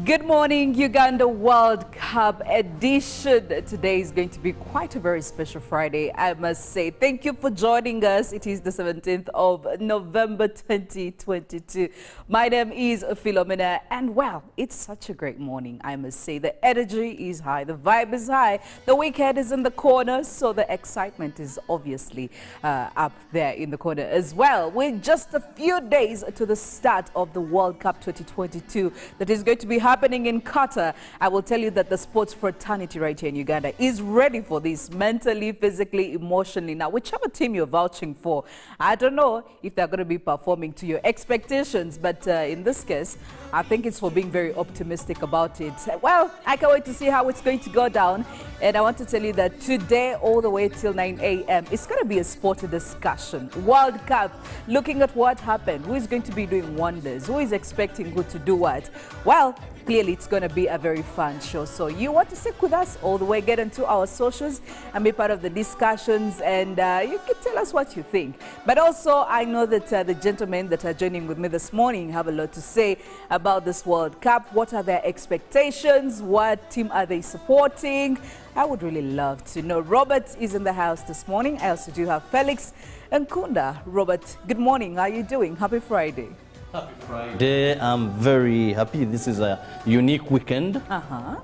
Good morning, Uganda World Cup edition. Today is going to be quite a very special Friday, I must say. Thank you for joining us. It is the 17th of November 2022. My name is Philomena, and well, it's such a great morning, I must say. The energy is high, the vibe is high, the weekend is in the corner, so the excitement is obviously up there in the corner as well. With just a few days to the start of the World Cup 2022 that is going to be happening in Qatar, I will tell you that the sports fraternity right here in Uganda is ready for this mentally, physically, emotionally. Now, whichever team you're vouching for, I don't know if they're going to be performing to your expectations, but in this case, I think it's for being very optimistic about it. Well, I can't wait to see how it's going to go down. And I want to tell you that today, all the way till 9 a.m., it's going to be a sport discussion. World Cup, looking at what happened, who is going to be doing wonders, who is expecting who to do what. Well, clearly it's going to be a very fun show. So you want to stick with us all the way, get into our socials and be part of the discussions, and you can tell us what you think. But also, I know that the gentlemen that are joining with me this morning have a lot to say about this World Cup. What are their expectations? What team are they supporting? I would really love to know. Robert is in the house this morning. I also do have Felix and Kunda. Robert, good morning. How are you doing? Happy Friday. Happy Friday. I'm very happy. This is a unique weekend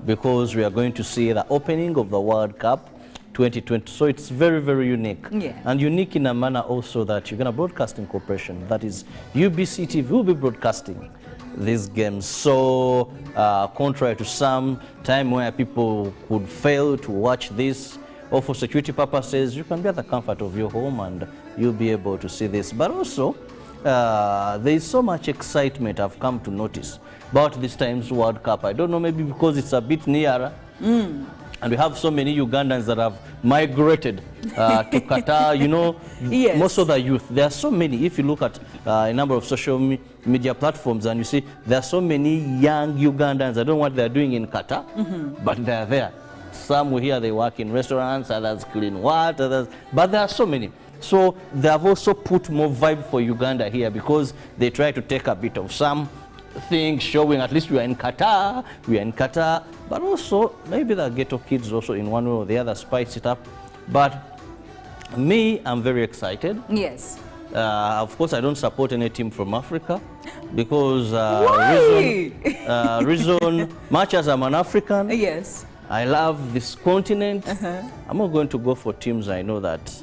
because we are going to see the opening of the World Cup 2020. So it's very, very unique. Yeah. And unique in a manner also that you're going to Broadcasting Corporation, that is UBC TV, will be broadcasting these games. So contrary to some time where people could fail to watch this, or for security purposes, you can be at the comfort of your home and you'll be able to see this. But also, there is so much excitement I've come to notice about this time's World Cup. I don't know, maybe because it's a bit nearer. And we have so many Ugandans that have migrated to Qatar, you know, yes. Most of the youth. There are so many, if you look at a number of social media platforms and you see there are so many young Ugandans. I don't know what they're doing in Qatar, but they're there. Some here, they work in restaurants, others clean water, others, but there are so many. So they have also put more vibe for Uganda here because they try to take a bit of some things showing at least we are in Qatar, but also maybe the ghetto kids also in one way or the other spice it up. But me, I'm very excited. Yes. Of course, I don't support any team from Africa because reason much as I'm an African, yes, I love this continent. I'm not going to go for teams I know that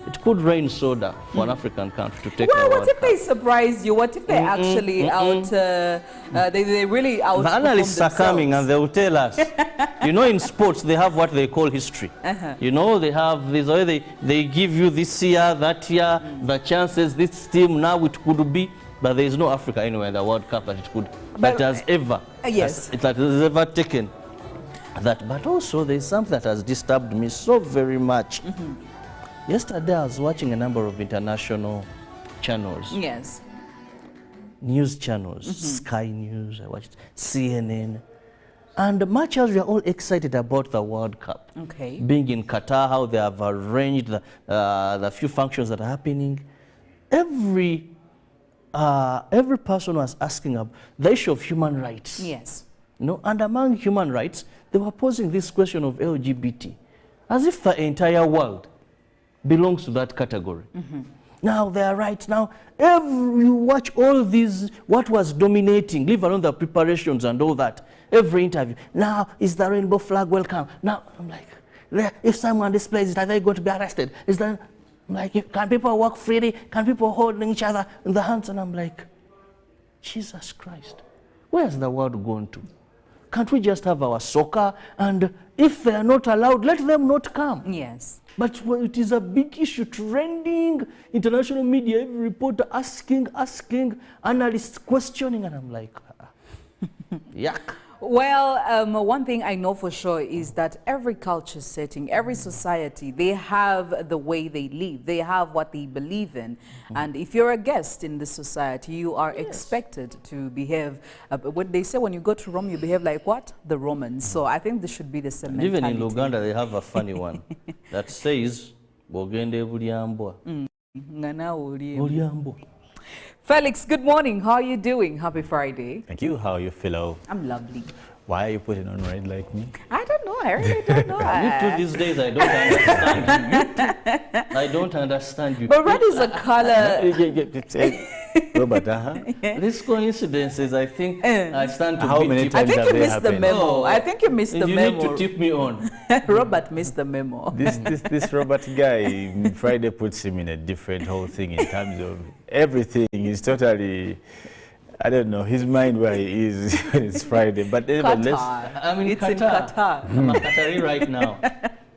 it could rain soda for an African country to take the World Cup. What if they Cup. Surprise you? What if they actually they really outperform The analysts are coming and they will tell us. You know, in sports, they have what they call history. You know, they have this, they give you this year, that year, the chances, this team, now it could be. But there is no Africa anywhere in the World Cup that it could, that has ever, that has ever taken that. But also, there is something that has disturbed me so very much. Yesterday, I was watching a number of international channels. Yes. News channels, Sky News, I watched CNN. And much as we are all excited about the World Cup, being in Qatar, how they have arranged the few functions that are happening, every person was asking about the issue of human rights. Yes. You know, and among human rights, they were posing this question of LGBT, as if the entire world belongs to that category. Now, they are right. Now, you watch all these, what was dominating, leave alone the preparations and all that, every interview. Now, is the rainbow flag welcome? Now, I'm like, if someone displays it, are they going to be arrested? Is that, I'm like, can people walk freely? Can people hold each other in the hands? And I'm like, Jesus Christ, where's the world going to? Can't we just have our soccer? And if they are not allowed, let them not come. Yes. But it is a big issue, trending, international media, every reporter asking, analysts questioning, and I'm like, yuck. Well, one thing I know for sure is that every culture setting, every society, they have the way they live. They have what they believe in. And if you're a guest in this society, you are expected to behave. What they say, when you go to Rome, you behave like what? The Romans. So I think this should be the same mentality. Even in Uganda, they have a funny one that says, Bogende buliambwa. Felix, good morning. How are you doing? Happy Friday. Thank you. How are you, Philo? I'm lovely. Why are you putting on red like me? I don't know. I really don't know. You too these days, I don't understand you. I don't understand you. But red is a color. Robert, These coincidences, I think I stand to How be many tipped. I times think have you they missed the happened? memo. I think you missed the You memo. need to tip me on. Robert missed the memo. This Robert guy, Friday puts him in a different whole thing in terms of everything. He's totally, I don't know, his mind where he is when it's Friday. But nevertheless, Qatar. I'm in It's Qatar. in Qatar. I'm a Qatari right now.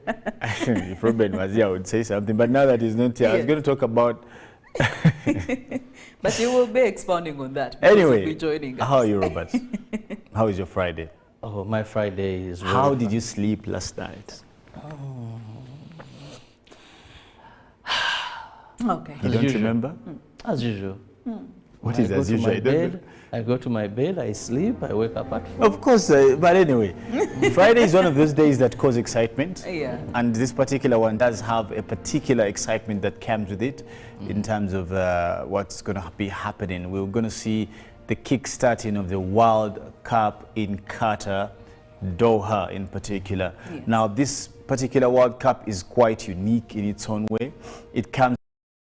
if Robert was here, I would say something. But now that he's not here, I was Yes. going to talk about. But you will be expounding on that. because Anyway, you'll be joining us. how are you, Robert? How is your Friday? Oh, my Friday is very How fun. did you sleep last night? Okay. You As don't usual. remember? As usual. What I is go as to usual? my I don't know. bed, I go to my bed, I sleep, I wake up at 4. Of course, but anyway, Friday is one of those days that cause excitement. Yeah. And this particular one does have a particular excitement that comes with it in terms of what's going to be happening. We're going to see the kick-starting of the World Cup in Qatar, Doha in particular. Yes. Now, this particular World Cup is quite unique in its own way. It comes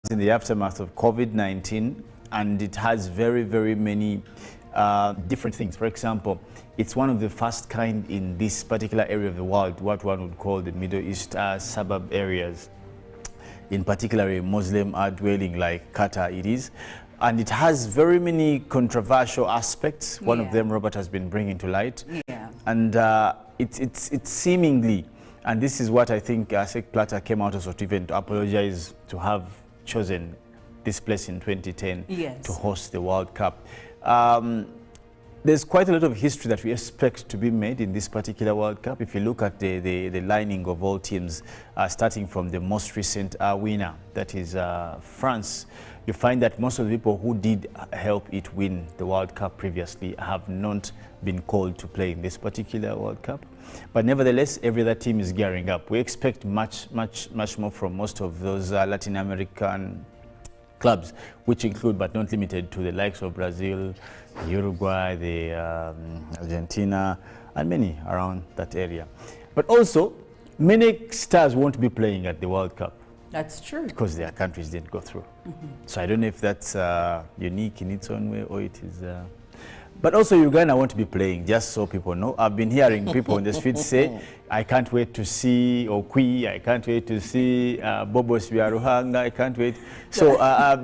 in the aftermath of COVID-19, and it has very, very many different things. For example, it's one of the first kind in this particular area of the world, what one would call the Middle East suburb areas, in particular a Muslim dwelling like Qatar it is. And it has very many controversial aspects. One of them Robert has been bringing to light. Yeah. And it's seemingly, and this is what I think Sepp Blatter came out also to even to apologize to have chosen this place in 2010 Yes. to host the World Cup. There's quite a lot of history that we expect to be made in this particular World Cup. If you look at the lining of all teams, starting from the most recent winner, that is France, you find that most of the people who did help it win the World Cup previously have not been called to play in this particular World Cup. But nevertheless, every other team is gearing up. We expect much more from most of those Latin American clubs, which include but not limited to the likes of Brazil, Uruguay, the Argentina, and many around that area. But also, many stars won't be playing at the World Cup That's true. because their countries didn't go through. So I don't know if that's unique in its own way or it is. But also Uganda won't be playing, just so people know. I've been hearing people on the streets say, I can't wait to see Okwi, I can't wait to see Bobo Sbiaruhanga, I can't wait. So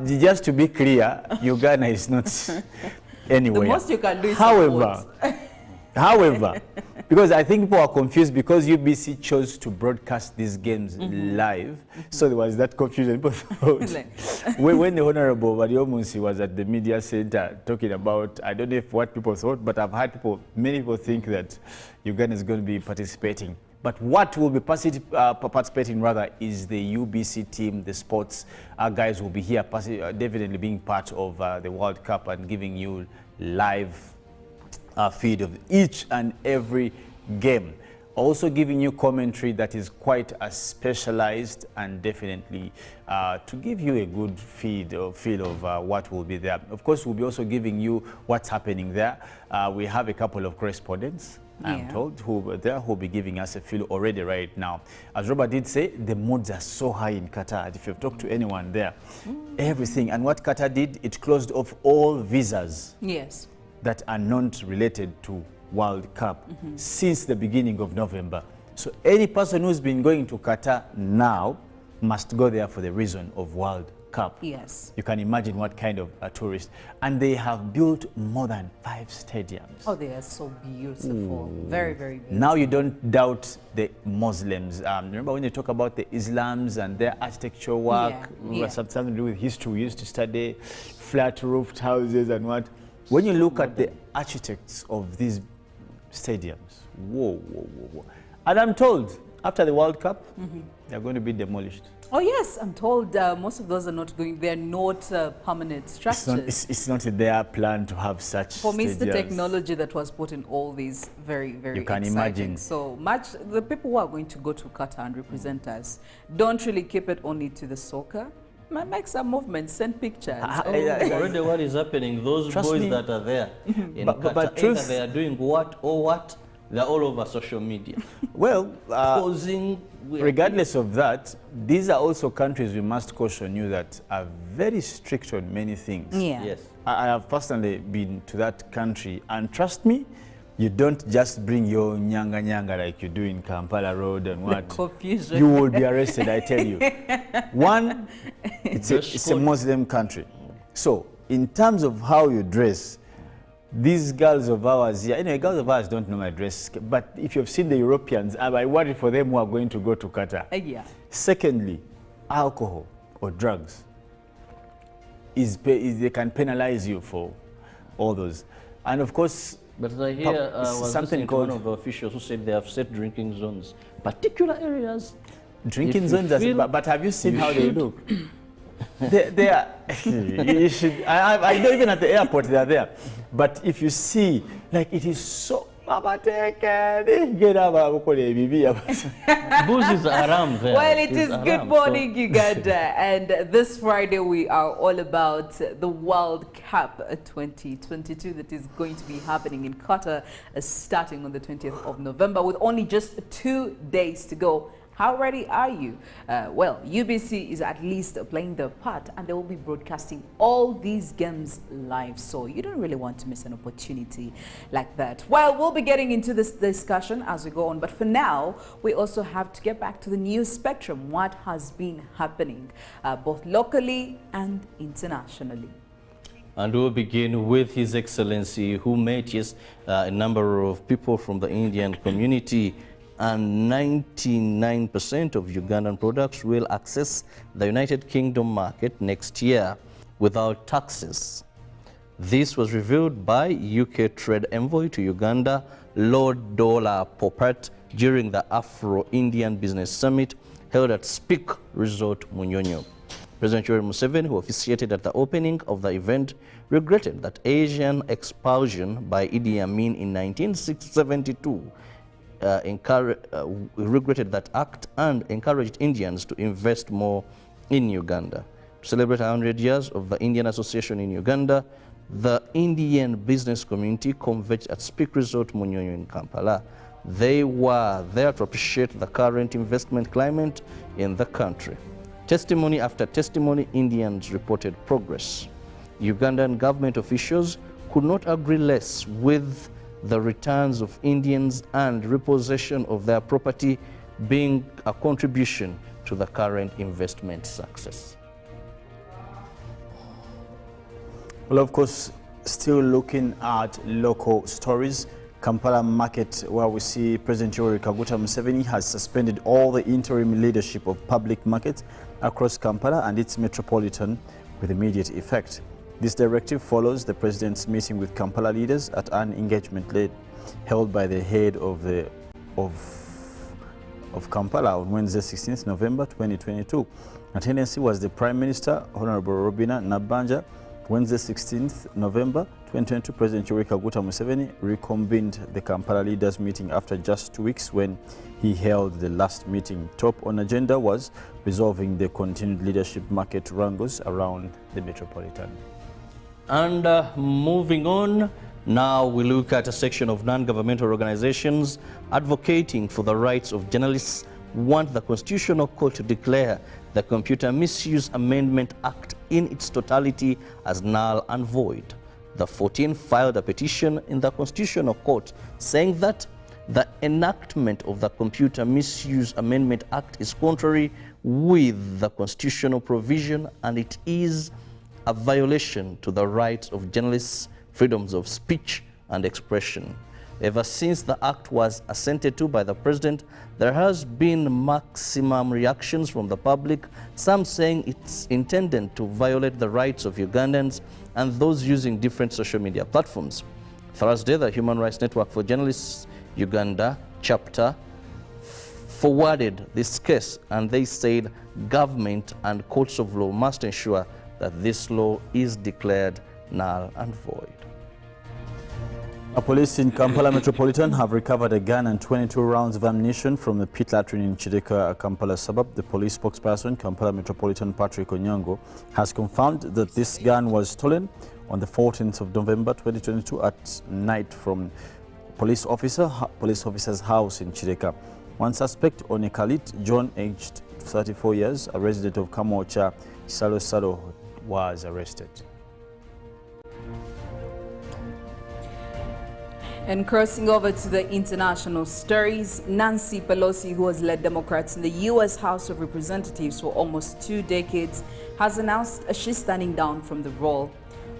just to be clear, Uganda is not anywhere. The most you can do is However, because I think people are confused because UBC chose to broadcast these games live, so there was that confusion. People thought when the Honorable Wariomunsi was at the media center talking about, I don't know if what people thought, but I've heard many people think that Uganda is going to be participating. But what will be participating rather is the UBC team, the sports guys will be here, definitely being part of the World Cup and giving you live feed of each and every game. Also giving you commentary that is quite specialized and definitely to give you a good feed or feel of what will be there. Of course, we'll be also giving you what's happening there. We have a couple of correspondents, I'm told, who will be giving us a feel already right now. As Robert did say, the moods are so high in Qatar. If you've talked to anyone there, everything. And what Qatar did, it closed off all visas. Yes. That are not related to World Cup since the beginning of November. So any person who's been going to Qatar now must go there for the reason of World Cup. Yes. You can imagine what kind of a tourist. And they have built more than 5 stadiums. Oh, they are so beautiful. Very, very beautiful. Now you don't doubt the Muslims. Remember when you talk about the Islams and their architectural work, something to do with history, we used to study flat roofed houses and what. When you look at the architects of these stadiums, whoa. And I'm told after the World Cup, they're going to be demolished. Oh yes, I'm told most of those are not going, they're not permanent structures. It's not their plan to have such For me, it's the stadiums. technology that was put in all these very, very You can exciting. imagine. So much, the people who are going to go to Qatar and represent us don't really keep it only to the soccer. Make some movements, send pictures. Already what is happening, those boys that are there in Qatar, either they are doing what or what, they're all over social media. Well, posing. Regardless of that, these are also countries, we must caution you, that are very strict on many things. Yeah. Yes. I have personally been to that country, and trust me, you don't just bring your nyanga like you do in Kampala Road and what. Confusion. You will be arrested, I tell you. One, it's a Muslim country. So, in terms of how you dress, these girls of ours here, anyway, girls of ours don't know my dress, but if you've seen the Europeans, I worry for them who are going to go to Qatar. Yeah. Secondly, alcohol or drugs, they can penalize you for all those. And of course, but I hear was something called one of the officials who said they have set drinking zones, particular areas. Drinking zones, but have you seen how they look? They are. You should. I know even at the airport they are there. But if you see, like it is so. Booze is around there. Well, it is good morning, Uganda, and this Friday we are all about the World Cup 2022 that is going to be happening in Qatar, starting on the 20th of November, with only just 2 days to go. How ready are you? Well, UBC is at least playing their part, and they will be broadcasting all these games live, so you don't really want to miss an opportunity like that. Well, we'll be getting into this discussion as we go on, but for now, we also have to get back to the news spectrum, what has been happening, both locally and internationally. And we'll begin with His Excellency, who met a number of people from the Indian community, and 99% of Ugandan products will access the United Kingdom market next year without taxes. This was revealed by UK Trade Envoy to Uganda, Lord Dola Poppert, during the Afro-Indian Business Summit held at Speak Resort, Munyonyo. President Yoweri Museveni, who officiated at the opening of the event, regretted that Asian expulsion by Idi Amin in 1972 regretted that act and encouraged Indians to invest more in Uganda. To celebrate 100 years of the Indian Association in Uganda, the Indian business community converged at Speak Resort Munyonyo in Kampala. They were there to appreciate the current investment climate in the country. Testimony after testimony, Indians reported progress. Ugandan government officials could not agree less with the returns of Indians and repossession of their property being a contribution to the current investment success. Well, of course, still looking at local stories, Kampala market, where we see President Yoweri Kaguta Museveni has suspended all the interim leadership of public markets across Kampala and its metropolitan with immediate effect. This directive follows the president's meeting with Kampala leaders at an engagement held by the head of Kampala on Wednesday, 16th November 2022. Attendance was the Prime Minister, Honorable Robina Nabanja. Wednesday, 16th November 2022, President Yoweri Kaguta Museveni reconvened the Kampala leaders meeting after just 2 weeks when he held the last meeting. Top on agenda was resolving the continued leadership market wrangles around the metropolitan. And moving on, now we look at a section of non-governmental organizations advocating for the rights of journalists want the Constitutional Court to declare the Computer Misuse Amendment Act in its totality as null and void. The 14 filed a petition in the Constitutional Court saying that the enactment of the Computer Misuse Amendment Act is contrary with the constitutional provision, and it is a violation to the rights of journalists, freedoms of speech and expression. Ever since the act was assented to by the president, there has been maximum reactions from the public, some saying it's intended to violate the rights of Ugandans and those using different social media platforms. Thursday, the Human Rights Network for Journalists Uganda chapter forwarded this case, and they said government and courts of law must ensure that this law is declared null and void. Police in Kampala Metropolitan have recovered a gun and 22 rounds of ammunition from the pit latrine in Chideka, Kampala suburb. The police spokesperson, Kampala Metropolitan Patrick Onyango, has confirmed that this gun was stolen on the 14th of November 2022 at night from police officer's house in Chideka. One suspect, Onekalit John, aged 34 years, a resident of Kamocha, Salo, was arrested. And crossing over to the international stories, Nancy Pelosi, who has led Democrats in the U.S. House of Representatives for almost 2 decades, has announced she's standing down from the role.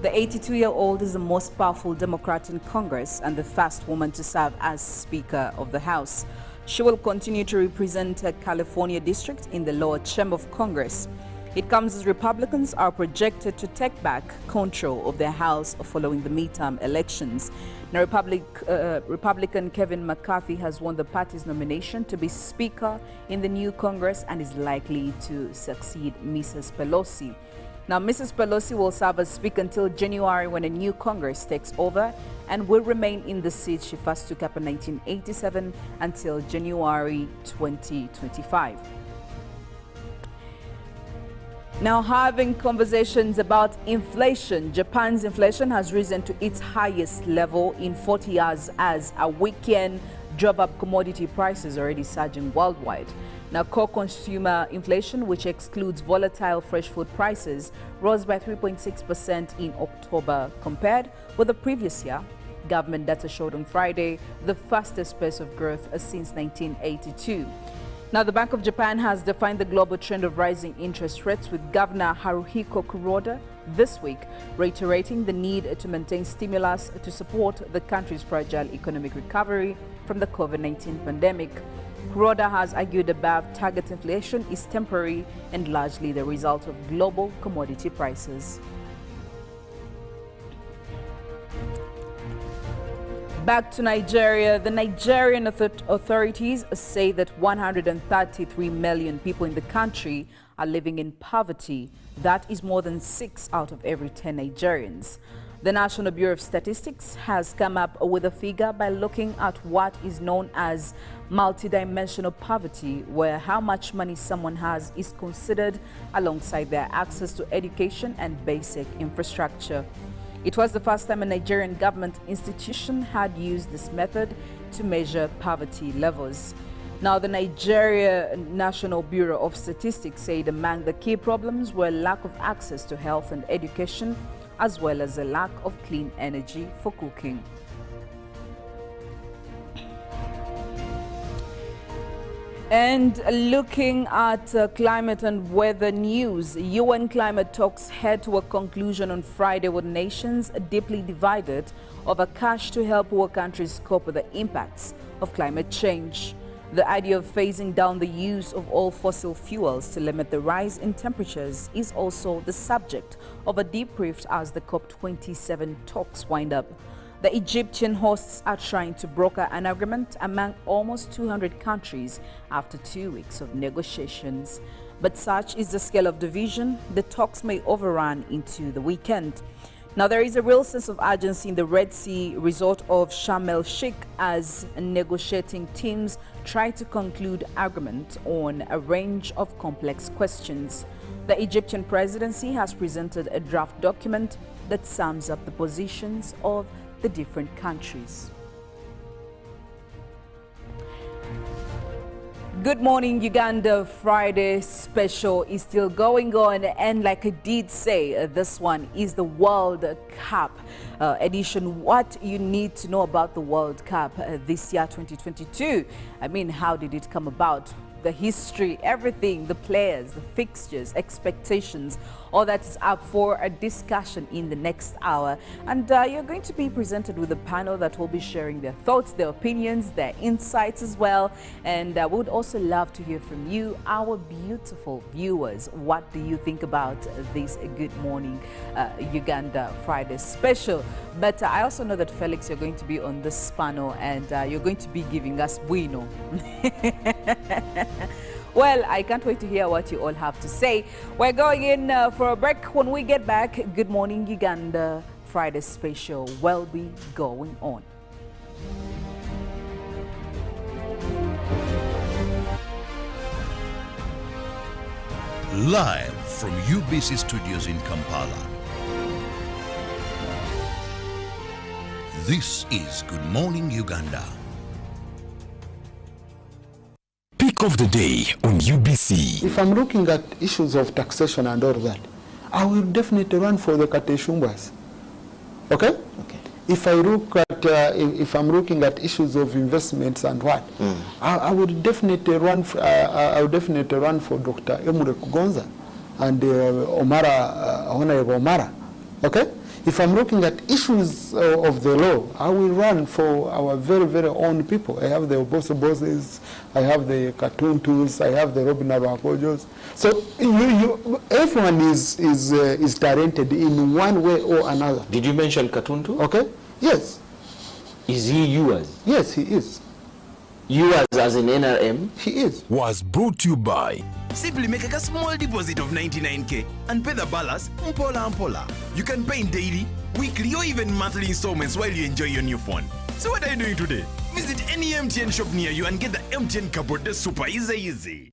The 82-year-old is the most powerful Democrat in Congress and the first woman to serve as Speaker of the House. She will continue to represent her California district in the lower chamber of Congress. It comes as Republicans are projected to take back control of their House following the midterm elections. Now, Republican Kevin McCarthy has won the party's nomination to be Speaker in the new Congress and is likely to succeed Mrs. Pelosi. Now, Mrs. Pelosi will serve as Speaker until January when a new Congress takes over and will remain in the seat she first took up in 1987 until January 2025. Now, having conversations about inflation, Japan's inflation has risen to its highest level in 40 years as a weekend drove up commodity prices already surging worldwide. Now, core consumer inflation, which excludes volatile fresh food prices, rose by 3.6% in October compared with the previous year. Government data showed on Friday the fastest pace of growth since 1982. Now, the Bank of Japan has defined the global trend of rising interest rates, with Governor Haruhiko Kuroda this week reiterating the need to maintain stimulus to support the country's fragile economic recovery from the COVID-19 pandemic. Kuroda has argued above target inflation is temporary and largely the result of global commodity prices. Back to Nigeria, the Nigerian authorities say that 133 million people in the country are living in poverty. That is more than 6 out of every 10 Nigerians. The National Bureau of Statistics has come up with a figure by looking at what is known as multidimensional poverty, where how much money someone has is considered alongside their access to education and basic infrastructure. It was the first time a Nigerian government institution had used this method to measure poverty levels. Now, the Nigeria National Bureau of Statistics said among the key problems were lack of access to health and education, as well as a lack of clean energy for cooking. And looking at climate and weather news, UN climate talks head to a conclusion on Friday with nations deeply divided over cash to help poor countries cope with the impacts of climate change. The idea of phasing down the use of all fossil fuels to limit the rise in temperatures is also the subject of a debrief as the COP27 talks wind up. The Egyptian hosts are trying to broker an agreement among almost 200 countries after 2 weeks of negotiations. But such is the scale of division, the talks may overrun into the weekend. Now, there is a real sense of urgency in the Red Sea resort of Sharm el-Sheikh as negotiating teams try to conclude agreement on a range of complex questions. The Egyptian presidency has presented a draft document that sums up the positions of the different countries. Good morning, Uganda. Friday special is still going on, and like I did say, this one is the World Cup edition. What you need to know about the World Cup this year, 2022. I mean, how did it come about? The history, everything, the players, the fixtures, expectations, all that is up for a discussion in the next hour. And you're going to be presented with a panel that will be sharing their thoughts, their opinions, their insights as well. And we would also love to hear from you, our beautiful viewers. What do you think about this Good Morning Uganda Friday special? But I also know that, Felix, you're going to be on this panel and you're going to be giving us bueno. Well, I can't wait to hear what you all have to say. We're going in for a break. When we get back, Good Morning Uganda Friday special will be going on. live from UBC Studios in Kampala. This is Good Morning Uganda. Pick of the day on UBC. If I'm looking at issues of taxation and all that, I will definitely run for the Kateshumbas. Okay? Okay. If I look at, if I'm looking at issues of investments and what, I would definitely run. I would definitely run for Dr. Emure Kugonza and Honorable Omara. Okay. If I'm looking at issues of the law, I will run for our very, very own people. I have the Oboso Bosses, I have the Katuntus, I have the Robin Abakojos. So everyone is talented in one way or another. Did you mention Katuntu? Okay? Yes. Is he yours? Yes, he is. Yours as in NRM? He is. Was brought to you by. Simply make a small deposit of 99k and pay the balance mpola. You can pay in daily, weekly or even monthly installments while you enjoy your new phone. So what are you doing today? Visit any MTN shop near you and get the MTN cupboard. That's super easy.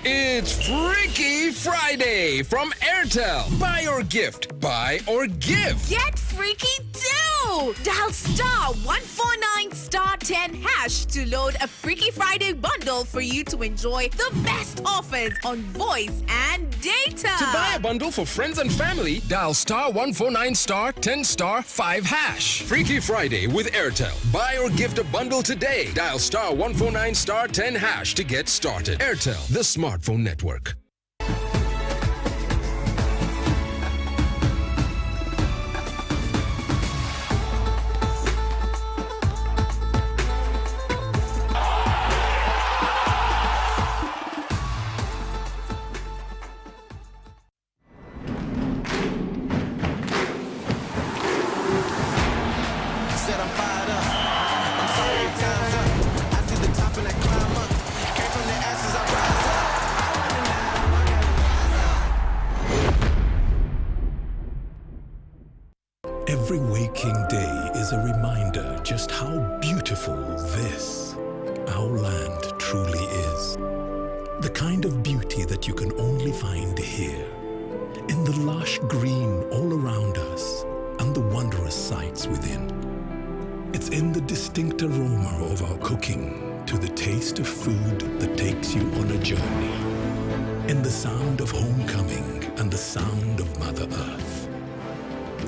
It's Freaky Friday from Airtel. Buy or gift. Buy or give. Get freaky too! Dial star 149 star 10 hash to load a Freaky Friday bundle for you to enjoy the best offers on voice and data. To buy a bundle for friends and family, dial star 149 star 10 star 5 hash. Freaky Friday with Airtel. Buy or gift a bundle today. Dial star 149 star 10 hash to get started. Airtel, the smartphone network. Every waking day is a reminder just how beautiful this, our land, truly is. The kind of beauty that you can only find here, in the lush green all around us and the wondrous sights within. It's in the distinct aroma of our cooking to the taste of food that takes you on a journey, in the sound of homecoming and the sound of Mother Earth.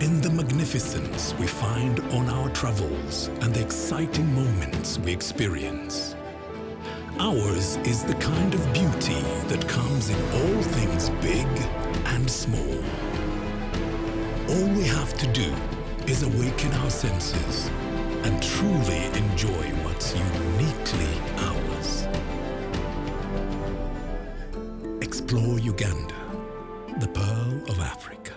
In the magnificence we find on our travels and the exciting moments we experience. Ours is the kind of beauty that comes in all things big and small. All we have to do is awaken our senses and truly enjoy what's uniquely ours. Explore Uganda, the Pearl of Africa.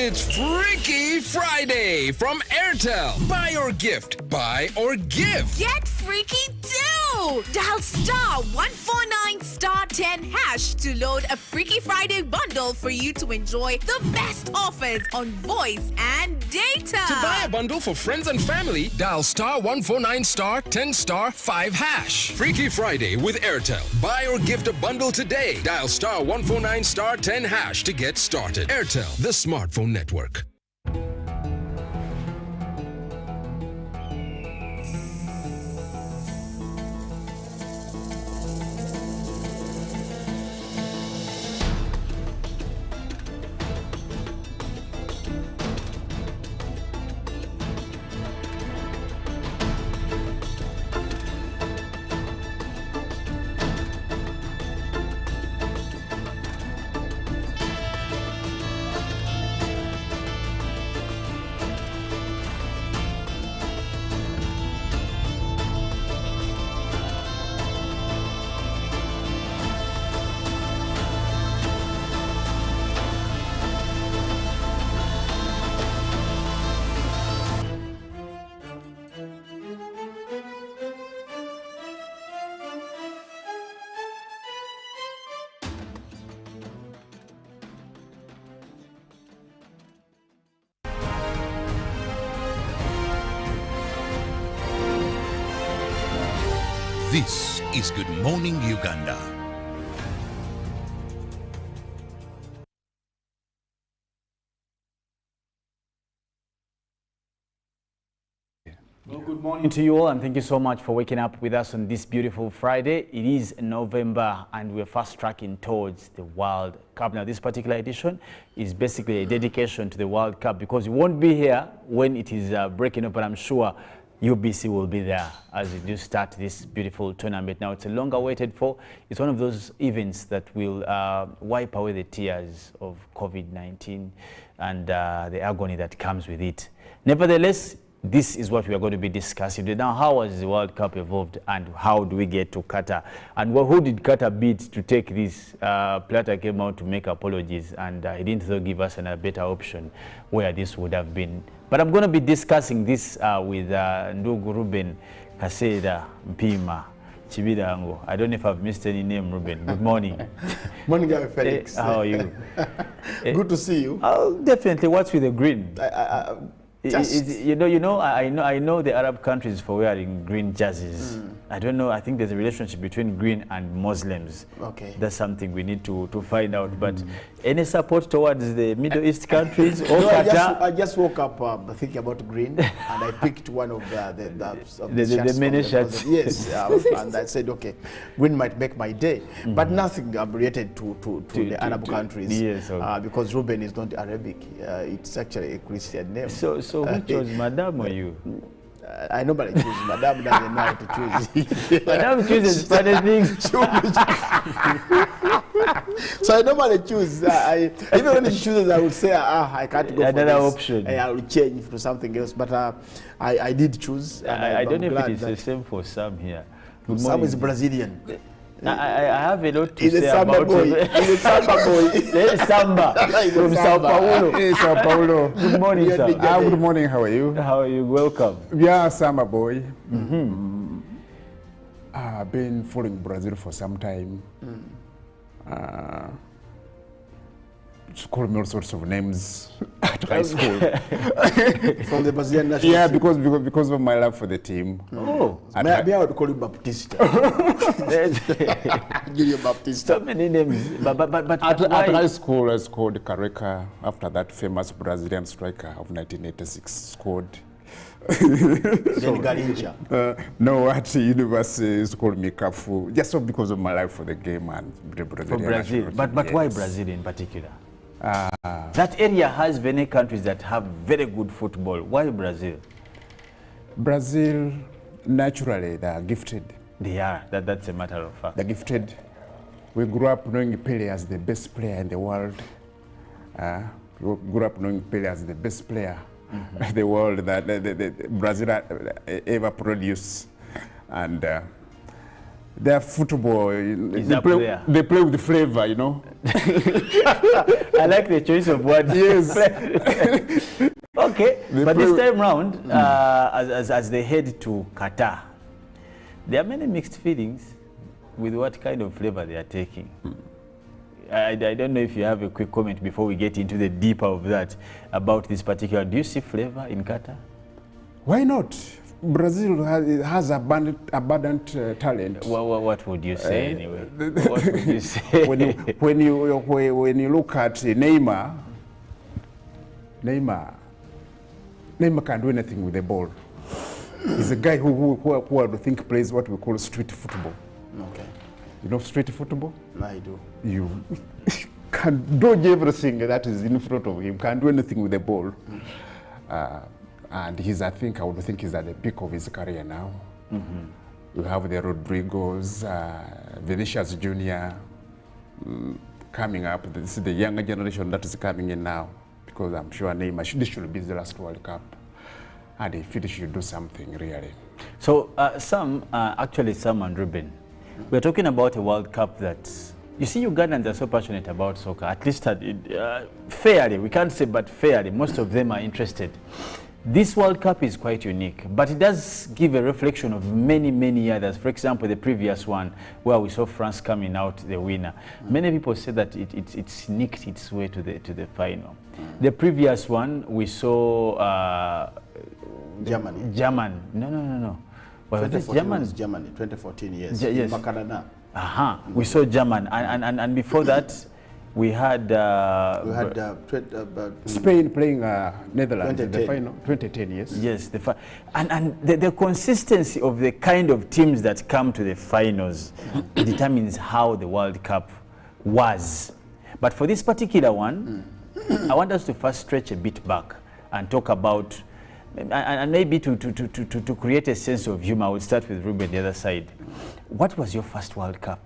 It's Freaky Friday from Airtel. Buy or gift. Buy or give. Get freaky too! Dial star 149 star 10 hash to load a Freaky Friday bundle for you to enjoy the best offers on voice and data. To buy a bundle for friends and family, dial star 149 star 10 star 5 hash. Freaky Friday with Airtel. Buy or gift a bundle today. Dial star 149 star 10 hash to get started. Airtel, the smartphone network. This is Good Morning Uganda. Well, good morning to you all, and thank you so much for waking up with us on this beautiful Friday. It is November, and we're fast tracking towards the World Cup. Now, this particular edition is basically a dedication to the World Cup because we won't be here when it is breaking up, but I'm sure UBC will be there as we do start this beautiful tournament. Now, it's a long awaited for. It's one of those events that will wipe away the tears of COVID-19 and the agony that comes with it. Nevertheless, this is what we are going to be discussing today. Now, how has the World Cup evolved and how do we get to Qatar? And who did Qatar beat to take this? Plata came out to make apologies, and he didn't though give us a better option where this would have been. But I'm going to be discussing this with Ndugu Ruben Kaseda Mpima Chibidango. I don't know if I've missed any name, Ruben. Good morning. Morning, Felix. How are you? Good to see you. Oh, definitely. What's with the green? I know the Arab countries for wearing green jerseys. I don't know. I think there's a relationship between green and Muslims. Okay. That's something we need to find out. But any support towards the Middle East countries? Or no, I just woke up thinking about green, and I picked one of the many shirts. Yes, and I said, okay, green might make my day, but nothing related to the Arab countries. Yes, okay. Because Ruben is not Arabic. It's actually a Christian name. So who chose Madame or you? I normally choose. Madame doesn't know how to choose. Madame chooses funny things. So I normally choose. Even when she chooses, I would say, I can't go another for this. option. I will change to something else. But I did choose. And I don't know if it is the same for Sam here. Sam is Brazilian. I have a lot to He's say a samba about boy. He's a samba boy. There is Samba from Sao Paulo. Hey, Sao Paulo. Good morning, sir. Good morning. How are you? How are you? Welcome. Yeah, Samba boy. I've been following Brazil for some time. She called me all sorts of names at high school. From the Brazilian national Yeah, team. because of my love for the team. Oh, maybe I would call you Baptista. Give you Baptista. So many names. But at high school, I scored Careca after that famous Brazilian striker of 1986 scored. Then Garincha. No, at university, it's called me Cafu, just so because of my life for the game and the Brazilian. For Brazil, but why Brazil in particular? That area has many countries that have very good football. Why Brazil? Brazil, naturally, they are gifted. They are. That's a matter of fact. They're gifted. We grew up knowing Pele as the best player in the world. We grew up knowing Pele as the best player in the world that Brazil ever produced. And Their football, Is they up play, there. they play with flavor, you know. I like the choice of words. Yes. Okay, They but play this with- time round, as they head to Qatar, there are many mixed feelings with what kind of flavor they are taking. I don't know if you have a quick comment before we get into the deeper of that about this particular. Do you see flavor in Qatar? Why not? Brazil has abundant talent. What would you say anyway? What would you say? when you look at Neymar can do anything with the ball. He's a guy who I think plays what we call street football. Okay. You know street football? I do. You can dodge everything that is in front of him, can't do anything with the ball. And I would think he's at the peak of his career now. You have the Rodrigos, Vinicius Jr. Coming up. This is the younger generation that is coming in now, because I'm sure Neymar, this should be the last World Cup. And if it should do something really. So Sam and Ruben, we're talking about a World Cup that, you see, Ugandans are so passionate about soccer, at least fairly, we can't say, but fairly, most of them are interested. This World Cup is quite unique, but it does give a reflection of many, many others. For example, the previous one, where we saw France coming out the winner. Many people say that it sneaked its way to the final. The previous one, we saw Germany. No. Well, was it German? Germany, 2014, yes. Yes. Macarena. We saw German, and before that, we had Spain playing Netherlands in the final, 2010, yes. Yes, and the consistency of the kind of teams that come to the finals determines how the World Cup was. But for this particular one, I want us to first stretch a bit back and talk about, and maybe to create a sense of humor. I will start with Ruben, the other side. What was your first World Cup?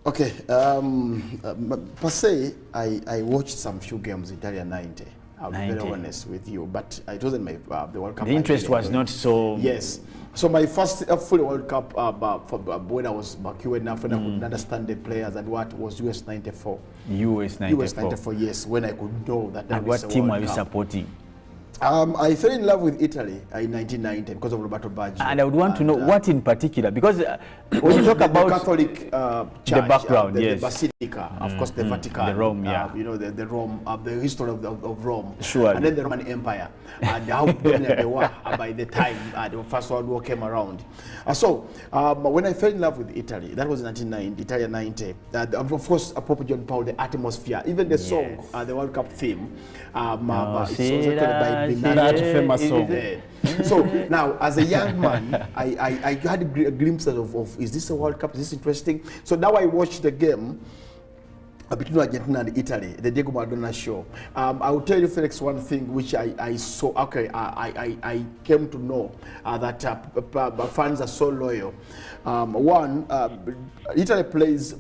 Okay, per se, I watched some few games in Italia 90. I'll be very honest with you, but it wasn't my the World Cup. The interest was not so. Yes. So my first full World Cup when I was back when I could understand the players and what was US 94. US 94. US 94, yes, when I could know that. And what team were you supporting? I fell in love with Italy in 1990 because of Roberto Baggio. And I would want to know what in particular, because when you talk about the Catholic church, the background, the yes, Basilica, of course, the Vatican, the Rome, yeah, you know, the Rome, the history of Rome, sure, and then the Roman Empire, and how dominant they were by the time the First World War came around. So when I fell in love with Italy, that was 1990, Italia 90. Of course, Pope John Paul, the atmosphere, even the song, the World Cup theme, it was actually by that famous song. So now, as a young man, I had a glimpse of is this a World Cup? Is this interesting? So now I watched the game between Argentina and Italy, the Diego Maradona show. I will tell you, Felix, one thing which I saw. Okay, I came to know that fans are so loyal. Italy plays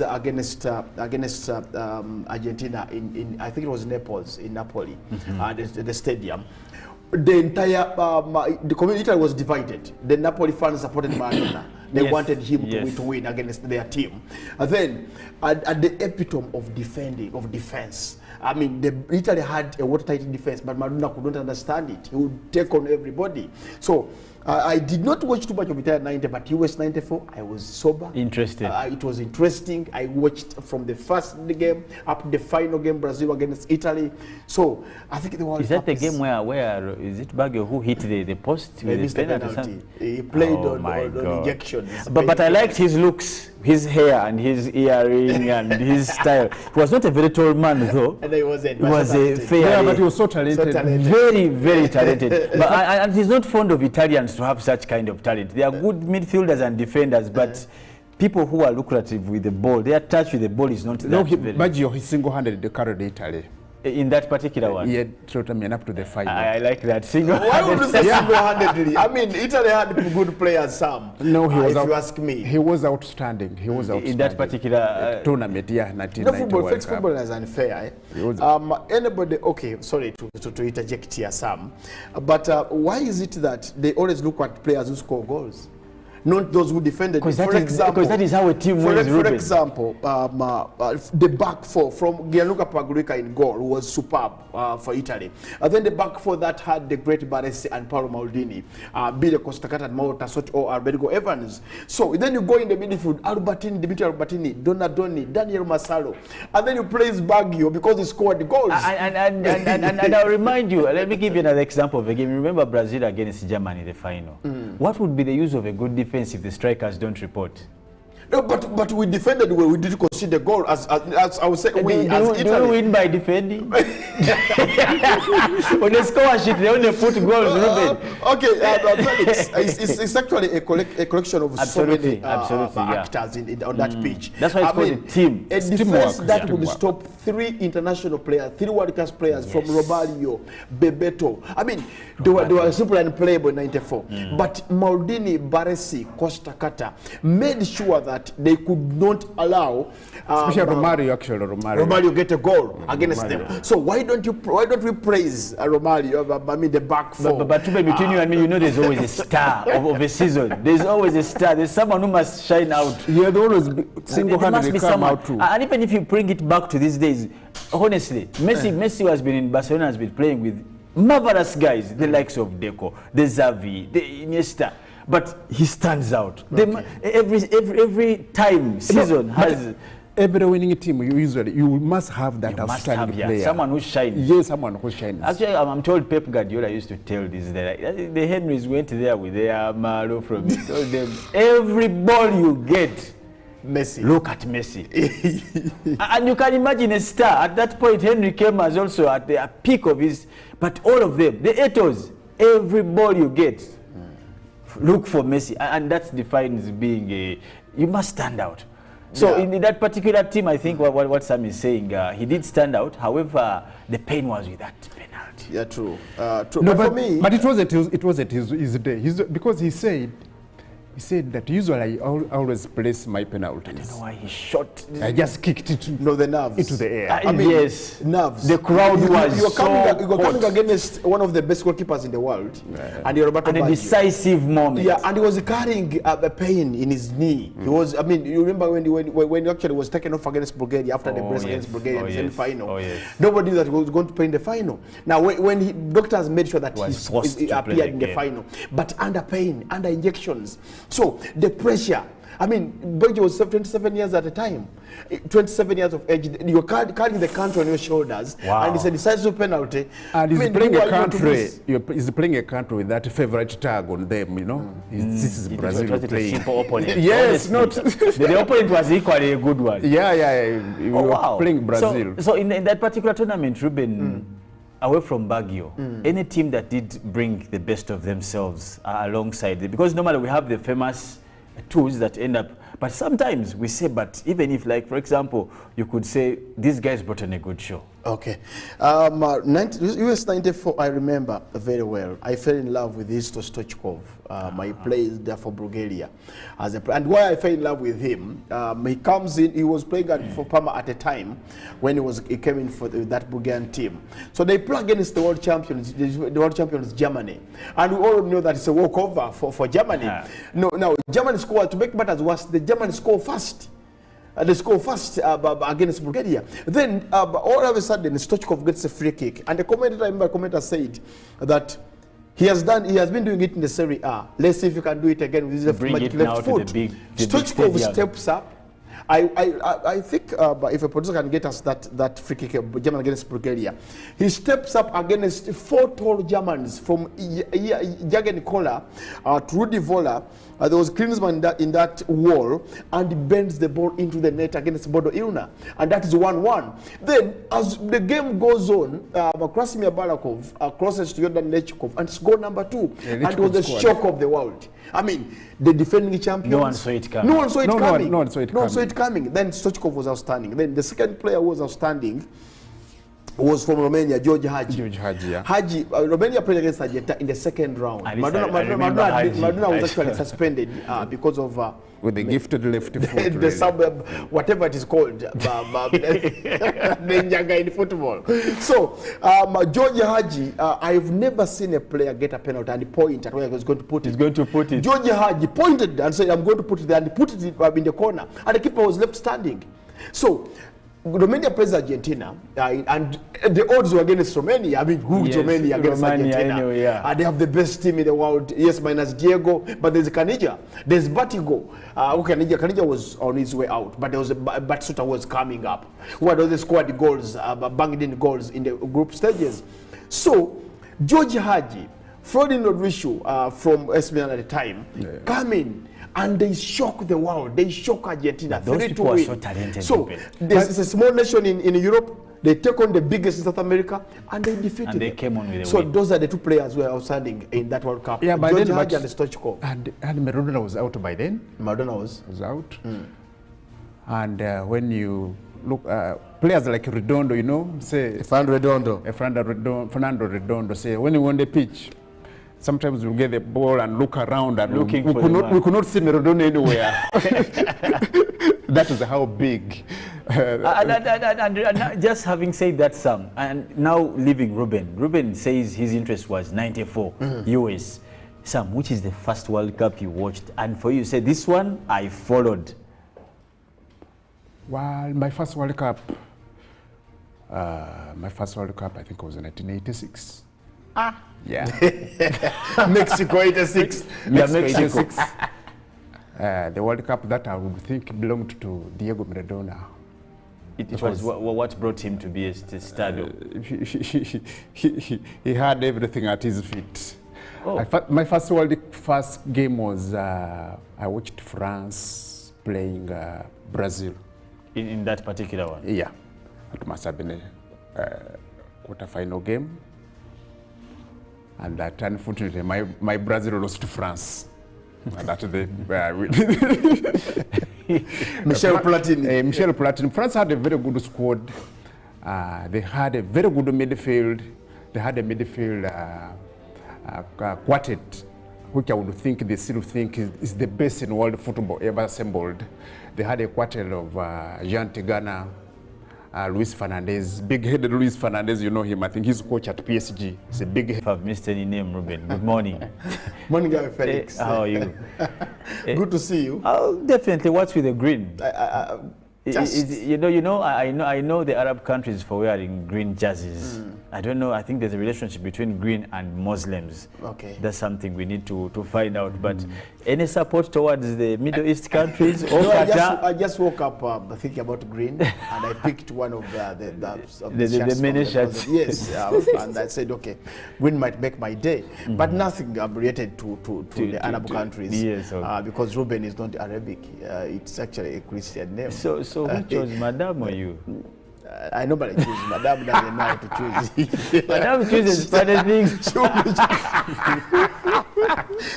against Argentina in I think it was Naples, in Napoli, the stadium. The entire the community was divided. The Napoli fans supported Maradona. They wanted him to win against their team. And then at the epitome of defense, I mean, Italy had a watertight defense, but Maradona could not understand it. He would take on everybody. So I did not watch too much of Italia 90, but US 94, I was sober. Interested. It was interesting. I watched from the first game up to the final game, Brazil against Italy. So I think the World Cup is that the game where is it Baggio who hit the post? He missed the penalty. He played on ejection. But I liked his looks, his hair and his earring and his style. He was not a very tall man though. And he wasn't. He was a fair. Yeah, but he was so talented. Very, very talented. But and he's not fond of Italians to have such kind of talent. They are good midfielders and defenders, but people who are lucrative with the ball, their touch with the ball is not that very. Baggio, he single-handedly carried Italy. In that particular one? Yeah, Trottami up to the final. I like that. Why would you say single-handedly? I mean, Italy had good players, Sam. No, he was if you ask me. He was outstanding. He was outstanding. In that particular tournament, yeah, 1990 football is unfair. Anybody, okay, sorry to interject here, Sam. But why is it that they always look at players who score goals? not those who defended. Because that is how a team wins. For example, the back four from Gianluca Pagliuca in goal was superb for Italy. Then the back four that had the great Baresi and Paolo Maldini, Billy Costacata and Mauro Tassotti or Alberto Evans. So then you go in the midfield, Dimitri Albertini, Donadoni, Daniel Massaro, and then you praise Baggio because he scored the goals. And I'll remind you, let me give you another example of a game. Remember Brazil against Germany in the final. What would be the use of a good defense if the strikers don't report? No, but we defended well. We did concede the goal. As I would say, we as Italy. Do we win by defending? On the score sheet, they only put goals. Okay, Felix, it's actually a collection of so many actors on that pitch. That's why it's called a team. A defense that would stop 3 international players, 3 World Cup players from Romario, Bebeto. I mean, they were simply unplayable in '94. But Maldini, Baresi, Costacata made sure that they could not allow especially Romario get a goal against them. So why don't we praise Romario? I mean the back four. But between you and me, you know there's always a star of a season. There's always a star. There's someone who must shine out. Yeah, there always single-handedly come out too. And even if you bring it back to these days, honestly, Messi has been in Barcelona, has been playing with marvelous guys, the likes of Deco, the Xavi, the Iniesta. But he stands out. Okay. Every time season has every winning team. You must have that outstanding player, someone who shines. Yes, someone who shines. Actually, I'm told Pep Guardiola used to tell this. The Henrys went there with their Malo from it. Told them every ball you get, Messi. Look at Messi. And you can imagine a star. At that point, Henry came as also at the peak of his. But all of them, the Eto'os, every ball you get. Look for Messi, and that defines being you must stand out. So in that particular team, I think what Sam is saying, he did stand out. However, the pain was with that penalty. Yeah, true. No, but for me, but it wasn't his day. Because he said that usually I always place my penalties. I don't know why he shot. I just kicked it. The nerves into the air. I mean, yes, nerves. The crowd was you're coming against one of the best goalkeepers in the world, and you're about a decisive moment. Yeah, and he was carrying a pain in his knee. He was. I mean, you remember when he actually was taken off against Bulgaria after the brace against Bulgaria in the semi-final. Nobody knew that he was going to play in the final. Now, when doctors made sure that he appeared in the final, but under pain, under injections. So the pressure, I mean, Belgium was 27 years at a time. 27 years of age, you're carrying the country on your shoulders, and it's a decisive penalty. And he's playing a country. He's playing a country with that favorite tag on them. You know, this is Brazil playing. Simple opponent. Yes, not the opponent was equally a good one. Yeah. Playing Brazil. So in that particular tournament, Ruben. Away from Baggio, any team that did bring the best of themselves alongside it, because normally we have the famous tools that end up, but sometimes we say, but even if, like, for example, you could say these guys brought on a good show. Okay. US 94, I remember very well. I fell in love with Hristo Stoichkov. He plays there for Bulgaria. And why I fell in love with him, he comes in, he was playing for Parma at a time when he came in for that Bulgarian team. So they play against the world champions Germany. And we all know that it's a walkover for Germany. Now, Germany scored, to make matters worse, the Germans score fast. They score first against Bulgaria. Then all of a sudden, Stoichkov gets a free kick, and the commentator said that he has been doing it in the Serie A. Let's see if he can do it again with his magic left foot. Stoichkov steps up. I think if a producer can get us that free kick, German against Bulgaria, he steps up against 4 tall Germans from Jürgen Kohler to Rudi Völler. There was Klinsmann in that wall, and bends the ball into the net against Bodo Illner, and that is 1-1. Then, as the game goes on, Krasimir Balakov crosses to Jordan Lechkov, and it's goal number 2, and it was the shock of the world. I mean, the defending champions. No one saw it coming. No one saw it coming. Then Stoichkov was outstanding. Then the second player was outstanding. was from Romania, George Haji. George Haji, yeah. Haji, Romania played against Argentina in the second round. Madonna was actually suspended because of with the gifted left foot. The suburb, whatever it is called, the Njaga in football. So, George Haji, I've never seen a player get a penalty and point at where he was going to put it. He's going to put it. George Haji pointed and said, I'm going to put it there, and he put it in the corner, and the keeper was left standing. So, Romania plays Argentina, and the odds were against Romania. I mean, who's Romania against Argentina? Anyway, yeah. They have the best team in the world. Yes, minus Diego, but there's Canija, there's Batigo. Canija was on his way out, but there was Batsuta was coming up, who had already scored goals, banged in goals in the group stages. So, George Haji, Florian Rodrigo from Esmeralda at the time, come in. And they shock the world. They shock Argentina. Those people are so talented. So there's a small nation in Europe. They take on the biggest in South America, and they defeated them. And they came on with a So win. Those are the two players who are outstanding in that World Cup. Yeah, by George then, Haji and Stoichkov. And Maradona was out by then. Maradona was out. And when you look, players like Redondo, you know, say Fernando Redondo, say when you on the pitch, sometimes we get the ball and look around and looking we for we could not see Maradona anywhere. That is how big. And just having said that, Sam, and now leaving Ruben says his interest was 94 US. Sam, which is the first World Cup you watched? And for you, say this one I followed. Well, my first World Cup, I think was in 1986. Yeah. Mexico 86. Mexico 86. The World Cup that I would think belonged to Diego Maradona. It was what brought him to be a star. He had everything at his feet. Oh. My first game was I watched France playing Brazil. In that particular one? Yeah. It must have been a quarter-final game. And that, unfortunately, my Brazil lost to France. And that Michel Platini. Michel Platini. France had a very good squad. They had a very good midfield. They had a midfield quartet, which I would think they still think is the best in world football ever assembled. They had a quartet of Jean Tigana, Luis Fernandez, big-headed Luis Fernandez, you know him. I think he's coach at PSG. He's a big. If I've missed any name, Ruben, good morning. Morning, guy Felix. How are you? Good to see you. Oh, definitely. What's with the green? I know the Arab countries for wearing green jerseys. I don't know. I think there's a relationship between green and Muslims. Okay. That's something we need to find out. But any support towards the Middle East countries? No, I just woke up thinking about green, and I picked one of the mini shirts. Yes, and I said, okay, green might make my day, but nothing related to the Arab countries. Yes, okay. Because Ruben is not Arabic. It's actually a Christian name. So who chose Madame or you? I normally choose. Madame doesn't know how to choose. Madame chooses funny things.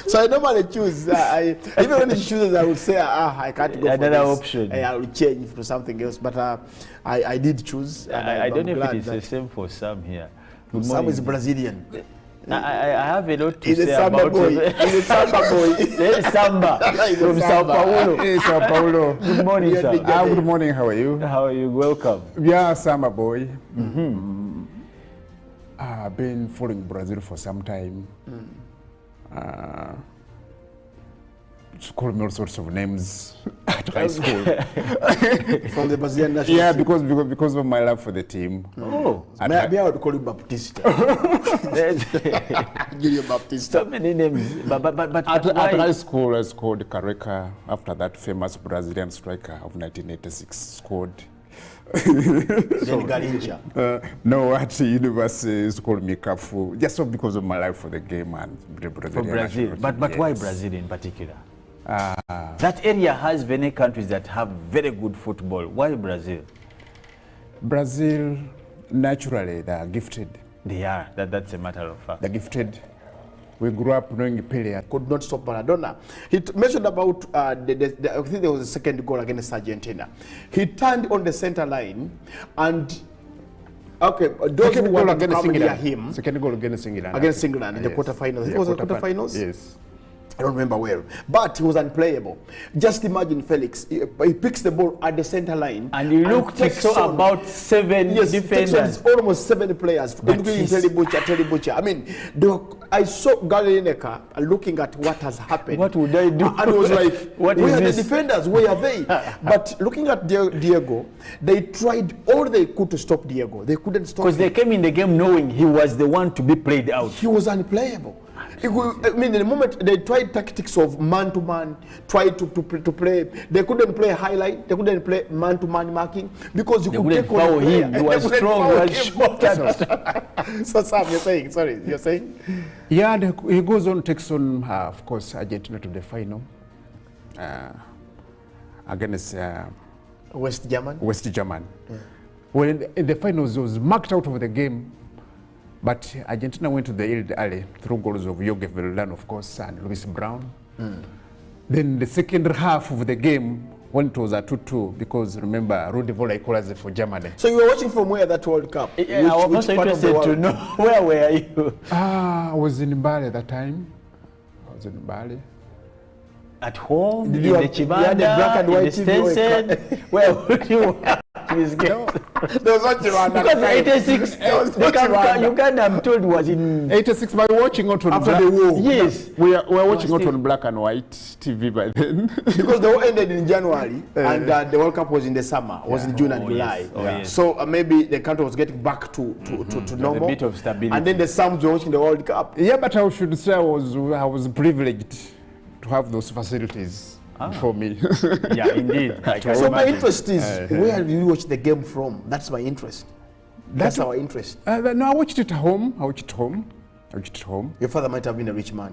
So I normally choose. Even when she chooses, I would say, I can't go another for this. option. I will change to something else. But I did choose. And I don't know if it is the same for Sam here. Sam is Brazilian. I have a lot to He's say a Samba about boy. He's a Samba boy. Samba from Sao Paulo. Hey, Sao Paulo. Good morning, sir. Good morning. How are you? How are you? Welcome. Yeah, Samba boy. I've been following Brazil for some time. Call me all sorts of names at high school. From the Brazilian national team. Because of my love for the team. Oh, maybe I would call you Baptista. Julio Baptista. So many names. But at high school, I scored Careca after that famous Brazilian striker of 1986 scored. Then Garincha. No, at university, it's called me Cafu, just because of my life for the game and the Brazilian. For Brazil, but yes. Why Brazil in particular? That area has many countries that have very good football. Why Brazil? Brazil, naturally, they are gifted. They are. That's a matter of fact. They're gifted. We grew up knowing Pelé. Could not stop Maradona. He mentioned about, I think there was a second goal against Argentina. He turned on the center line and Okay, those who want to come near England. him. Second goal against England. Against England in the quarterfinals. Yeah, It was the quarterfinals? Yes. I don't remember well, but he was unplayable. Just imagine Felix. He picks the ball at the center line, and he looked so about 7 defenders. It's almost 7 players, including Terry. I mean, I saw Gary Lineker looking at what has happened. What would I do? And it was like, where are the defenders? Where are they? But looking at Diego, they tried all they could to stop Diego. They couldn't stop him. Because they came in the game knowing he was the one to be played out. He was unplayable. I mean, in the moment they tried tactics of man-to-man, tried to play. They couldn't play highlight. They couldn't play man-to-man marking because you could take on him. He was strong. He was short. So Sam, you're saying? Sorry, you're saying? Yeah, he goes on, takes on, of course, Argentina to the final against West German. Yeah. Well, in the finals, he was marked out of the game. But Argentina went to the yield early through goals of Jorge Villan, of course, and Luis Brown. Then the second half of the game, when it was a 2-2, because remember, Rudi Voller equalized for Germany. So you were watching from where that World Cup? Yeah, I was also interested to know, where were you? I was in Bali at that time. I was in Bali. At home? Did you have the black and white TV? Where would you this game? No. There was not Chivanda. Because 86, Uganda, I'm told, was in 86, but watching out on after the war. Yes, we were watching out on black and white TV by then. Because the war ended in January and the World Cup was in the summer, was in June and July. Yes. So maybe the country was getting back to normal. A bit of stability. And then the Sams were watching the World Cup. Yeah, but I should say I was privileged to have those facilities. For me. Yeah, indeed. So my interest is, where do you watch the game from? That's my interest. That's our interest. No, I watched it at home. Your father might have been a rich man.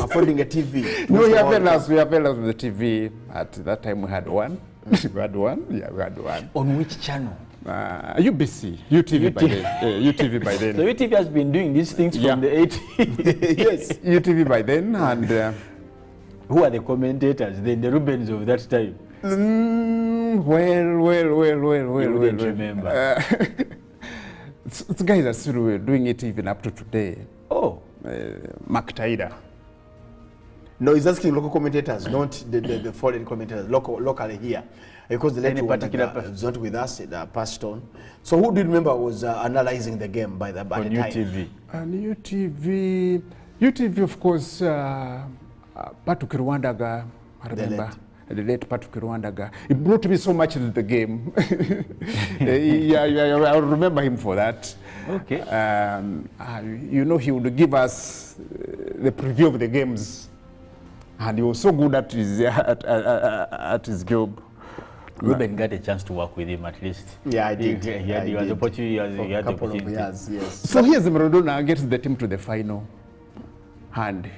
Affording a TV. No, we have us with the TV. At that time we had one. We had one. On which channel? UBC, UTV by then. UTV by then. So UTV has been doing these things from the 80s. Yes. UTV by then, and who are the commentators? Then the Rubens of that time. Well. You didn't remember. It's guys that still doing it even up to today. Oh, Mark Taida. No, he's asking local commentators, not the foreign commentators, locally here. Because the lady was not with us, it passed on. So who do you remember was analyzing the game by the time? UTV. And UTV, of course, Patu Kirwandaga, I remember. The late Patu Kirwandaga. It brought me so much to the game. I remember him for that. Okay. You know, he would give us the preview of the games. And he was so good at his job. Ruben got a chance to work with him at least. Yeah, I did. He had the opportunity. He had the opportunity. Years, yes. So here's Maradona gets the team to the final. And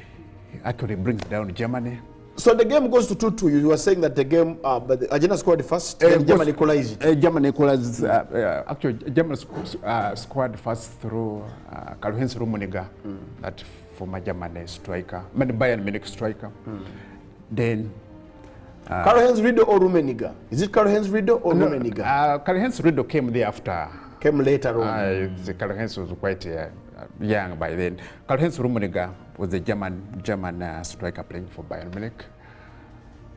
actually brings down Germany. So the game goes to 2-2. You were saying that the game, but Argentina scored first, then Germany equalized it. Germany equalized. Actually, Germany scored first through Karl-Heinz Rummenigge, that former German striker, Bayern Munich striker. Then Karl-Heinz Riedel or Rummenigge? Is it Karl-Heinz Riedel or Rummenigge? Karl-Heinz Riedel came there after. Came later on. Karl-Heinz was quite young by then. Karl-Heinz Rummenigge was the German striker playing for Bayern Munich.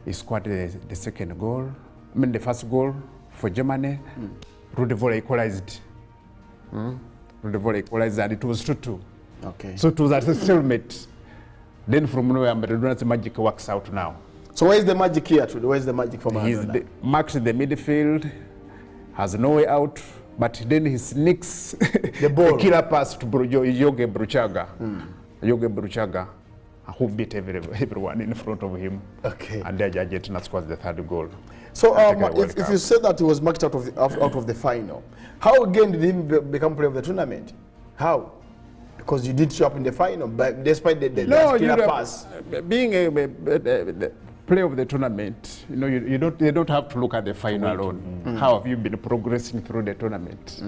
He scored the second goal. The first goal for Germany. Rudi Voller equalized. Rudi Voller equalized, and it was 2-2. Okay. So it was a stalemate. Then from nowhere, Maradona's magic works out now. So where is the magic here? Where is the magic for Maradona? He's marks in the midfield, has no way out. But then he sneaks the ball. A killer pass to Jorge Bruchaga. Jorge Bruchaga, who beat everyone in front of him. Okay. And then Argentina scores the third goal. So if you said that he was marked out of the final, how again did he become player of the tournament? How? Because you did show up in the final, but despite the killer pass. Being a player of the tournament, you know, you don't have to look at the final alone. How have you been progressing through the tournament?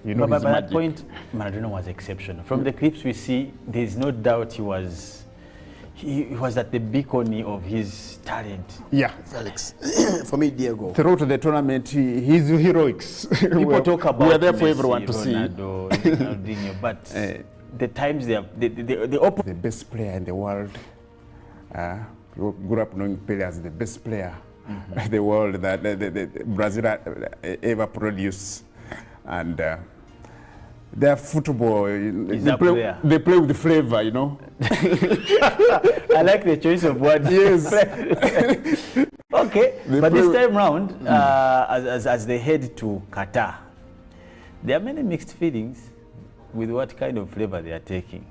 You know, but by that point, Maradona was exceptional. From the clips we see, there is no doubt he he was at the beacon of his talent. Yeah. Felix. For me, Diego. Throughout the tournament, his heroics. People talk about we are there for Messi, everyone to Ronaldo, Ronaldinho, but the times they have, the best player in the world. We grew up knowing Pele as the best player in the world that Brazil ever produced. And their football, they play with flavor, you know. I like the choice of words. Yes. Okay, but this time round, as they head to Qatar, there are many mixed feelings with what kind of flavor they are taking.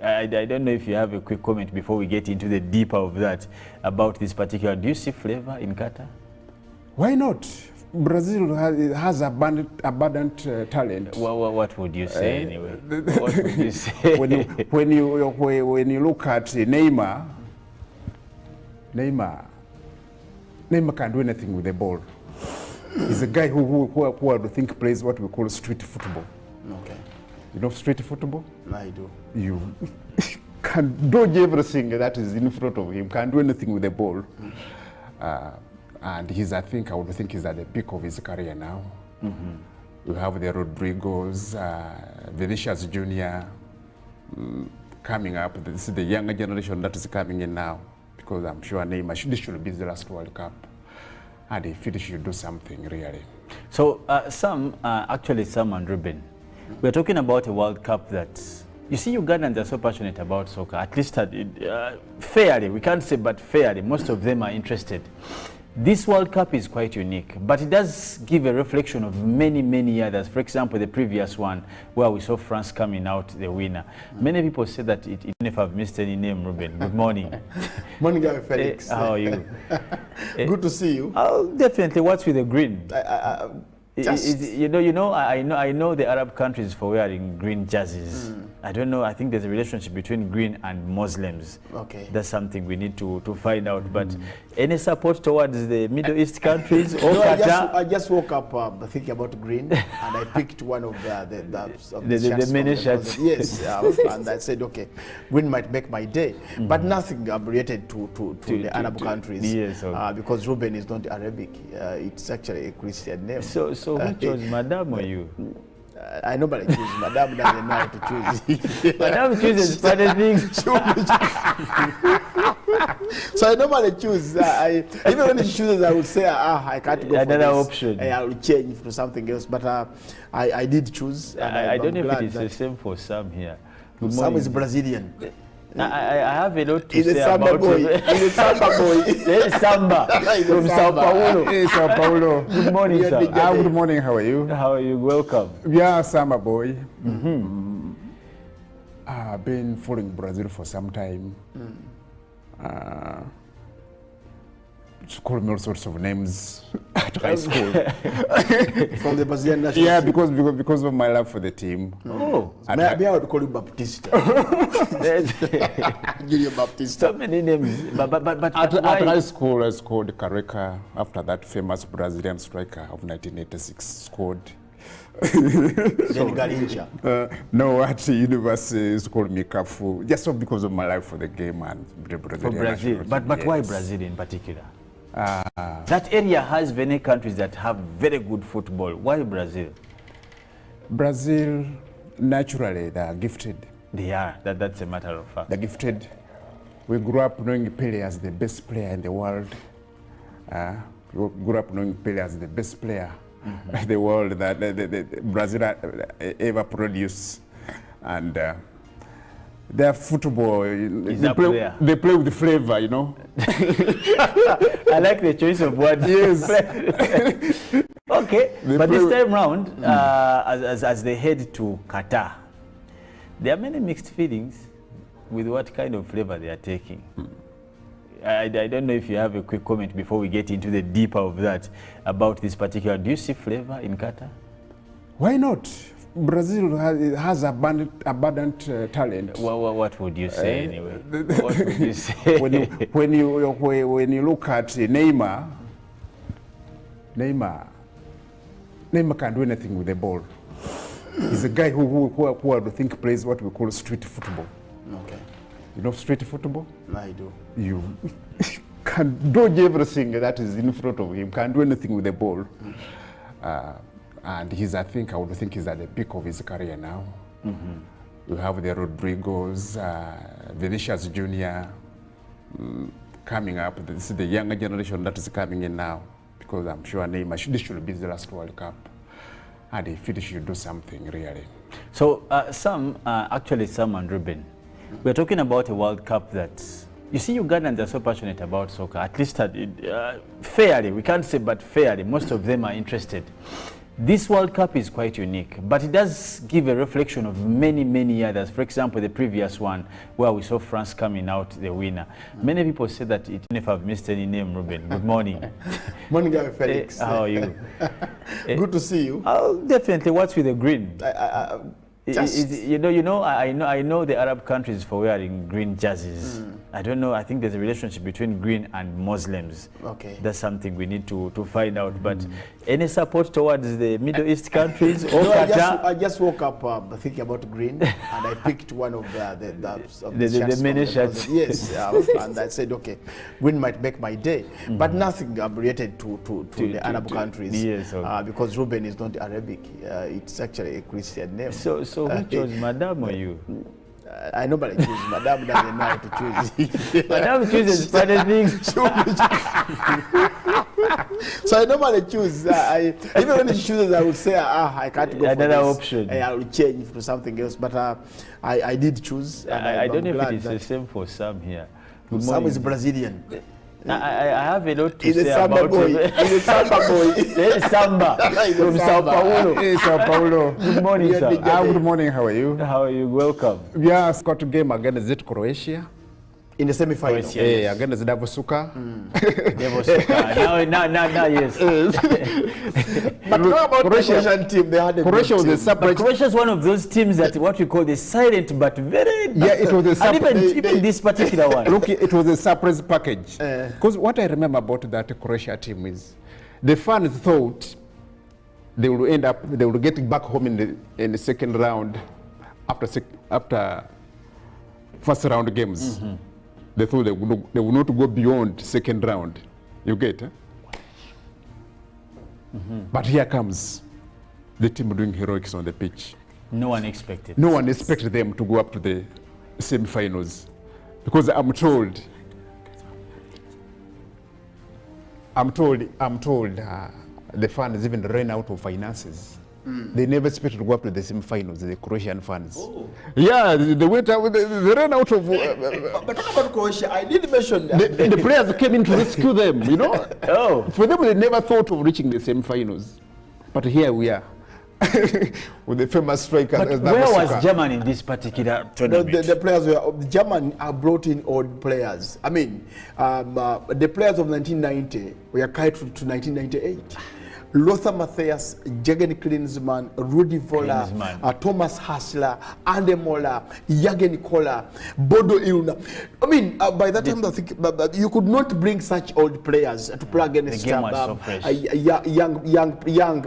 I don't know if you have a quick comment before we get into the deeper of that about this particular. Do you see flavor in Qatar? Why not? Brazil has abundant talent. What would you say anyway? What would you say? when you look at Neymar can do anything with the ball. He's a guy who I think plays what we call street football. Okay. You know street football? I do. You can dodge everything that is in front of him, can't do anything with the ball. And I would think he's at the peak of his career now. We have the Rodrigos, Vinicius Jr. Coming up. This is the younger generation that is coming in now, because I'm sure Neymar, this should be the last World Cup. And if he should do something really. So Sam and Ruben, we're talking about a World Cup that, you see, Ugandans are so passionate about soccer, at least fairly, we can't say, but fairly, most of them are interested. This World Cup is quite unique, but it does give a reflection of many, many others. For example, the previous one, where we saw France coming out the winner. Many people say that, even if I've missed any name, Ruben, good morning. Morning, Felix. How are you? Good to see you. Oh, definitely. What's with the green? You know, I know the Arab countries for wearing green jerseys. I don't know. I think there's a relationship between green and Muslims. Okay. That's something we need to find out. But any support towards the Middle East countries? Or I just woke up thinking about green, and I picked one of the many shirts. Yes, and I said, okay, green might make my day, but nothing related to the Arab countries. Yes, okay. Because Ruben is not Arabic. It's actually a Christian name. So who chose Madame or you? I normally choose. Madame doesn't know how to choose. Madame chooses funny things. So I normally choose. Even when she chooses, I would say, I can't go another for this. option. I will change to something else. But I did choose. And I don't know if it is the same for Sam here. Sam is Brazilian. I have a lot to say about it. He's a Samba boy. There's Samba from Sao Paulo. Hey, Sao Paulo. Good morning, sir. Good morning. How are you? How are you? Welcome. Yeah, Samba boy. I've been following Brazil for some time. She called me all sorts of names at high school. From the Brazilian national team? Yeah, because of my love for the team. Oh, maybe I would call you Baptista. Julio Baptista. So many names. But at high school, I scored Careca. After that, famous Brazilian striker of 1986 scored. No, at university, it's called me Cafu, just because of my life for the game and the Brazilian. For Brazil, but why Brazil in particular? That area has many countries that have very good football. Why Brazil? Brazil, naturally, they are gifted. They are. That's a matter of fact. They're gifted. We grew up knowing Pele as the best player in the world. We grew up knowing Pele as the best player in the world that Brazil ever produced. And their football, they play with flavor, you know. I like the choice of words. Yes. Okay, but this time round, as they head to Qatar, there are many mixed feelings with what kind of flavor they are taking. I don't know if you have a quick comment before we get into the deeper of that about this particular. Do you see flavor in Qatar? Why not? Brazil has abundant talent. What would you say anyway? What would you say? when you look at Neymar can do anything with the ball. He's a guy who I think plays what we call street football. Okay. You know street football? I do. You can dodge everything that is in front of him, can't do anything with the ball. And he's, I would think he's at the peak of his career now. You have the Rodrigos, Vinicius Jr. Coming up. This is the younger generation that is coming in now, because I'm sure Neymar, this should be the last World Cup. And if it should do something really. So Sam and Ruben, we're talking about a World Cup that, you see, Ugandans are so passionate about soccer, at least fairly, we can't say but fairly, most of them are interested. This World Cup is quite unique, but it does give a reflection of many, many others. For example, the previous one, where we saw France coming out the winner. Many people say that, even if I've missed any name, Ruben, good morning. Morning, Felix. How are you? Good to see you. Oh, definitely. What's with the green? You know, I know the Arab countries for wearing green jerseys. I don't know. I think there's a relationship between green and Muslims. Okay. That's something we need to find out. But any support towards the Middle East countries? No, I just woke up thinking about green, and I picked one of the many shirts. Yes, and I said, okay, green might make my day, but nothing related to the Arab countries. Yes, okay. Because Ruben is not Arabic. It's actually a Christian name. So who chose Madame or you? I normally choose. Madame doesn't know how to choose. Madame chooses funny things. So I normally choose. Even when she chooses, I would say, I can't go another for this. option. I will change to something else. But I did choose. And I don't know if it's the same for Sam here. Sam is Brazilian. I have a lot to He's say about it. He's a Samba boy. Samba from Sao Paulo. Hey, Sao Paulo. Good morning, sir. Good morning, how are you? How are you? Welcome. Yeah, got a game against Croatia. In the semi-final. Yeah, against Davosuka. Davosuka. Now, yes. But how about the Croatian team? They had a Croatia was a separate. Croatia is one of those teams that what we call the silent but very. Yeah, it was a separate. Even this particular one. Look, it was a surprise package. Because what I remember about that Croatia team is, the fans thought they will get back home in the second round after first round games. They thought they would not go beyond second round. You get it? But here comes the team doing heroics on the pitch. No one expected. No one expected them to go up to the semi-finals, because I'm told the fans even ran out of finances. They never expected to go up to the semi-finals, the Croatian fans. Oh. Yeah, they went out, they ran out of... but talk about Croatia, I did mention that. The players came in to rescue them, you know? Oh. For them, they never thought of reaching the semi-finals. But here we are, with the famous striker. But where was Germany in this particular tournament? The players the German are brought in old players. I mean, the players of 1990 were carried to 1998. Lothar Matthäus, Jürgen Klinsmann, Rudi Völler, Thomas Hassler, Ande Moller, Jürgen Kohler, Bodo Illner. I mean, by that time, I think you could not bring such old players to play against young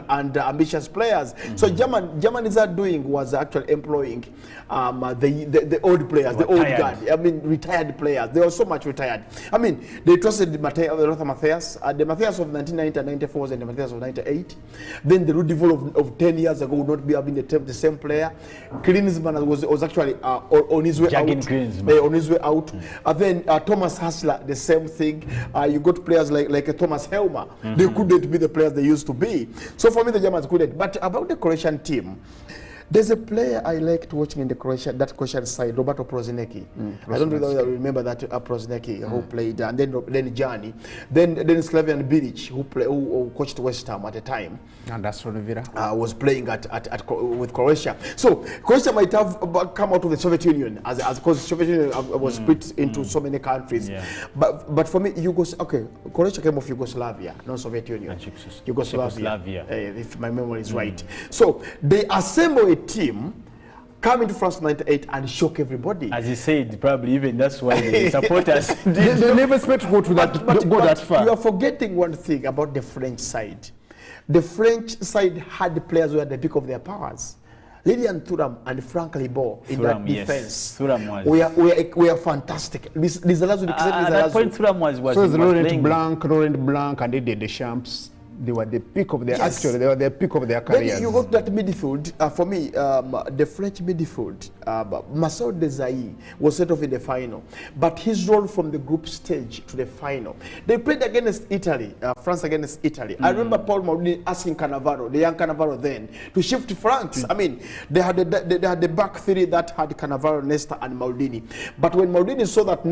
and ambitious players. So Germany's doing was actually employing the old players, the old guard. I mean, retired players. They were so much retired. I mean, they trusted Lothar Matthäus, the Matthäus of 1990 and 94 and the Matthäus of 98. Then the Rudi Völler of 10 years ago would not be having the same player. Klinsmann was actually on his way out. On his way out. Then Thomas Hassler, the same thing. You got players like Thomas Helmer. They couldn't be the players they used to be. So for me, the Germans couldn't. But about the Croatian team, there's a player I liked watching in that Croatian side, Roberto Prozinecki. I don't know whether you remember that Prozinecki who played, and then Gianni, then Slavian Bilic who coached West Ham at the time. And Aston Villa was playing with Croatia. So Croatia might have come out of the Soviet Union as because the Soviet Union was split into so many countries. Yeah. But for me, Croatia came off Yugoslavia, not Soviet Union. Yugoslavia. If my memory is right. So they assemble a team, come into France 98 and shock everybody. As you said, probably even that's why the supporters they never expect to go to that far. You are forgetting one thing about the French side. The French side had players who had the peak of their powers. Lilian Thuram and Frank Libo in that defense. Thuram was. We are fantastic. At that point, Thuram was so Laurent Blanc and Didier Deschamps. They were the peak of their actually. They were the peak of their careers. Then you got that midfield. For me, the French midfield, Marcel Desailly was set off in the final, but his role from the group stage to the final, they played against Italy, France against Italy. I remember Paul Maldini asking Cannavaro, the young Cannavaro then, to shift France. I mean, they had the back three that had Cannavaro, Nesta, and Maldini. But when Maldini saw that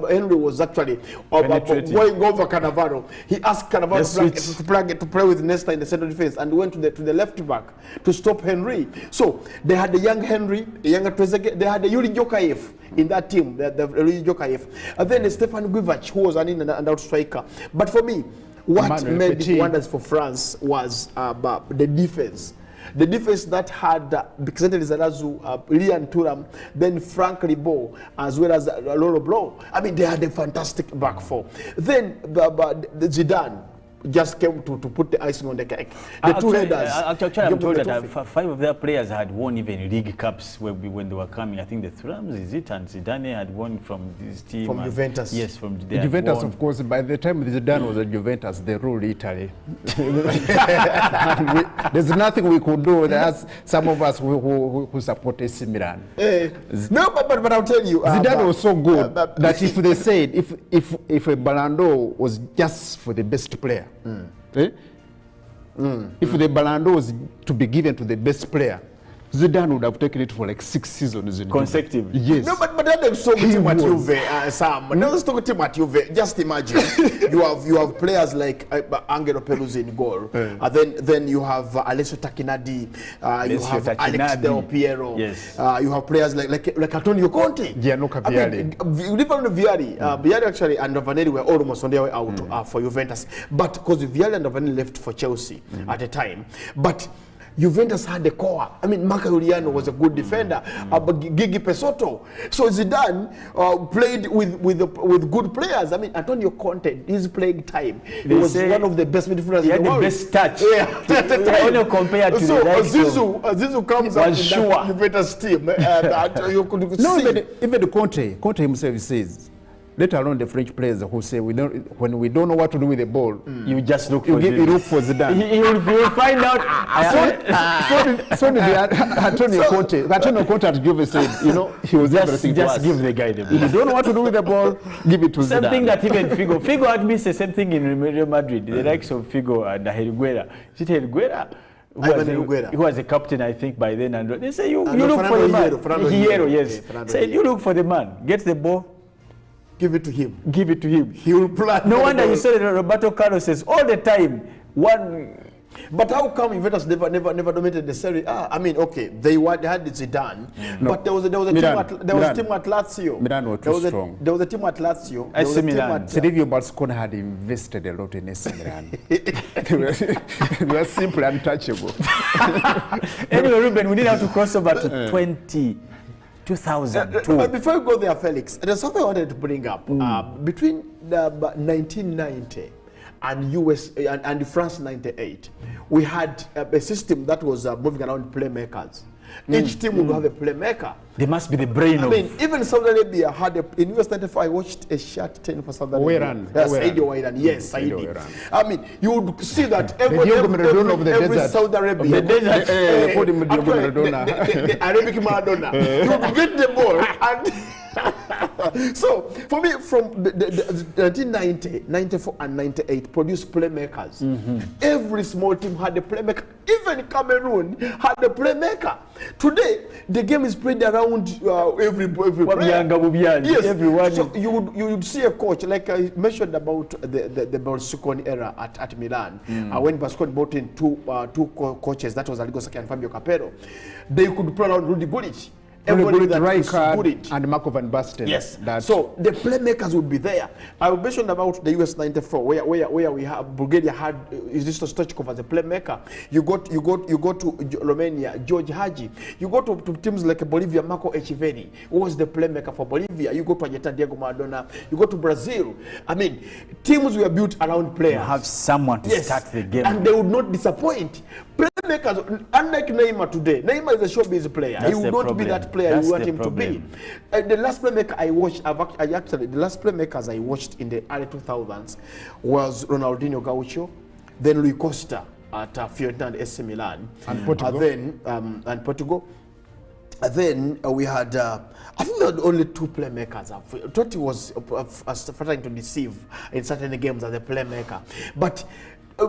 Henry was actually going over Cannavaro, he asked Cannavaro to play with Nesta in the central defense and went to the left back to stop Henry. So they had the young Henry, the younger Trezeguet, they had the Yuri Jokaev in that team, the Yuri Jokaev, and then Stefan Guivac, who was an in and out striker. But for me, what made wonders for France was the defense. The defense that had Bixente Lizarazu, Lilian Thuram, then Frank Libo, as well as Laurent Blanc. I mean, they had a fantastic back four. Then the Zidane just came to put the icing on the cake. The two headers. Actually, I'm told that 5 of their players had won even league cups when they were coming. I think the Thurams, is it, and Zidane had won from this team. From Juventus. Yes, from Juventus, of course. By the time Zidane was at Juventus, they ruled Italy. There's nothing we could do. There's some of us who support AC Milan. No, but I'll tell you. Zidane was so good that if they said, if a Ballon d'Or was just for the best player, if the Ballon d'Or was to be given to the best player, Zidane would have taken it for like 6 seasons in consecutively. Yes. No, but that is so team at Juve, Sam. That's so team at Juve. Just imagine, you have players like Angelo Peruzzi in goal. Then you have Alessio Tacchinardi. You have Alex Del Piero. Yes. You have players like Antonio Conte. Gianluca Vialli. Even Vialli. Vialli actually and Ravanelli were almost on their way out for Juventus, but because Vialli and Ravanelli left for Chelsea at the time, but Juventus had the core. I mean, Marco Giuliano was a good defender. Gigi Pesotto. So Zidane played with good players. I mean, Antonio Conte, his playing time, he was one of the best midfielders in the world. He had the best touch. Yeah. Only compared to the likes Zizou comes up in that Juventus team. Even the Conte himself says, let alone the French players who say when we don't know what to do with the ball, you just look for Zidane. You look for Zidane. He will find out. So did Antonio Conte. Antonio Conte at Juve said, he was everything to us. Just give the guy the ball. If you don't know what to do with the ball, give it to Zidane. Same thing that even Figo had missed the same thing in Real Madrid. The likes of Figo and Higuera. Is it Higuera? Who was a captain, I think, by then. And they say, you look for the man. Hierro, yes. Say, you look for the man. Get the ball. Give it to him. Give it to him. He will plan. No wonder you said Roberto Carlos says all the time. But how come Juventus never dominated the Serie A? I mean, okay, they had Zidane, but there was a team at Lazio. Milan were too strong. There was a team at Lazio. Silvio Berlusconi had invested a lot in AC Milan. They were simply untouchable. Anyway, Ruben, we need now to cross over to 2002. But before we go there, Felix, there's something I wanted to bring up. Between 1990 and and France 98, we had a system that was moving around playmakers. Each team would have a playmaker. They must be the brain of... I mean, even Saudi Arabia had in US 95, I watched a shot 10 for Saudi Arabia. Saidi. Yes, Saidi. I mean, you would see that every Saudi Arabia... The Arabic Maradona. You would get the ball and... So, for me, from the 1990, 94 and 98 produced playmakers. Every small team had a playmaker. Even Cameroon had a playmaker. Today, the game is played around every player. Yes. Everyone. So you would see a coach, like I mentioned about the Berlusconi era at Milan. When Berlusconi brought in two coaches, that was Arrigo Sacchi and Fabio Capello, they could play around Rudy Gullit. Everybody that Rijkaard and Marco van Basten. Yes. So the playmakers would be there. I mentioned about the US 94, where we have Bulgaria had Izisto Stoichkov as a playmaker. You go to Romania, George Hagi. You go to teams like Bolivia, Marco Echeverri, who was the playmaker for Bolivia. You go to Argentina, Diego Maradona. You go to Brazil. I mean, teams were built around players. You have someone to start the game. And they would not disappoint. playmakers, unlike Neymar today, Neymar is a showbiz player. That's he will the not be problem. that player That's you want the him problem. to be. The last playmaker I watched, the last playmakers I watched in the early 2000s was Ronaldinho Gaucho, then Rui Costa at Fiorentina and AC Milan, and Portugal. And Portugal. Then we had, I think there were only two playmakers. Totti was starting to deceive in certain games as a playmaker. But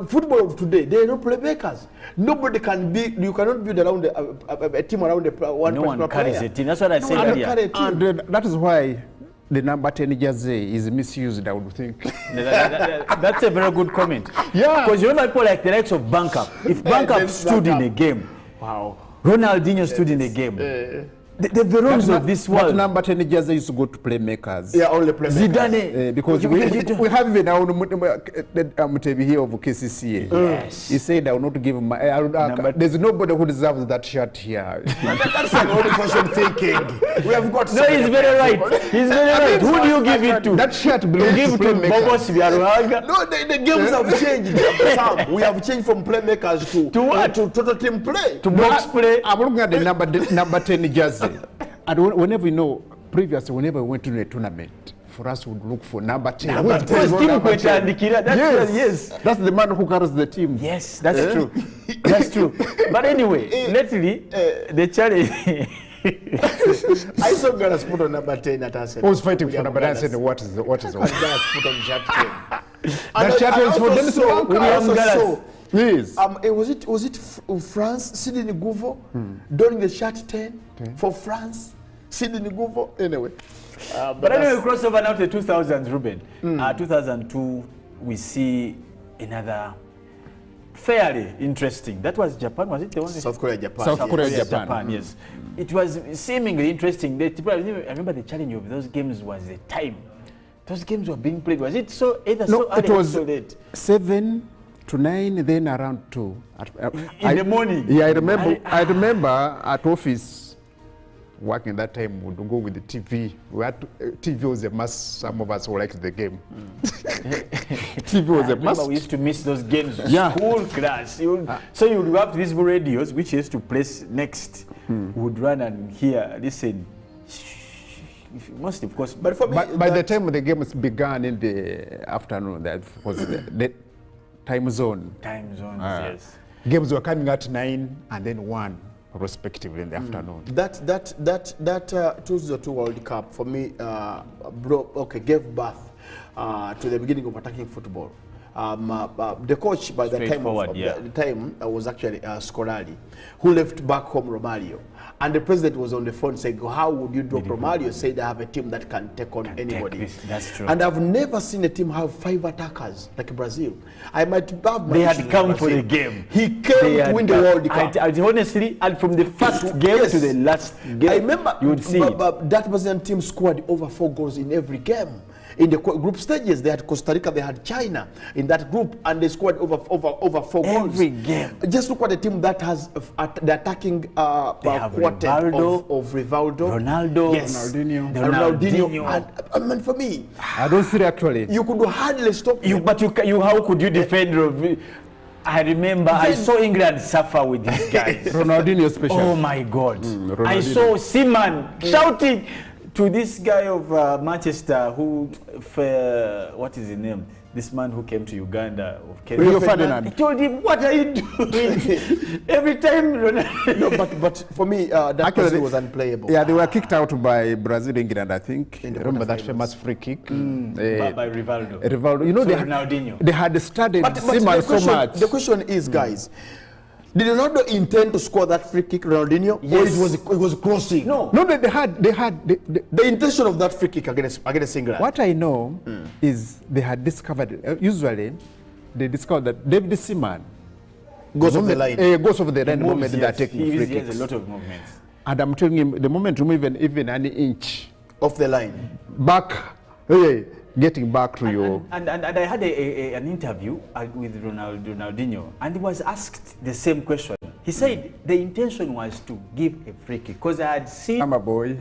football of today, there are no playmakers. Nobody can be, you cannot build around a team around one no particular one carries player. a team. That's what I said earlier. And that is why the number 10 jersey is misused, I would think. That's a very good comment. Yeah. Because you remember people like the likes of Bankup. If Bankup stood in a game, wow. Ronaldinho stood in a game. The Veronas of this world. That number 10 jersey used to go to playmakers. Yeah, only playmakers. Zidane. Because we have even our Mutebi here of KCCA. Yes. He said, I will not give him my... there's nobody who deserves that shirt here. That's an old-fashioned thinking. We have got... No, he's very right. He's very right. Who do you give it to? That shirt belongs give to to playmakers. No, the games have changed. Sam, we have changed from playmakers to what? To total team play. To box play. I'm looking at the number 10 jersey. And whenever we know, previously, whenever we went to a tournament, for us, we would look for number 10. Number 10. Yes. That's the man who carries the team. Yes, that's true. That's true. But anyway, lately, the challenge... I saw Ganas put on number 10 at Arsenal. Who was fighting for number 10? I said, what is Ganas put on shirt 10. That shirt is for Dennis Williams. Yes. Was it France, Sidney Gouvo, donning the shirt 10 for France, Sidney Gouvo? Anyway. But anyway, crossover now to the 2000s, Ruben. 2002, we see another fairly interesting. That was Japan, was it the one? South Korea, Japan. South Korea, Japan. Yes. It was seemingly interesting. I remember the challenge of those games was the time. Those games were being played. Was it so either so early or so late? 7 to 9, then around 2. In the morning? Yeah, I remember at office, working that time, we would go with the TV. TV was a must. Some of us who liked the game. TV was a must. We used to miss those games. Yeah. School class. So you would go up to these radios, which used to place next. Would run and hear, listen. Most of course. But for me, by the time the games began in the afternoon, that was the time zone. Time zones, yes. Games were coming at 9 and then 1, respectively, in the afternoon. That 2002 World Cup for me gave birth to the beginning of attacking football. The coach by the time was actually Scolari, who left back home Romario. And the president was on the phone saying, how would you drop Romario? Said, I have a team that can take on anybody. That's true. And I've never seen a team have 5 attackers like Brazil. I might have They had come for the game. He came to win the World Cup. Honestly, and from the first game to the last game, I remember you would see that Brazilian team scored over 4 goals in every game. In the group stages, they had Costa Rica, they had China in that group, and they scored over 4 goals. Every game. Just look at the team that has the attacking quartet of Rivaldo, Ronaldo, Ronaldinho. And for me, I don't see actually. You could hardly stop you. But how could you defend? I remember I saw England suffer with these guys. Ronaldinho especially. Oh my God. I saw Seaman shouting to this guy of Manchester who, what is his name? This man who came to Uganda of Kenya. Rio Ferdinand. He told him, what are you doing? Every time. No, but for me, that person was unplayable. Yeah, they were kicked out by Brazil, England, I think. Remember that famous free kick? By Rivaldo. Rivaldo. You know, Ronaldinho. They had studied Seaman so much. The question is, guys, did Ronaldo intend to score that free kick, Ronaldinho? Yes. Or it was crossing? No, they had the intention of that free kick against England. What I know is they had discovered, usually, they discovered that David Seaman goes over the line. Goes over the line the moment they are taking free kicks. He has a lot of movements. And I'm telling him, the moment you move even an inch off the line, back, getting back to you. And I had an interview with Ronaldinho, and he was asked the same question. He said the intention was to give a free kick because I had seen. I'm a boy.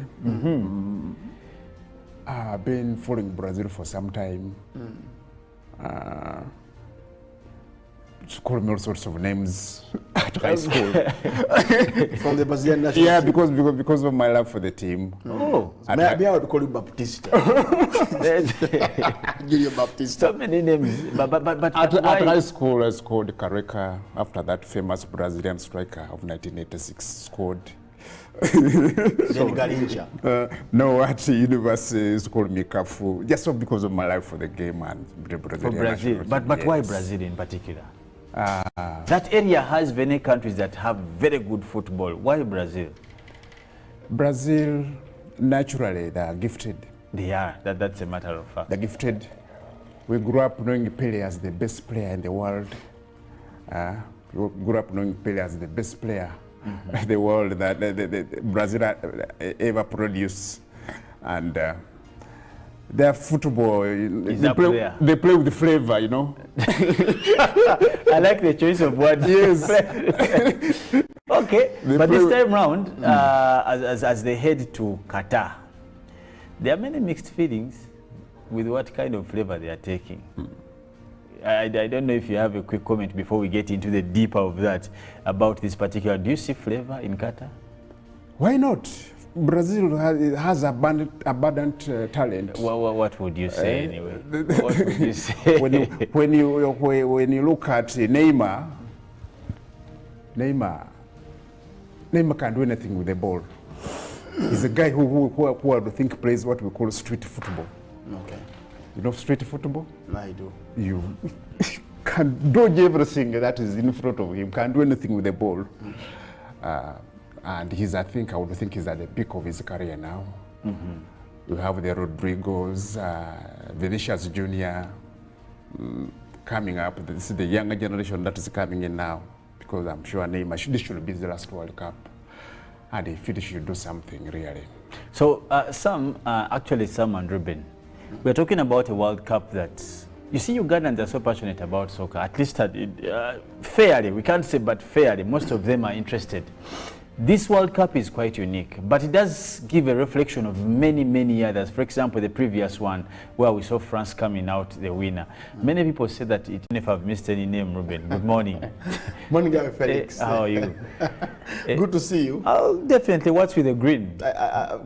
I've been following Brazil for some time. call me all sorts of names at high school. From the Brazilian national Yeah, team. because of my love for the team. Oh. Maybe I would call you Baptista. Junior Baptista. So many names. But at high school, I scored Careca. After that, famous Brazilian striker of 1986 scored. Then Garincha. No, at university, it's called Mikafu, just because of my life for the game and the Brazilian. For Brazil. national But team, why yes. Brazil in particular? That area has many countries that have very good football. Why Brazil? Brazil, naturally, they are gifted. They are. That's a matter of fact. They're gifted. We grew up knowing Pele as the best player in the world. We grew up knowing Pele as the best player in the world that Brazil ever produced. And their football, they play with flavor, you know. I like the choice of words. Yes. Okay, but this time round, as they head to Qatar, there are many mixed feelings with what kind of flavor they are taking. I don't know if you have a quick comment before we get into the deeper of that about this particular. Do you see flavor in Qatar? Why not? Brazil has abundant talent. What would you say anyway? What would you say? when you look at Neymar can do anything with the ball. He's a guy who I think plays what we call street football. Okay. You know street football? I do. You can dodge everything that is in front of him, can't do anything with the ball. And I would think he's at the peak of his career now. You have the Rodrigos, Vinicius Jr. Coming up. This is the younger generation that is coming in now, because I'm sure Neymar, this should be the last World Cup. And if it should do something really. So Sam and Ruben, we're talking about a World Cup that, you see, Ugandans are so passionate about soccer, at least fairly, we can't say but fairly, most of them are interested. This World Cup is quite unique, but it does give a reflection of many, many others. For example, the previous one, where we saw France coming out the winner. Many people say that, if I've missed any name, Ruben, good morning. Morning, guy Felix. How are you? Good to see you. Oh, definitely. What's with the green? I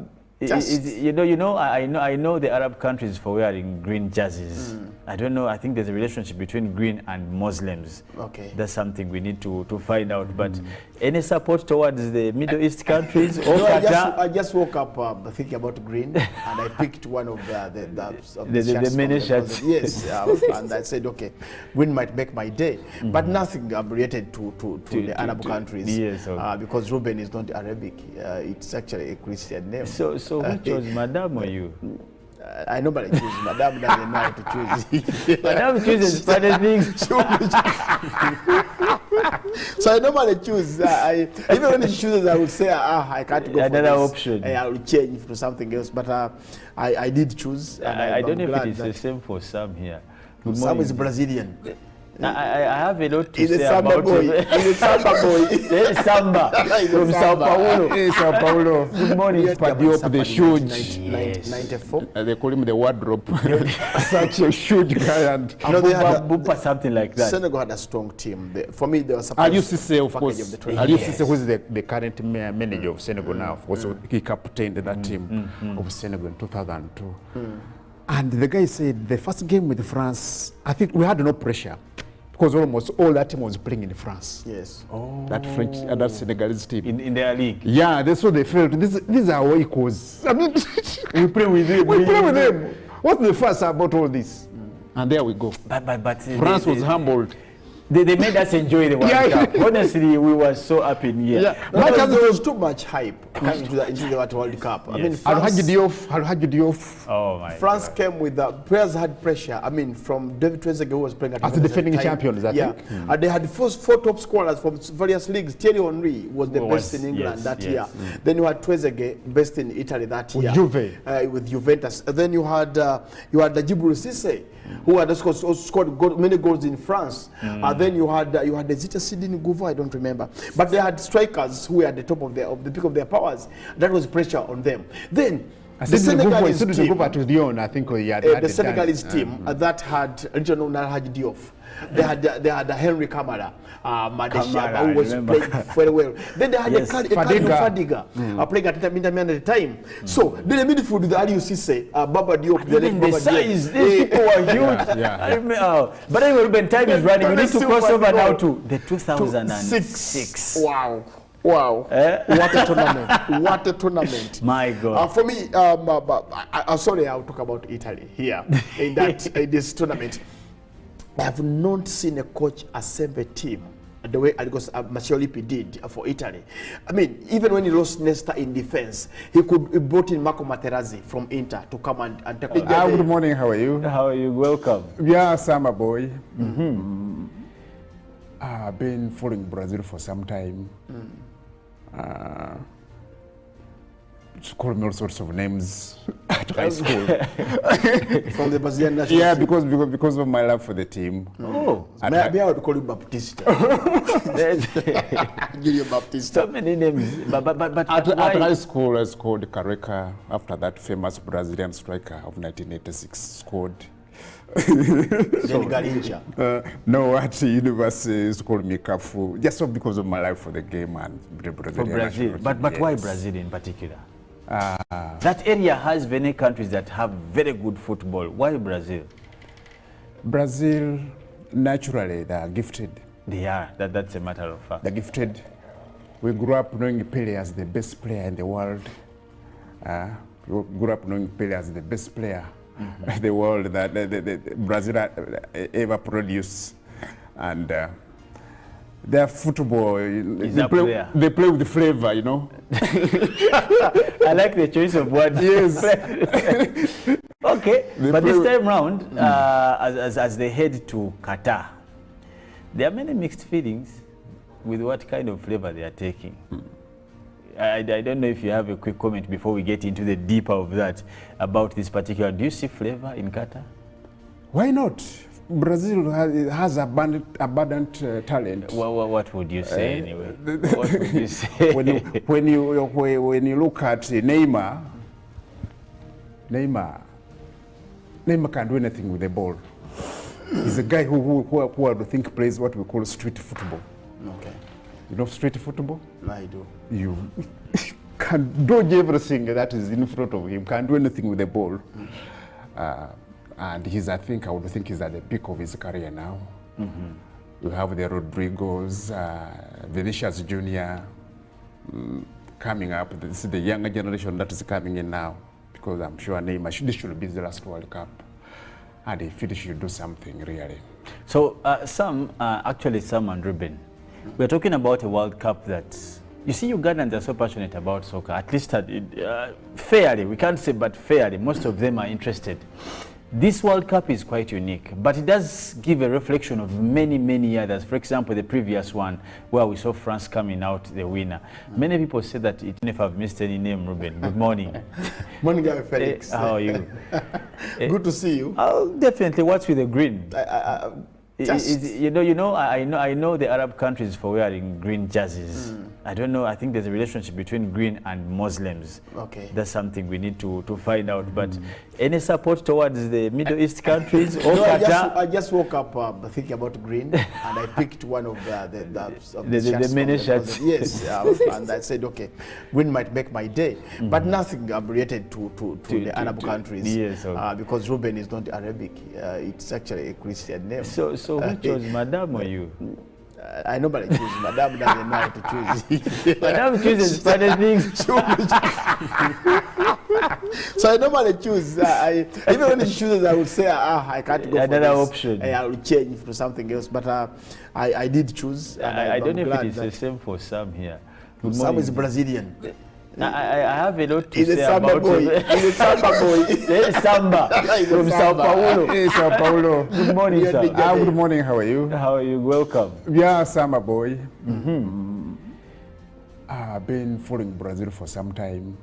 know the Arab countries for wearing green jerseys. I don't know. I think there's a relationship between green and Muslims. Okay. That's something we need to find out. But any support towards the Middle East countries? Or I just woke up thinking about green, and I picked one of the many shirts. Yes, and I said, okay, green might make my day, but nothing related to the Arab countries. Yes, okay. Because Ruben is not Arabic. It's actually a Christian name. So who chose Madame or you? I normally choose. Madame doesn't know how to choose. Madame chooses funny things. So I normally choose. Even when she chooses, I would say, I can't go another for this. option. I will change to something else. But I did choose. And I don't know if it is the same for Sam here. Sam is Brazilian. I have a lot to say about it. He's a Samba boy. Samba from Sao Paulo. Sao Paulo. Good morning. Diop, the huge. Yes. 94. They call him the wardrobe. Such a huge guy. And they had Bupa, something like that. Senegal had a strong team. For me, they were I used to say, of course, I used to say who's the current manager of Senegal now. Also, he captained that team of Senegal in 2002. And the guy said the first game with France, I think we had no pressure, because almost all that team was playing in France. Yes. That French, that Senegalese team. In their league. Yeah, that's what they felt. These are our equals. I mean, we play with them. We play with them. What's the fuss about all this? And there we go. But France was humbled. They made us enjoy the World Cup. Honestly, we were so happy in here. Yeah. There was too much hype coming into the World Cup. Yes. I mean, France, oh my France came with the players had pressure. I mean, from David Trezeguet, who was playing at the defending champions, I think. And they had the first 4 top scorers from various leagues. Thierry Henry was the best in England that year. Then you had Trezeguet, best in Italy that year. With Juventus. And then you had Djibril Cissé, who had also scored many goals in France. Then you had the Zita Sidney Guva, I don't remember, but they had strikers who were at the top of the peak of their powers. That was pressure on them. Then the Senegalese team, I think the Senegalese team that had regional Hadji Diouf. They had Henry Kamara, Madesha, who was playing very well. Then they had Fadiga, playing at Inter Milan at the time. So then the midfield with Ali Cisse, Baba Diop, the size, these people were huge. But anyway, Ruben, time is running. We need to cross over now to the 2006. Wow. What a tournament. What a tournament. My God. For me, I'm sorry, I'll talk about Italy here in this tournament. I have not seen a coach assemble a team the way Masciolipi did for Italy. I mean, even when he lost Nesta in defense, he brought in Marco Materazzi from Inter to come and take good morning, how are you? How are you? Welcome. Yeah, summer boy. I've been following Brazil for some time. Called me all sorts of names at high school. From the Brazilian national team? Because of my love for the team. Oh, maybe I would call you Baptista. Julio Baptista. So many names. But at high school, I was called Careca, after that famous Brazilian striker of 1986 scored. No, at university is called me Cafu, just because of my life for the game and the Brazilian. For Brazil, but why Brazil in particular? That area has many countries that have very good football. Why Brazil? Brazil, naturally, they are gifted. They are. That's a matter of fact. They're gifted. We grew up knowing Pele as the best player in the world. We grew up knowing Pele as the best player the world that Brazil ever produced, and their football they play with the flavor, you know. I like the choice of words. Yes. Okay, but this time round, as they head to Qatar, there are many mixed feelings with what kind of flavor they are taking. I don't know if you have a quick comment before we get into the deeper of that about this particular. Do you see flavor in Qatar? Why not? Brazil has abundant talent. What would you say anyway? What would you say? when you look at Neymar can do anything with the ball. He's a guy who I think plays what we call street football. Okay. You know street football? I do. You can dodge everything that is in front of him, can't do anything with the ball. And I would think he's at the peak of his career now. You have the Rodrigos, Vinicius Jr. Coming up. This is the younger generation that is coming in now, because I'm sure Neymar, this should be the last World Cup. And if it should do something really. So Sam and Ruben, we're talking about a World Cup that, you see, Ugandans are so passionate about soccer, at least fairly, we can't say, but fairly, most of them are interested. This World Cup is quite unique, but it does give a reflection of many, many others. For example, the previous one, where we saw France coming out the winner. Many people say that, even if I've missed any name, Ruben, good morning. Morning, Felix. How are you? Good to see you. Oh, definitely. What's with the green? I know the Arab countries for wearing green jerseys. I don't know. I think there's a relationship between green and Muslims. Okay. That's something we need to find out. But any support towards the Middle East countries? Or I just woke up thinking about green, and I picked one of the many shirts. Yes, and I said, okay, green might make my day, but nothing related to the Arab countries. Yes, okay. Because Ruben is not Arabic. It's actually a Christian name. So who chose Madame or you? I normally choose. Madame doesn't know how to choose. Madame chooses funny things. So I normally choose. Even when she chooses, I would say, I can't go another for this. option. I will change to something else. But I did choose. And I don't know if it is the same for Sam here. Sam is Brazilian. I have a lot to say about it. He's a Samba boy. Samba from Sao Paulo. Hey, Sao Paulo. Good morning, sir. Good morning. How are you? How are you? Welcome. Yeah, Samba boy. I've been following Brazil for some time.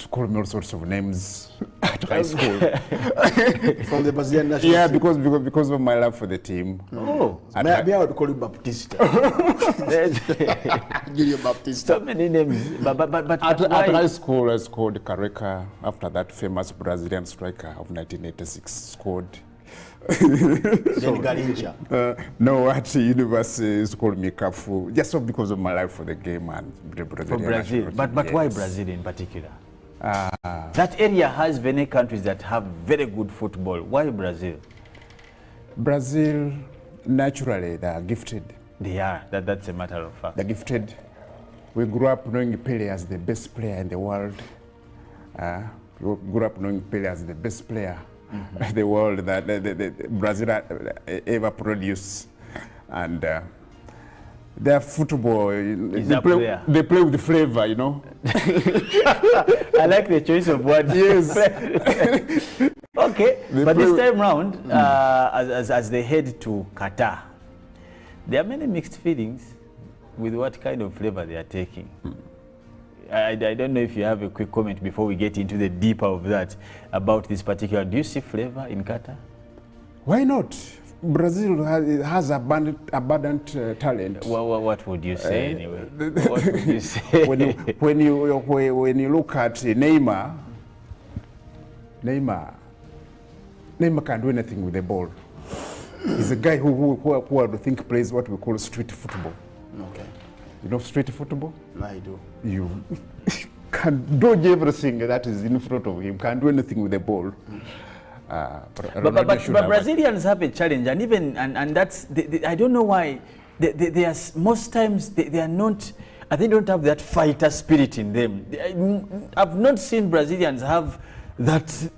call me all sorts of names at high school. From the Brazilian national Yeah, team. because of my love for the team. Oh, I would call you Baptista. Julio Baptista. So many names. But at high school, I scored Careca. After that, famous Brazilian striker of 1986 scored. No, at university, it's called me Cafu, just because of my life for the game and the Brazilian. For Brazil, but why Brazil in particular? That area has many countries that have very good football. Why Brazil? Brazil, naturally, they are gifted. They are. That's a matter of fact. They're gifted. We grew up knowing Pele as the best player in the world. We grew up knowing Pele as the best player in the world that Brazil ever produced. And their football, they play with the flavor, you know. I like the choice of words. Yes. Okay, but this time round, as they head to Qatar, there are many mixed feelings with what kind of flavor they are taking. I don't know if you have a quick comment before we get into the deeper of that about this particular. Do you see flavor in Qatar? Why not? Brazil has abundant talent. What would you say anyway? What would you say? when you look at Neymar can do anything with the ball. He's a guy who I think plays what we call street football. Okay. You know street football? I do. You can dodge everything that is in front of him, can't do anything with the ball. But Brazilians have a challenge, and even and that's I don't know why they are most times they are not. I think they don't have that fighter spirit in them. I've not seen Brazilians have that.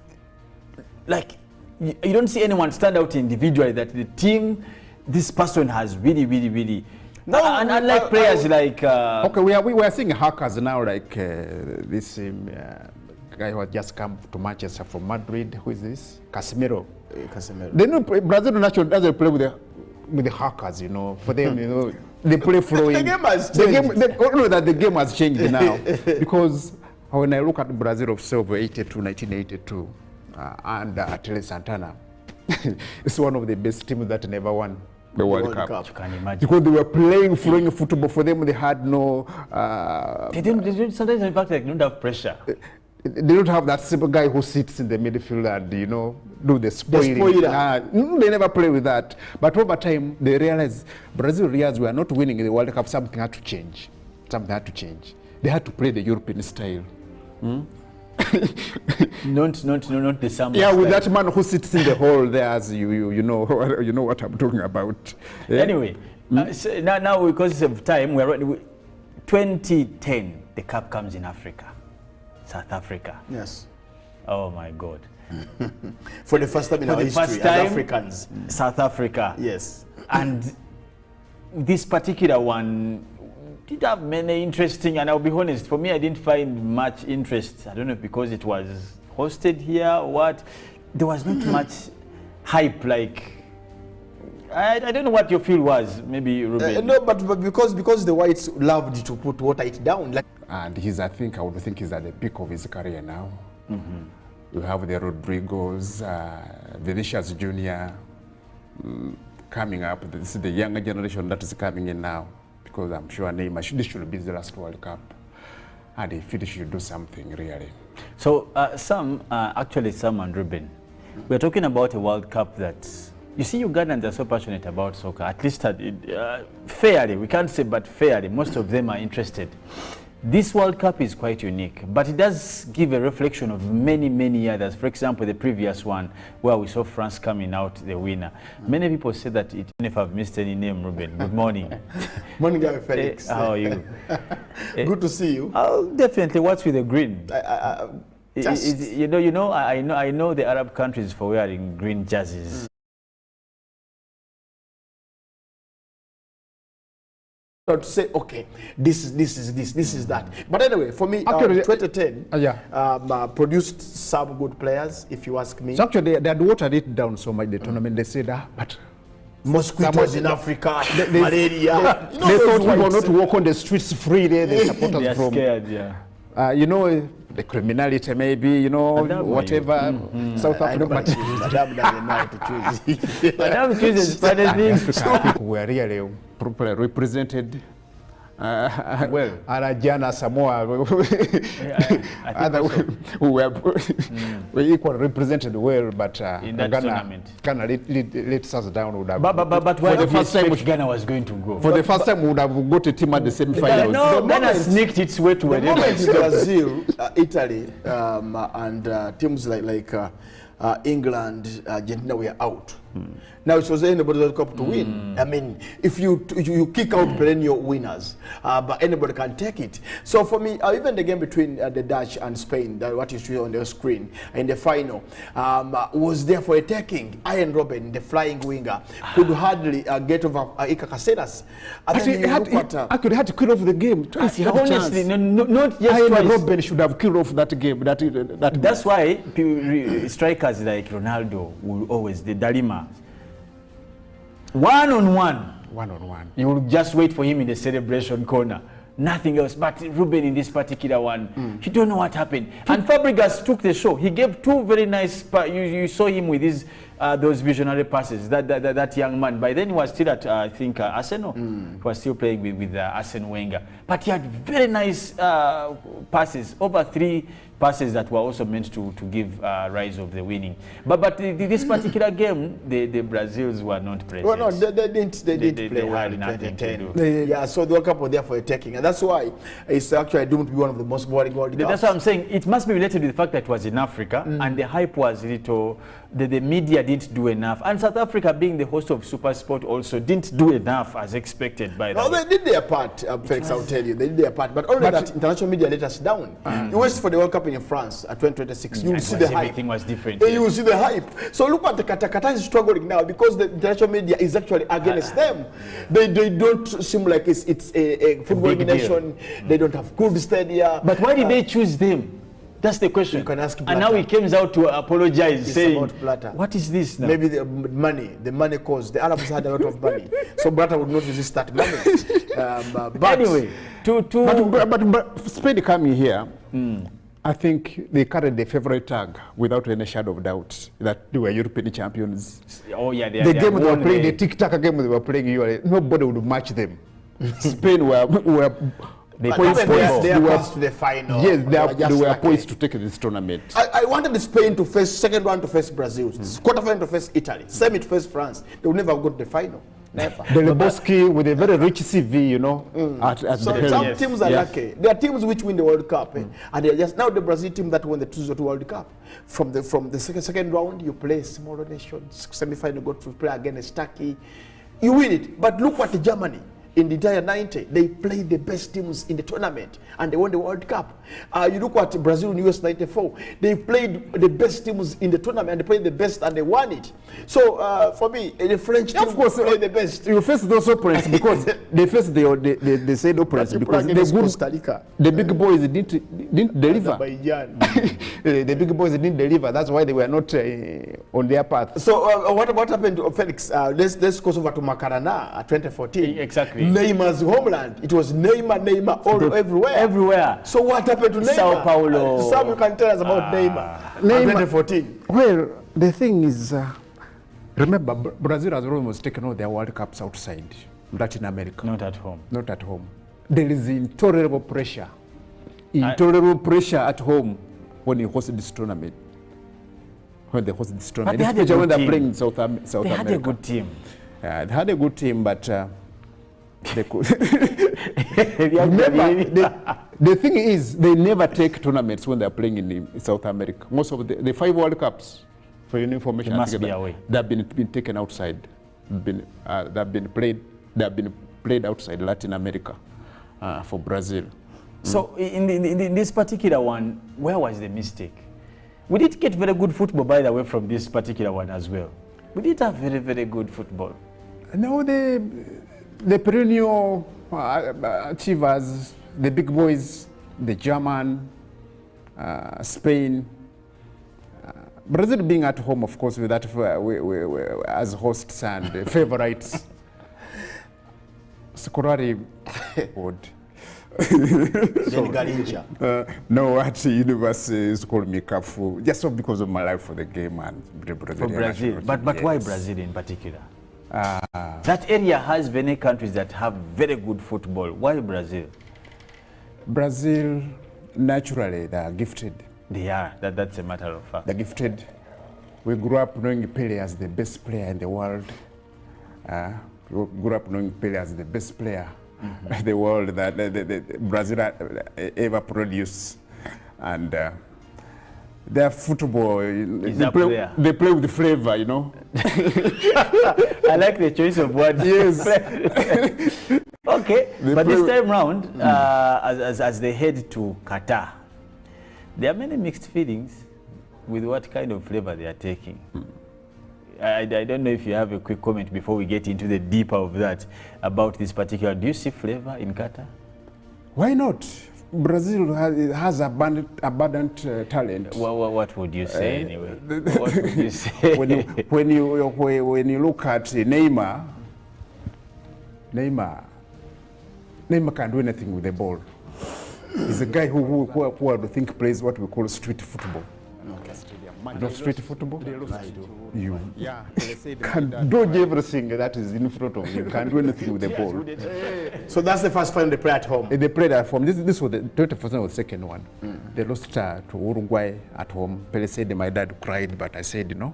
Like you don't see anyone stand out individually that the team, this person has really. No, and unlike players like okay, we are seeing hackers now, like this guy who has just come to Manchester from Madrid. Who is this? Casemiro. They know Brazil naturally doesn't play with the hackers, you know. For them, you know, they play flowing. The game has changed. The game has changed now because when I look at Brazil of 1982, and Tele Santana, it's one of the best teams that never won the World Cup. You can imagine. Because they were playing flowing football. For them, they had no. They sometimes, in fact, they don't have pressure. They don't have that simple guy who sits in the midfield and, you know, do the spoiling. They never play with that. But over time, they realized, Brazil realized we are not winning in the World Cup. Something had to change. They had to play the European style. Not the summer. Yeah, with that man who sits in the hall there, as you know what I'm talking about. Yeah? Anyway, so now because of time, we're 2010. The cup comes in Africa, South Africa. Yes. Oh my God. For the first time in our history, as Africans. South Africa. Yes. And this particular one did have many interesting, and I'll be honest, for me, I didn't find much interest. I don't know if because it was hosted here or what. There was not much hype, like, I don't know what your feel was, maybe, Ruben. No, but because the whites loved to put water it down. Like. And I would think he's at the peak of his career now. You have the Rodrigos, Vinicius Jr. Coming up. This is the younger generation that is coming in now. Because I'm sure Neymar, this should be the last World Cup. And if he should do something, really. So, Sam and Ruben, we're talking about a World Cup that, you see, Ugandans are so passionate about soccer, at least fairly, we can't say, but fairly, most of them are interested. This World Cup is quite unique, but it does give a reflection of many others. For example, the previous one, where we saw France coming out the winner. Many people say that, even if I've missed any name, Ruben, good morning. Morning, Gary Felix. How are you? Good to see you. Oh, definitely. What's with the green? I know the Arab countries for wearing green jerseys. Not to say, okay, this is that. But anyway, for me, 2010 produced some good players, if you ask me. So actually, they had watered it down so much, the tournament. They said, but mosquitoes in Africa, malaria. They thought we were not to walk on the streets freely. The supporters They're scared, yeah. you know, the criminality maybe, you know, whatever. South Africa. Madam doesn't know how to choose. Madam chooses things. I think we're really properly represented. Well, Arajana, Samoa, we equally represented well, but in that tournament, Ghana let us down. Would have, but for the first time, which Ghana was going to go. For the first time, we would have got a team at the semi-finals. No, Ghana sneaked its way to the moment Brazil, Italy, and teams like England, Argentina were out. Now it was anybody's World Cup to win. I mean, if you kick out perennial winners, but anybody can take it. So for me, even the game between the Dutch and Spain, what you see on the screen in the final, was there for a taking. Ian Robben, the flying winger, could hardly get over Iker Casillas. I could have to kill off the game. Honestly, not just Ian Robben should have killed off that game. That's why strikers like Ronaldo will always, the Darima, one-on-one. You will just wait for him in the celebration corner. Nothing else. But Ruben in this particular one, you don't know what happened. And Fabregas took the show. He gave two very nice. You saw him with his those visionary passes. That young man. By then he was still at I think Arsenal. He was still playing with Arsene Wenger. But he had very nice passes, over 3 passes that were also meant to give rise of the winning. But this particular game, the Brazils were not present. Well, no, they didn't play hard in 2010. Yeah, so the World Cup was there for a taking, and that's why it's actually doomed to be one of the most boring World Cups. That's what I'm saying. It must be related with the fact that it was in Africa, and the hype was little. The media didn't do enough, and South Africa, being the host of Super Sport, also didn't do enough as expected by them. No, they did their part, Felix. I'll tell you, they did their part, but only that international media let us down. You wait for the World Cup in France at 2026, you will see the hype. Everything was different. You will see the hype. So look at the Qatar is struggling now because the international media is actually against them. They don't seem like it's a football nation. They don't have good stadia. But why did they choose them? That's the question. You can ask Blatter. And now he comes out to apologize, it's saying, about what is this now? Maybe the money caused. The Arabs had a lot of money. So Blatter would not resist that money. But anyway, but Spain coming here, I think they carried the favorite tag without any shadow of doubt that they were European champions. Oh yeah, the game they were playing, the tic-tac game they were playing, nobody would match them. Spain were they are passed to the final. Yes, they were poised to take this tournament. I wanted Spain to face second round to face Brazil, quarterfinal to face Italy, semi to face France. They will never go to the final. Never. The Lebowski with a very rich CV, you know. So some teams are lucky. There are teams which win the World Cup, and they are just now the Brazil team that won the 2002 World Cup. From the second round, you play smaller nations. Semi-final, go to play against Turkey. You win it, but look at Germany. In the entire 90, they played the best teams in the tournament and they won the World Cup. You look at Brazil in US 94, they played the best teams in the tournament and they played the best and they won it. So for me, the French team of course played the best. You face those opponents because they face the said opponents because the big boys didn't deliver. The big boys didn't deliver. That's why they were not on their path. So what happened to Felix? Let's go over to Macarana at 2014. Exactly. Neymar's homeland. It was Neymar everywhere. So what happened to Neymar? Sao Paulo. Sam, you can tell us about Neymar. 2014. Well, the thing is, remember, Brazil has almost taken all their World Cups outside Latin America. Not at home. Not at home. There is intolerable pressure. Intolerable pressure at home when you host this tournament. When they host this tournament. But they especially when they're team. playing in South America. They had a good team. They had a good team, but they could. The thing is, they never take tournaments when they're playing in South America. Most of the 5 World Cups, for your information, they must be away. They have been taken outside. They have been played outside Latin America for Brazil. So in this particular one, where was the mistake? We did get very good football, by the way, from this particular one as well. We did have very, very good football. No, the perennial achievers, the big boys, the German, Spain, Brazil being at home, of course, with that as hosts and favorites. Scolari would. No, at university is called me Kafu, just because of my life for the game and the Brazilian. For Brazil, but why Brazil in particular? That area has many countries that have very good football. Why Brazil? Brazil, naturally, they are gifted. They are. That's a matter of fact. They're gifted. We grew up knowing Pele as the best player in the world. We grew up knowing Pele as the best player in the world that Brazil ever produced. And their football, they play with flavor, you know. I like the choice of words. Yes. Okay, but this time round, as they head to Qatar, there are many mixed feelings with what kind of flavor they are taking. I don't know if you have a quick comment before we get into the deeper of that about this particular. Do you see flavor in Qatar? Why not? Brazil has abundant talent. What would you say anyway? What would you say? when you look at Neymar can do anything with the ball. He's a guy who I think plays what we call street football. You know street football? You can dodge everything that is in front of you. Can't do anything with the ball. So that's the first time they play at home? They played at home. This was the 21st was the second one. They lost to Uruguay at home. Pele said my dad cried, but I said, no,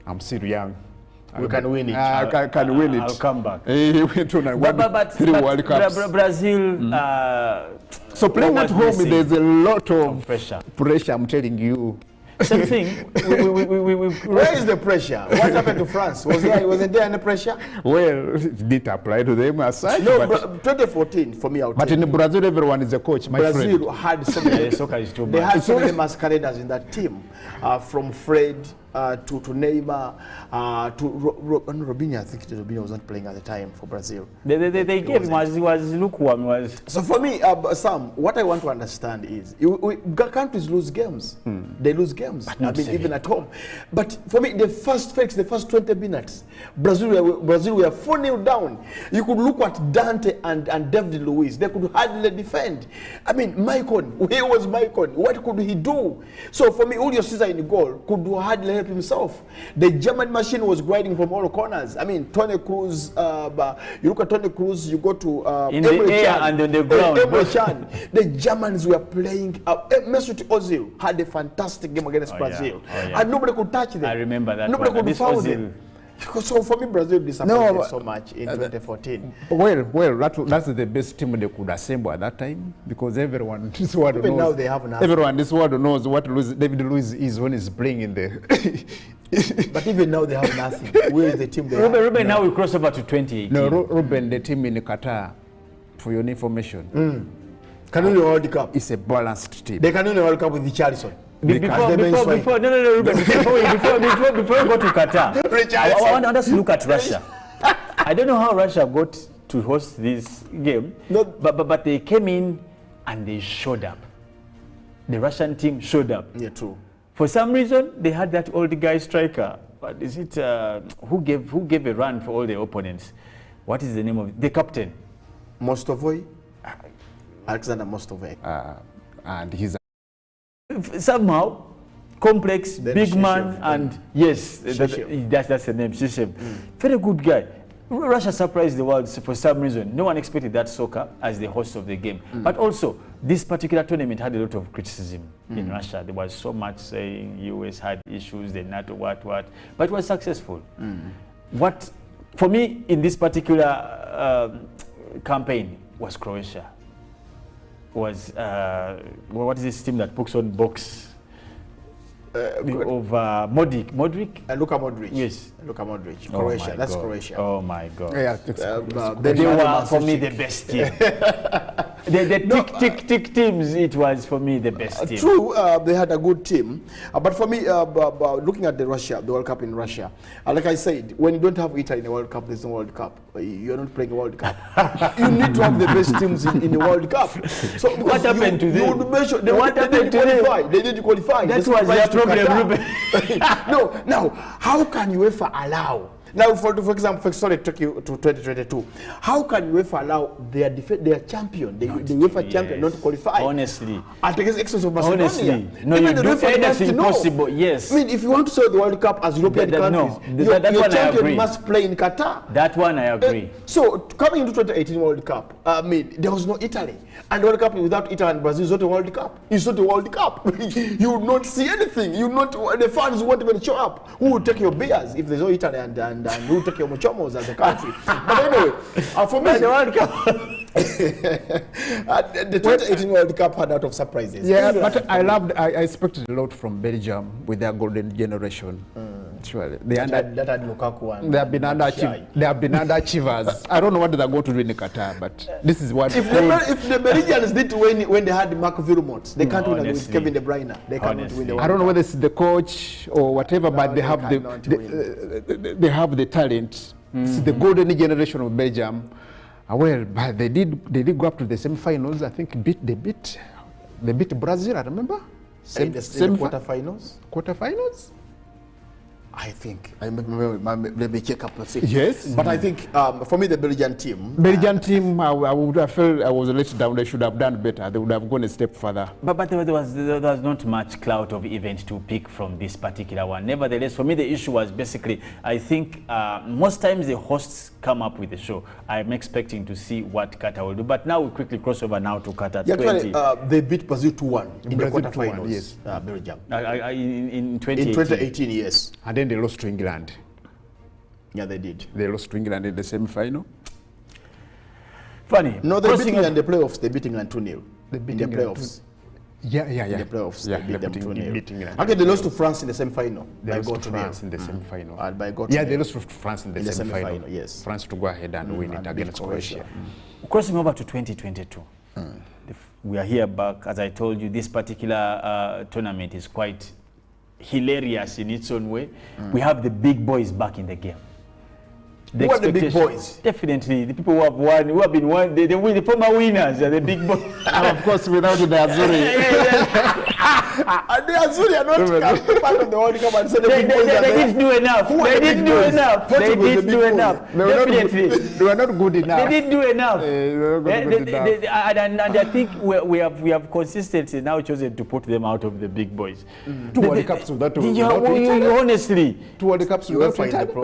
I'm still young. We can win it. I can win it. I'll come back. He went on and won 3 World Cups. Brazil... so playing at home, there's a lot of pressure. I'm telling you. Same thing. Where is the pressure? What happened to France? Wasn't there any pressure? Well, it didn't apply to them as such. No, but 2014 for me. But in Brazil, everyone is a coach. My Brazil friend. had so many. Soccer is too They bad. had so many masqueraders in that team, from Fred to Neymar to Robinho. I think Robinho was not playing at the time for Brazil. They gave him as he was lukewarm. So for me, Sam, what I want to understand is countries lose games. They lose games. I mean, even at home. But for me, the first 20 minutes, Brazil were 4-0 down. You could look at Dante and David Luiz. They could hardly defend. I mean, Maicon, where was Maicon? What could he do? So for me, Julio Cesar in the goal could hardly help himself. The German machine was grinding from all corners. I mean, Toni Kroos, you look at Toni Kroos, you go to in the air and on the ground. The Germans were playing. Mesut Ozil had a fantastic game against Brazil. And nobody could touch them. I remember that. Nobody could foul them. So for me, Brazil disappointed so much in 2014. Well, that's the best team they could assemble at that time, because everyone in this world knows. Now they have nothing. Everyone in this world knows what David Luiz is when he's playing in the. But even now they have nothing. Where is the team they Ruben, now we cross over to 2018. No, Ruben, the team in Qatar, for your information, can win the World Cup. It's a balanced team. They can win the World Cup with Richarlison. Before we go to Qatar, I want us to look at Russia. I don't know how Russia got to host this game, but they came in and they showed up. The Russian team showed up. Yeah, true. For some reason, they had that old guy striker. But is it who gave a run for all the opponents? What is the name of it? The captain? Mostovoy. Alexander Mostovoy. And he's somehow complex, then big man, and yes, that's the name, Shishem. Very good guy. Russia surprised the world for some reason. No one expected that soccer as the host of the game. But also, this particular tournament had a lot of criticism in Russia. There was so much saying US had issues, the NATO, what, but it was successful. What, for me, in this particular campaign was Croatia. Was what is this team that puts on box of Modric? Luka Modric. Yes, Luka Modric. Croatia. That's Croatia. Oh my God. Yeah, they were for me the best team. the tick teams. It was for me the best team. True, they had a good team, but for me, looking at the World Cup in Russia, like I said, when you don't have Italy in the World Cup, there's no World Cup. You're not playing a World Cup. You need to have the best teams in the World Cup. So what happened to them? They didn't qualify. That was their problem. No, now how can UEFA allow Now, for example, sorry, took you to 2022. How can UEFA allow their champion, the UEFA champion, not to qualify? Honestly. At the expense of Macedonia. Honestly. No, you do anything possible, yes. I mean, if you want to sell the World Cup as European countries, your champion must play in Qatar. That one I agree. So, coming into 2018 World Cup, I mean, there was no Italy. And the World Cup without Italy and Brazil is not a World Cup. It's not a World Cup. You will not see anything. The fans won't even show up. Who will take your beers if there's no Italy and who will take your mochomos as a country? But anyway, for me, the World Cup. The 2018 World Cup had a lot of surprises. Yeah, but I expected a lot from Belgium with their golden generation. Surely. They have been underachievers. I don't know what they're going to do in Qatar, but this is what. If the Belgians did to win when they had Marco Villemot, they can't win with Kevin De Bruyne. They cannot win the World Cup. I don't know whether it's the coach or whatever, but they have they have the talent. It's the golden generation of Belgium. Well, but they did go up to the semi-finals. I think they beat Brazil. I remember. In the quarterfinals. Quarterfinals. I think. Let me check up. Yes. But I think, for me, the Belgian team. I would have felt I was let down. They should have done better. They would have gone a step further. But there was not much clout of event to pick from this particular one. Nevertheless, for me, the issue was basically, I think most times the hosts come up with the show. I'm expecting to see what Qatar will do. But now we quickly cross over now to Qatar 20. They beat Brazil 2-1 in the quarterfinals. Yes. Belgium. In 2018. In 2018, yes. And then they lost to England. Yeah, they did. They lost to England in the semi-final. Funny. No, they beat England in the playoffs. They beat England 2-0. They beat in the playoffs. Yeah. In the playoffs, they beat them 2-0. Okay, they lost to France in the semi-final. They lost to France in the semi-final. They lost to France in the semi-final. Yes. France to go ahead and win it against Croatia. Crossing over to 2022. We are here back. As I told you, this particular tournament is quite hilarious in its own way. We have the big boys back in the game. Who are the big boys? Definitely the people who have won, who have been won. They win, the former winners are the big boys. And of course, without the Azuri. And the Azuri are not part of the World Cup. And so they didn't do enough. They didn't do enough. They didn't do enough. Definitely. They were not good enough. They didn't do enough. And I think we have consistently now chosen to put them out of the big boys. 2 World Cups without honestly. 2 World Cups without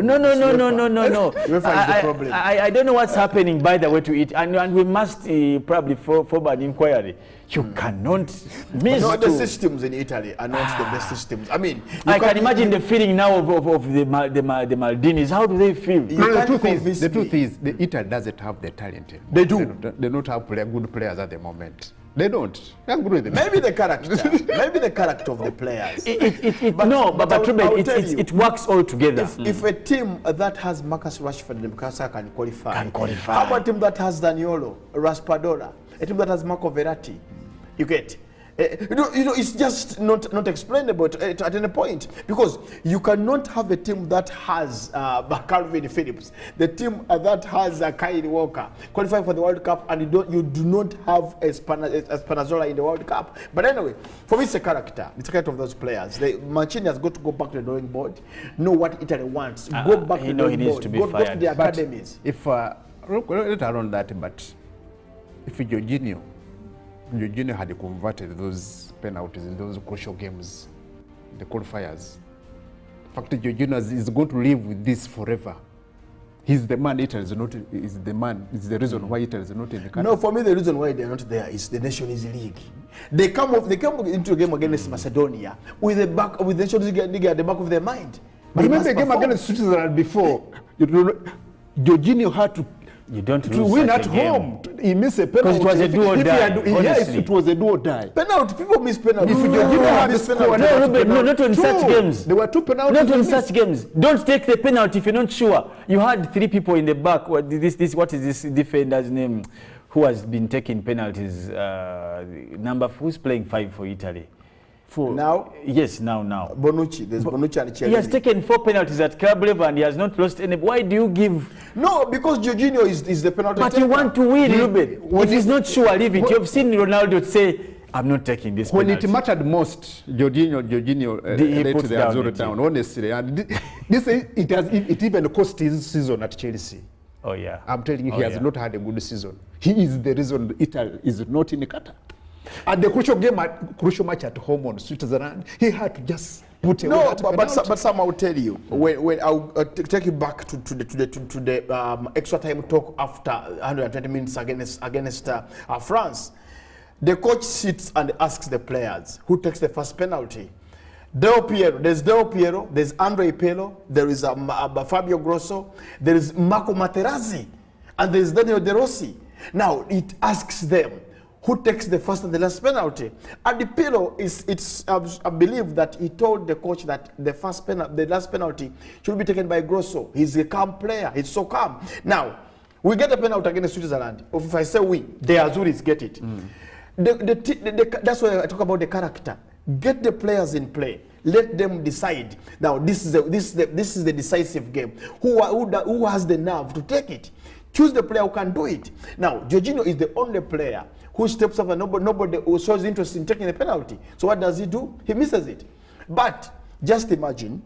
No. I don't know what's happening, by the way, to it, and we must probably form an inquiry. You cannot miss. No, the systems in Italy are not the best systems. I mean, I can imagine the feeling now of the Maldinis. How do they feel? The truth is, Italy doesn't have the talent. They do. They don't have good players at the moment. They don't. Maybe the character. Maybe the character of the players. It works all together. If a team that has Marcus Rashford and Mukasa can qualify. How about a team that has Daniolo, Raspadora, a team that has Marco Verratti? You get. It's just not explainable at any point, because you cannot have a team that has Calvin Phillips, the team that has Kyle Walker qualifying for the World Cup, and you do not have a Spinazzola in the World Cup. But anyway, for me, it's a character. It's a character of those players. Mancini has got to go back to the drawing board, know what Italy wants, go back to the drawing board, go to the academies. If let alone that, but if Jorginho had converted those penalties in those crucial games, the qualifiers. In fact, Jorginho is going to live with this forever. He's the man. Italy is not. Is the man. It's the reason why Italy is not in the country. No, for me, the reason why they're not there is the Nations League. They come into a game against Macedonia with the Nations League at the back of their mind. But remember the game against Switzerland before? Jorginho had to. You don't to win at home. He missed a penalty. Because it was a do or die. Yes, it was a do or die. Penalty. People miss penalty. If Jorginho had this penalty. No, not on such games. There were 2 penalties. Not on such games. Don't take the penalty if you're not sure. You had 3 people in the back. What is this defender's name? Who has been taking penalties? Who's playing 5 for Italy? Now? Yes, now. Bonucci. There's Bonucci and Chiellini. He has taken 4 penalties at Club level and he has not lost any. Why do you give? No, because Jorginho is the penalty But taker. You want to win, Ruben. If he's not sure, leave it. You've seen Ronaldo say, I'm not taking this when penalty. it mattered most, Jorginho let put the down Azuri the down, team. honestly. And it even cost his season at Chelsea. Oh, yeah. I'm telling you, he has not had a good season. He is the reason Italy is not in Qatar. And the crucial match at home on Switzerland, he had to just put away that penalty. But Sam, I will tell you, when I'll take you back to the extra time talk after 120 minutes against France. The coach sits and asks the players who takes the first penalty. There's Del Piero, there's Andre Pello, there is Fabio Grosso, there is Marco Materazzi, and there's Daniel De Rossi. Now it asks them who takes the first and the last penalty. And the Pello I believe that he told the coach that the last penalty should be taken by Grosso. He's a calm player. He's so calm. Now we get a penalty against Switzerland. If I say we, the Azuris get it. That's why I talk about the character. Get the players in play. Let them decide. Now this is the decisive game. Who has the nerve to take it? Choose the player who can do it. Now Jorginho is the only player who steps up and nobody who shows interest in taking the penalty. So what does he do? He misses it. But just imagine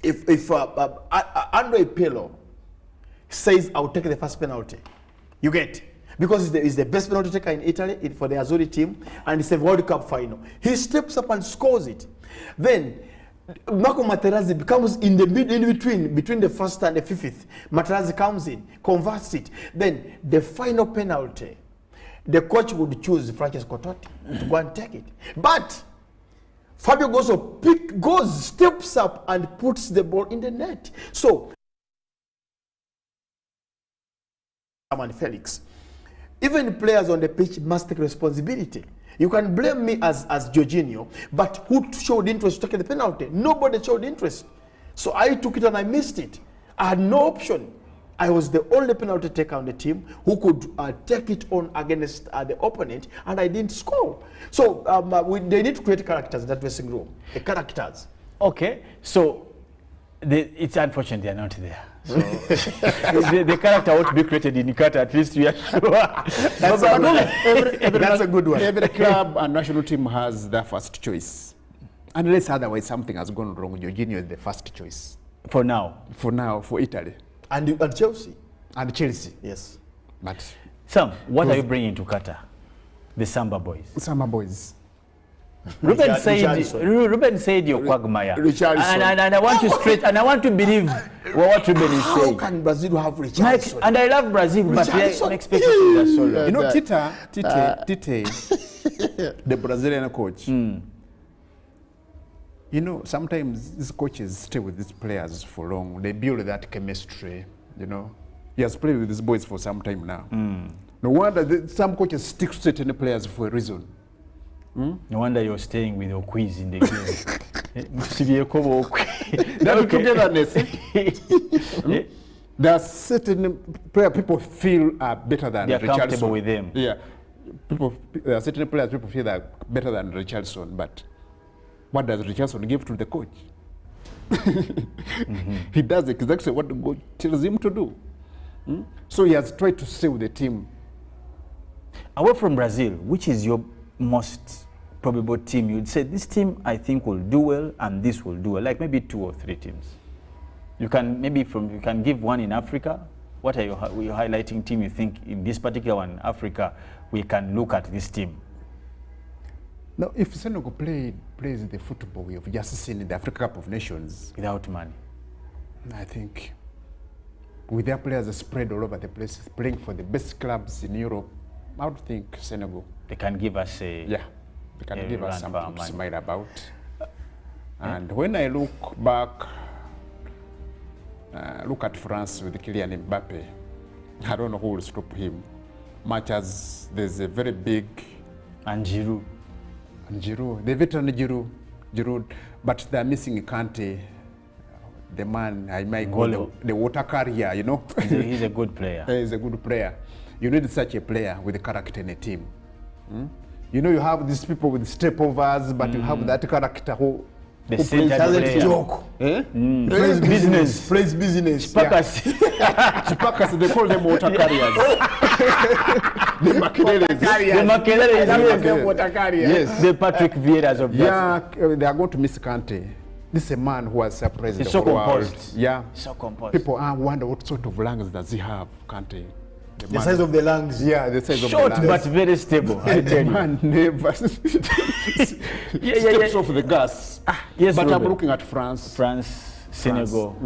if Andre Pello says, "I'll take the first penalty." You get. Because he's the best penalty taker in Italy for the Azzurri team, and it's a World Cup final. He steps up and scores it. Then Marco Materazzi becomes in between the first and the 50th. Materazzi comes in, converts it. Then the final penalty, the coach would choose Francesco Totti to go and take it. But Fabio goes, steps up and puts the ball in the net. So, and Felix. Even players on the pitch must take responsibility. You can blame me as Jorginho, but who showed interest to take the penalty? Nobody showed interest. So I took it and I missed it. I had no option. I was the only penalty taker on the team who could take it on against the opponent, and I didn't score. So they need to create characters in that dressing room. The characters. Okay, so it's unfortunate they're not there. So the character ought to be created in Qatar, at least we are sure. That's a good one. Every club and national team has their first choice. Unless otherwise something has gone wrong, Jorginho is the first choice. For now, for Italy. And Chelsea. And Chelsea. Yes. But Sam, what are you bringing to Qatar? The Samba boys. Samba boys. Ruben said you're quagmire. And I want to straight, and I want to believe what Ruben is saying. How can Brazil have Richardson? And I love Brazil, but I expect it so long. You know, Tite, the Brazilian coach. You know, sometimes these coaches stay with these players for long. They build that chemistry, you know. He has played with these boys for some time now. No wonder some coaches stick to certain players for a reason. No wonder you're staying with your quiz in the game. That togetherness. There are certain players people feel are better than Richardson. They're comfortable with them. Yeah. There are certain players people feel are better than Richardson, but what does Richardson give to the coach? He does exactly what the coach tells him to do. So he has tried to stay with the team. Away from Brazil, which is your most probable team? You'd say this team I think will do well and this will do well, like maybe 2 or 3 teams. You can you can give one in Africa. What are you highlighting team you think in this particular one, Africa, we can look at this team? Now, if Senegal plays the football we have just seen in the Africa Cup of Nations without money, I think with their players spread all over the place, playing for the best clubs in Europe, I would think Senegal. They can give us they can give us something to smile about. And when I look back, look at France with Kylian Mbappe, I don't know who will stop him. Much as there's a very big and Giroud, the veteran Giroud, but they're missing Kante, the man I might call the water carrier, you know. He's a good player. He's a good player. You need such a player with a character in a team. You know, you have these people with stepovers, but you have that character who plays joke. Plays business. Plays business. Yeah. Chipakas, they call them water carriers. The Makelele. The water carriers. Yes. The Patrick Vieiras of that. Yeah, they are going to miss Kante. This is a man who has surprised He's the so whole world. composed. Yeah. So composed. People wonder what sort of lungs does he have, Kante. The size of the lungs. Yeah, the size Short of the lungs. but very stable. I tell The you. man never steps off the gas. Yes, but Ruben. I'm looking at France. Senegal.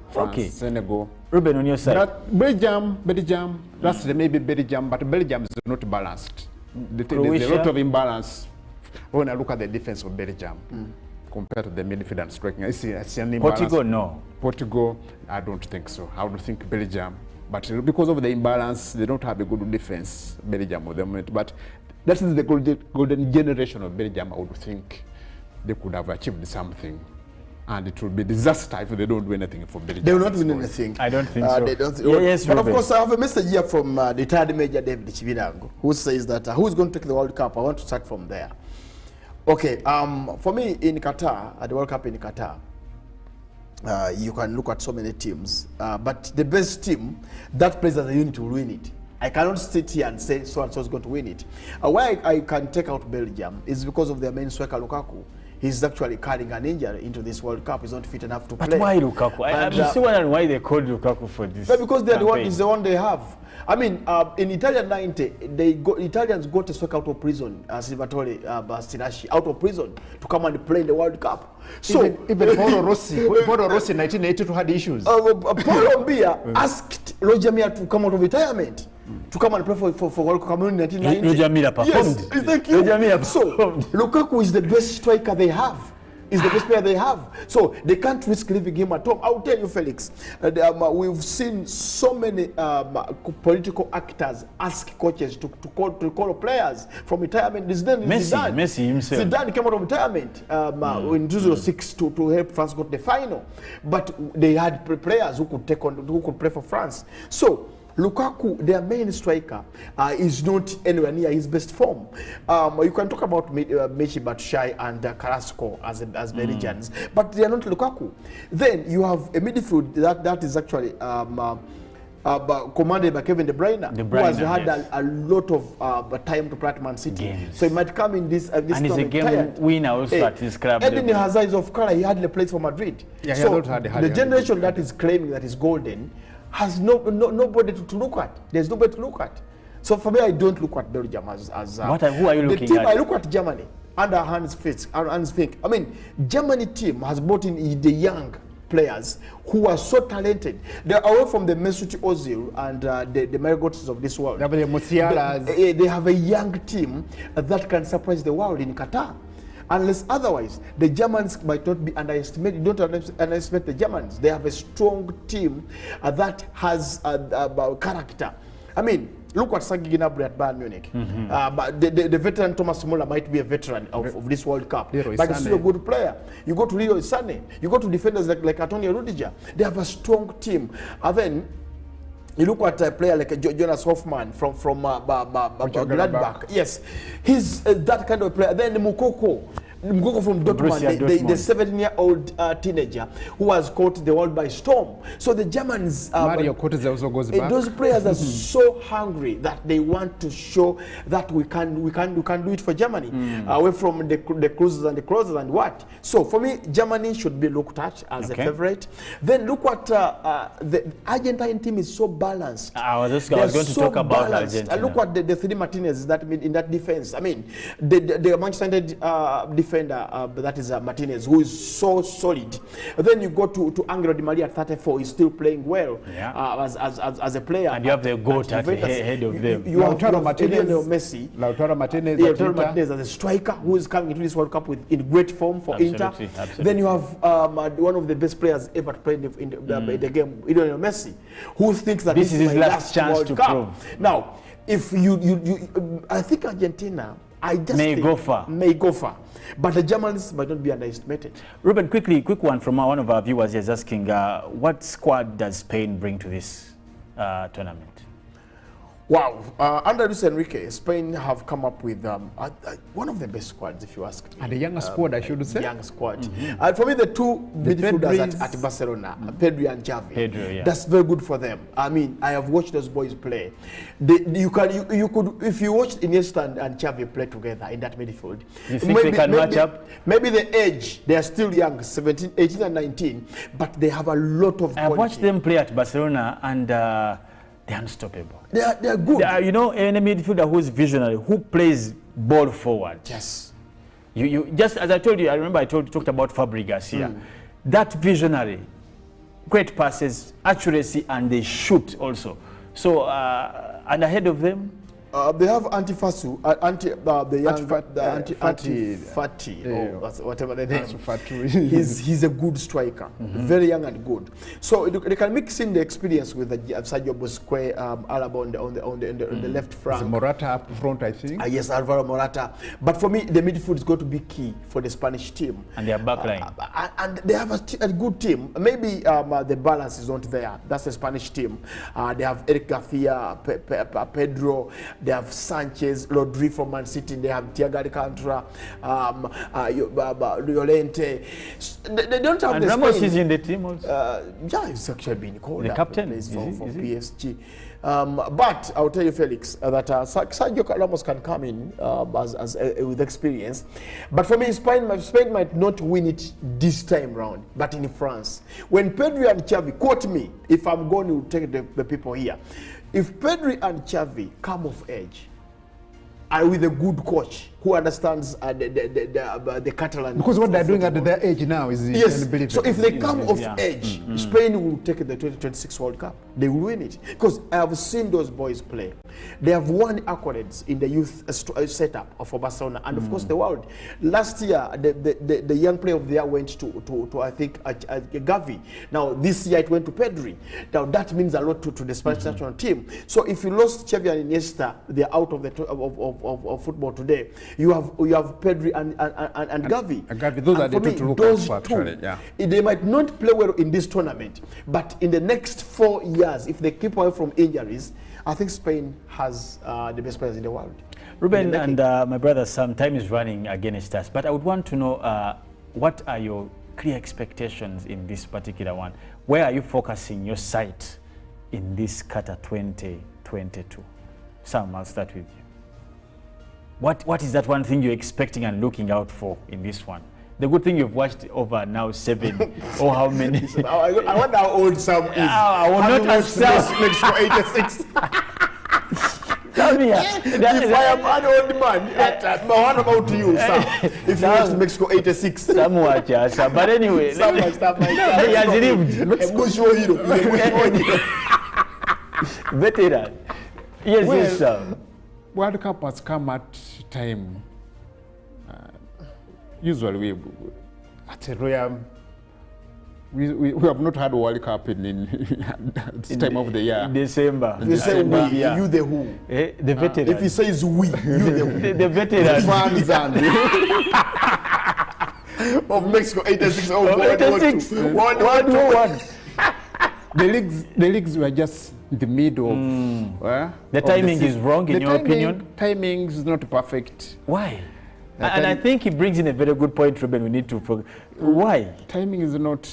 France, Okay. Senegal. Ruben, on your side. But Belgium, that's maybe Belgium, but Belgium is not balanced. There's a lot of imbalance when I look at the defense of Belgium compared to the midfield and striking. I see an imbalance. Portugal, no. Portugal, I don't think so. I would think Belgium. But because of the imbalance, they don't have a good defense, Belgium at the moment. But that is the golden generation of Belgium. I would think they could have achieved something. And it will be a disaster if they don't do anything for Belgium. They will not win anything. I don't think so. They don't Yes, but of Ruben. course, I have a message here from the third major, David Chibirango, who says that who's going to take the World Cup? I want to start from there. Okay, for me in Qatar, at the World Cup in Qatar, you can look at so many teams, but the best team that plays as a unit will win it. I cannot sit here and say so and so is going to win it. Why I can take out Belgium is because of their main striker Lukaku. He's actually carrying an injury into this World Cup. He's not fit enough to play. But why Lukaku? I'm still wondering why they called Lukaku for this. But because they're campaign. is the one they have. I mean, in Italian 90, Italians got a striker out of prison, Salvatore Bastinaci, out of prison to come and play in the World Cup. So even Paolo Rossi in 1982 had issues. Paulo Bia asked Roger Milla to come out of retirement to come and play for World Cup in 1990. Roger Milla performed. Yes, thank you. Roger Milla so Lukaku is the best striker they have. Is the best player they have. So they can't risk leaving him at home. I'll tell you, Felix, we've seen so many political actors ask coaches to call players from retirement. Messi himself. Zidane came out of retirement in 2006 to help France go to the final. But they had players who could play for France. So Lukaku, their main striker, is not anywhere near his best form. You can talk about Michy Batshuayi and Carrasco as Belgians, but they are not Lukaku. Then you have a midfield that is actually commanded by Kevin De Bruyne, who has had a lot of time to play at Man City. Games. So he might come in this and he's a game winner also at his club. Eden Hazard is of color. He hardly plays for Madrid. Yeah, so the generation that is claiming that is golden has nobody to look at. There's nobody to look at. So for me, I don't look at Belgium as who are you looking the team at? I look at Germany under Hans Flick. I mean, Germany team has brought in the young players who are so talented. They're away from the Mesut Ozil and the Marigot's of this world. They have a young team that can surprise the world in Qatar. Unless otherwise, the Germans might not be underestimated. Don't underestimate the Germans. They have a strong team that has character. I mean, look at Serge Gnabry at Bayern Munich. But the veteran Thomas Muller might be a veteran of this World Cup. But he's still a good player. You go to Leroy Sané. You go to defenders like Antonio Rudiger. They have a strong team. And then you look at a player like Jonas Hoffman from Gladbach. Yes, he's that kind of player. Then Mukoko from Dortmund, the 17-year-old teenager who has caught the world by storm. So the Germans, Mario Götze also goes back. Those players are so hungry that they want to show that we can do it for Germany, away from the cruisers and the closers and what. So for me, Germany should be looked at as a favorite. Then look at the Argentine team is so balanced. I was going to talk about Argentina. Look at the three Martinez in that defense. I mean, the Manchester United defender that is Martinez, who is so solid. Then you go to Angelo Di Maria at 34. He's still playing well as a player. And you have the GOAT at the head of them. You have Lautaro Martinez as a striker who is coming into this World Cup in great form for Inter. Then you have one of the best players ever played in the game, Lionel Messi, who thinks that this is his last chance World to Cup. Prove. Now, if I think Argentina, may go far. But the Germans might not be underestimated. Ruben, quick one from one of our viewers is asking, what squad does Spain bring to this tournament? Wow. Under Luis Enrique, Spain have come up with one of the best squads, if you ask me. And a younger squad, I should say. Young squad. And for me, the two midfielders at Barcelona, Pedri and Xavi, Pedro, yeah. that's very good for them. I mean, I have watched those boys play. You could, if you watched Iniesta and Xavi play together in that midfield, you think they can match up? Maybe the age, they are still young, 17, 18 and 19, but they have a lot of quality. I've watched them play at Barcelona and they're unstoppable. They are good. You know, any midfielder who's visionary, who plays ball forward. Yes. You just, as I told you, I remember I talked about Fabregas here. That visionary, great passes, accuracy, and they shoot also. So, and ahead of them, they have Antifasu, Anti-Fati, whatever the name. He's a good striker, very young and good. So they can mix in the experience with Sergio Busquets, Alaba on the left flank. Morata up front, I think. Yes, Alvaro Morata. But for me, the midfield is going to be key for the Spanish team. And their backline. And they have a good team. Maybe the balance is not there. That's the Spanish team. They have Eric Garcia, Pedro. They have Sanchez, Rodri from Man City. They have Thiago Alcantara, Llorente. They don't have and the Ramos Spain. is in the team also. Yeah, he's actually been called. The captain for is he? PSG. But I'll tell you, Felix, that Sergio Ramos can come in with experience. But for me, Spain might not win it this time round, but in France. When Pedri and Xavi, quote me, if I'm going to take the people here, if Pedri and Xavi come of age, and with a good coach who understands the Catalan. Because what they're doing at their age now is unbelievable. So if they come of age, Spain will take the 2026 World Cup. They will win it. Because I have seen those boys play. They have won accolades in the youth setup for Barcelona and of course the world. Last year, the young player of the year went to I think Gavi. Now this year it went to Pedri. Now that means a lot to the Spanish national team. So if you lost Xavi and Iniesta, they're out of the of football today. You have Pedri and Gavi. Gavi, those are the two to look out for actually. Yeah. They might not play well in this tournament, but in the next 4 years, if they keep away from injuries, I think Spain has the best players in the world. Ruben and my brother Sam, time is running against us, but I would want to know what are your clear expectations in this particular one? Where are you focusing your sight in this Qatar 2022? Sam, I'll start with you. What is that one thing you're expecting and looking out for in this one? The good thing you've watched over now 7 or how many? I wonder how old Sam is. I will not ask Sam. Mexico 86. Tell me. If I am an old man, what about you, Sam? If you watched Mexico 86. Sam watch, Sam. But anyway. Sam he has lived. Veteran. Yes, well, yes, Sam. World Cup has come at time. Usually, at a royal, we have not had a World Cup in this time of the year. December. If you say we, you the who? The veteran. If he says we, you the who? The veteran. Fans and of Mexico 86. Oh, 86. One. The leagues were just in the middle. The timing is wrong in your opinion? Timing is not perfect. Why? And I think he brings in a very good point, Ruben. We need to focus. Why? Timing is not...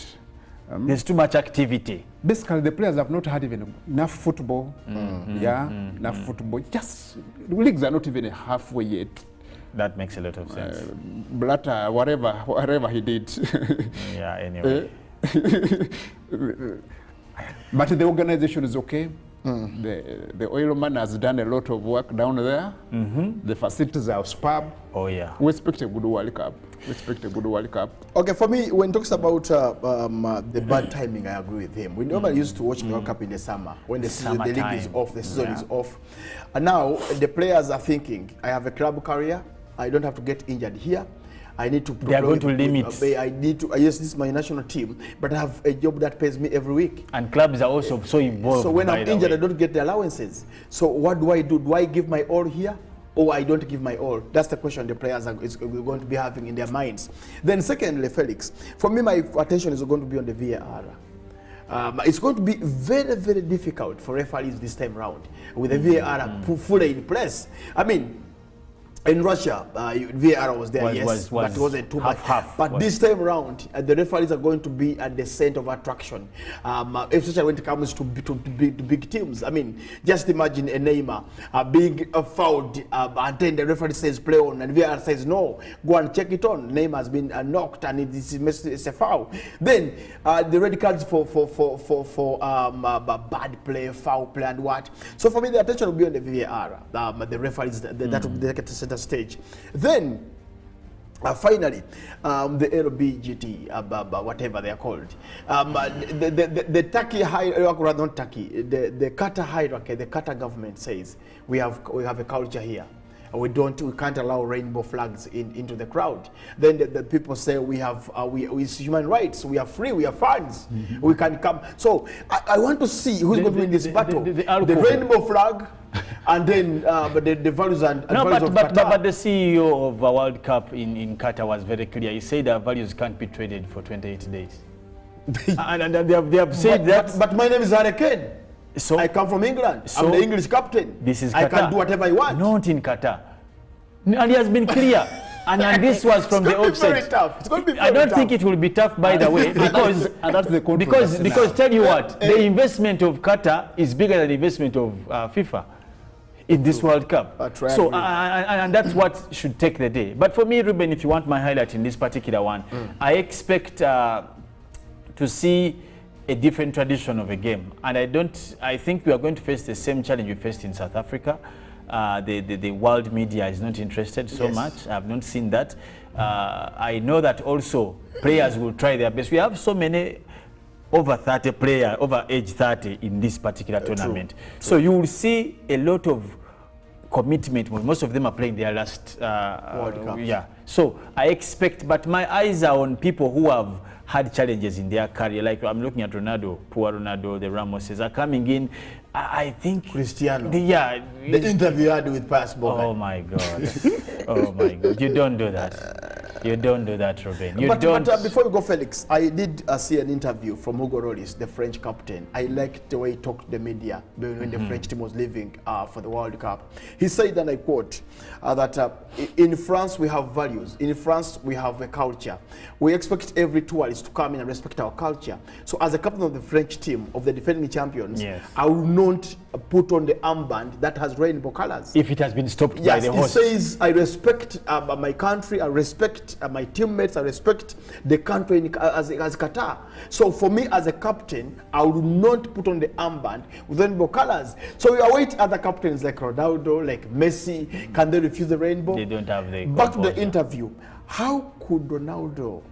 there's too much activity. Basically, the players have not had even enough football. Enough football. Just, the leagues are not even halfway yet. That makes a lot of sense. Blatter, whatever he did. Yeah, anyway. But the organization is okay. The oil man has done a lot of work down there. The facilities are superb. Oh yeah. We expect a good World Cup. Okay, for me, when talks about the bad timing, I agree with him. We normally used to watch the World Cup in the summer, when the league is off, the season is off. And now the players are thinking, I have a club career, I don't have to get injured here. I need to. They are going to limit. I need to. Yes, this is my national team, but I have a job that pays me every week. And clubs are also so involved. So when I'm injured, I don't get the allowances. So what do? Do I give my all here, or I don't give my all? That's the question the players are going to be having in their minds. Then secondly, Felix, for me, my attention is going to be on the VAR. It's going to be very, very difficult for referees this time round with the VAR fully in place. I mean, in Russia, VAR was there, yes, but it wasn't too much. But this time around, the referees are going to be at the center of attraction, especially when it comes to big teams. I mean, just imagine a Neymar being fouled, and then the referee says play on, and VAR says no, go and check it on. Neymar has been knocked, and it's a foul. Then the red cards for bad play, foul play, and what. So for me, the attention will be on the VAR, the referees that will be at the center stage. Then finally, the LBGT, whatever they are called, the Turkey hierarchy, not Turkey, the Qatar hierarchy, the Qatar government says we have a culture here. We can't allow rainbow flags into the crowd. Then the people say it's human rights. We are free. We are fans. We can come. So I want to see who's going to win this battle. The rainbow flag, and then the values and values of Qatar. But the CEO of a World Cup in Qatar was very clear. He said our values can't be traded for 28 days. and they have said that. But my name is Hurricane. So I come from England. So I'm the English captain. This is Qatar. I can do whatever I want. Not in Qatar. And he has been clear. and this was from the offset. It's going to be very I don't think it will be tough, by the way, because because tell you what, the investment of Qatar is bigger than the investment of FIFA in this World Cup. So and that's what should take the day. But for me, Ruben, if you want my highlight in this particular one, I expect to see a different tradition of a game, and I think we are going to face the same challenge we faced in South Africa. The world media is not interested so much. I have not seen that. I know that also players will try their best. We have so many over 30 players, over age 30 in this particular tournament. True. So you will see a lot of commitment. Most of them are playing their last World Cup. Yeah. So I expect, but my eyes are on people who have had challenges in their career. Like I'm looking at Ronaldo, poor Ronaldo, the Ramoses are coming in. I think Cristiano. The interview I had with Pass Bogan. Oh my God. Oh my God. You don't do that. You don't do that, Ruben. But before you go, Felix, I did see an interview from Hugo Lloris, the French captain. I liked the way he talked to the media when the French team was leaving for the World Cup. He said, and I quote, that in France we have values. In France we have a culture. We expect every tourist to come in and respect our culture. So as a captain of the French team, of the defending champions, I will not put on the armband that has rainbow colors. If it has been stopped by the host. He says, I respect my country, I respect my teammates, I respect the country as Qatar. So for me as a captain, I will not put on the armband with rainbow colors. So we await other captains like Ronaldo, like Messi. Can they refuse the rainbow? They don't have the Back to the interview. How could Ronaldo,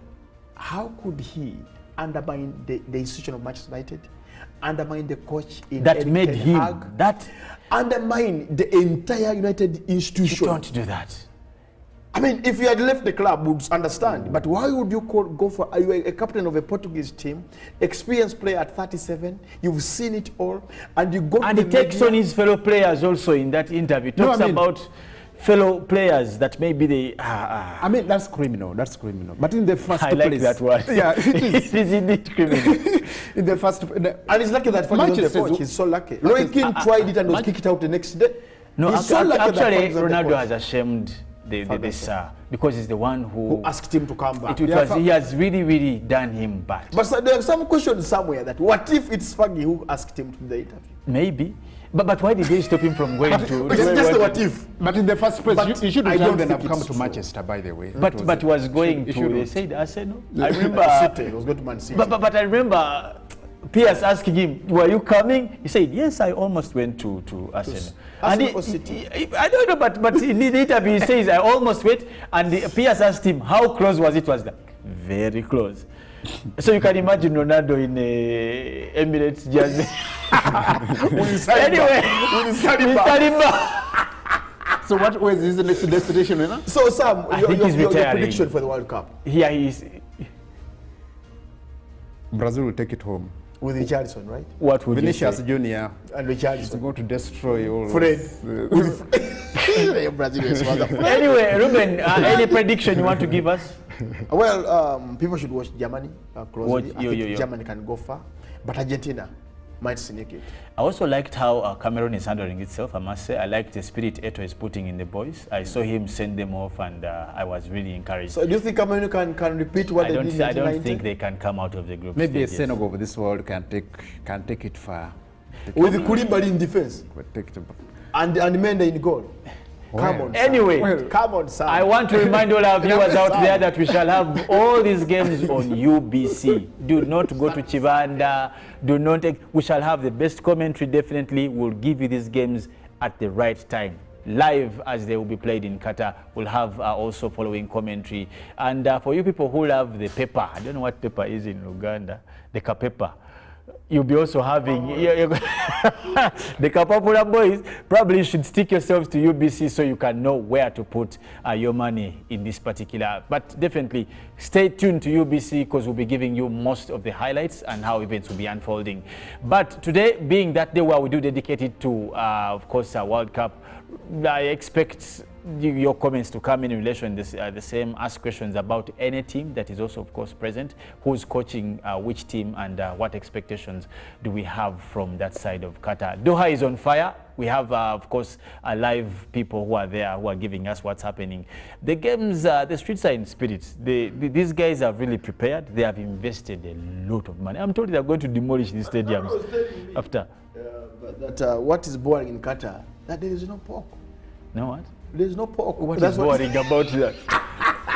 how could he undermine the institution of Manchester United? Undermine the coach in that made him undermine the entire United institution. You don't do that. I mean, if you had left the club, would understand. But why would you go for? Are you a captain of a Portuguese team, experienced player at 37? You've seen it all, and you go. And he takes on his fellow players also in that interview. Talks about fellow players that maybe they I mean, that's criminal. That's criminal. But in the first place, I like that word. Yeah, it is. It is indeed criminal. In the first, and he's lucky that Manchester. He's so lucky. Roy Keane tried it and was kicked out the next day. No, actually, Ronaldo has ashamed this because he's the one who asked him to come back. He has really done him bad. But there's some question somewhere that what if it's Fergie who asked him to do the interview? Maybe. But why did they stop him from going to? It's just a what if. But in the first place, you should have come to Manchester, by the way. But was going to. They said Arsenal. I remember. City. He was going to Man City. But I remember Pierce asking him, "Were you coming?" He said, "Yes, I almost went to Arsenal." Arsenal City. I don't know, but in the interview he says, "I almost went." And Pierce asked him, "How close was it?" Was like very close. So you can imagine Ronaldo in Emirates jersey. Anyway, so what was his next destination? You know? So Sam, your prediction for the World Cup? Here he is. Brazil will take it home. With Richardson, right? What would Vinicius Junior and Richardson. He's going to destroy all. Fred. Anyway, Ruben, any prediction you want to give us? Well, people should watch Germany closely. I think Germany can go far. but Argentina might sneak it. I also liked how Cameroon is handling itself, I must say. I liked the spirit Eto'o is putting in the boys. I saw him send them off, and I was really encouraged. So do you think Cameroon can repeat what they did in 1990? I don't think they can come out of the group Maybe stage, a Senegal of this world can take it far. With Koulibaly in defense. And Mendy in goal. Come on, anyway, come on, Sam. I want to remind all our viewers out there that we shall have all these games on UBC. Do not go to Chivanda. Do not. We shall have the best commentary. Definitely, we'll give you these games at the right time, live as they will be played in Qatar. We'll have also following commentary. And for you people who love the pepper, I don't know what pepper is in Uganda. The kapepper. You'll be also having the Kapapula boys. Probably you should stick yourselves to UBC so you can know where to put your money in this particular. But definitely stay tuned to UBC because we'll be giving you most of the highlights and how events will be unfolding. But today, being that day where we do dedicate it to, of course, World Cup, I expect your comments to come in relation to the same. Ask questions about any team that is also, of course, present. Who's coaching which team, and what expectations do we have from that side of Qatar? Doha is on fire. We have, of course, live people who are there who are giving us what's happening. The games, the streets are in spirit. These guys are really prepared. They have invested a lot of money. I'm told they're going to demolish these stadiums after. But what is boring in Qatar? That there is no pork. No what? There's no pork. What is boring about that?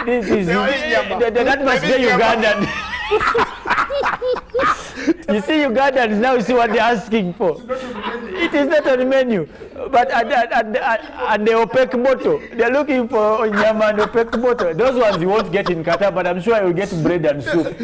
This is that must be Ugandan. You see Ugandans now, see what they're asking for. It is not on the menu. But and the opaque bottle, they're looking for onyama and opaque bottle. Those ones you won't get in Qatar, but I'm sure you'll get bread and soup.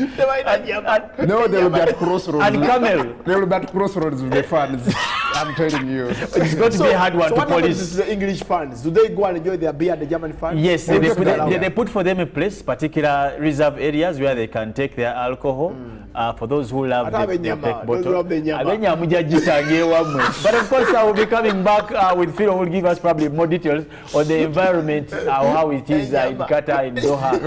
No, they will be at crossroads. And camel. They will be at crossroads with the fans. I'm telling you. It's going to be a hard one to police. So what the English fans? Do they go and enjoy their beer at the German fans? Yes, they put for them a place, particular reserve areas where they can take their alcohol. For those who love the opaque bottle. But of course, I will be coming back with Phil, who will give us probably more details on the environment, how it is in Qatar, in Doha,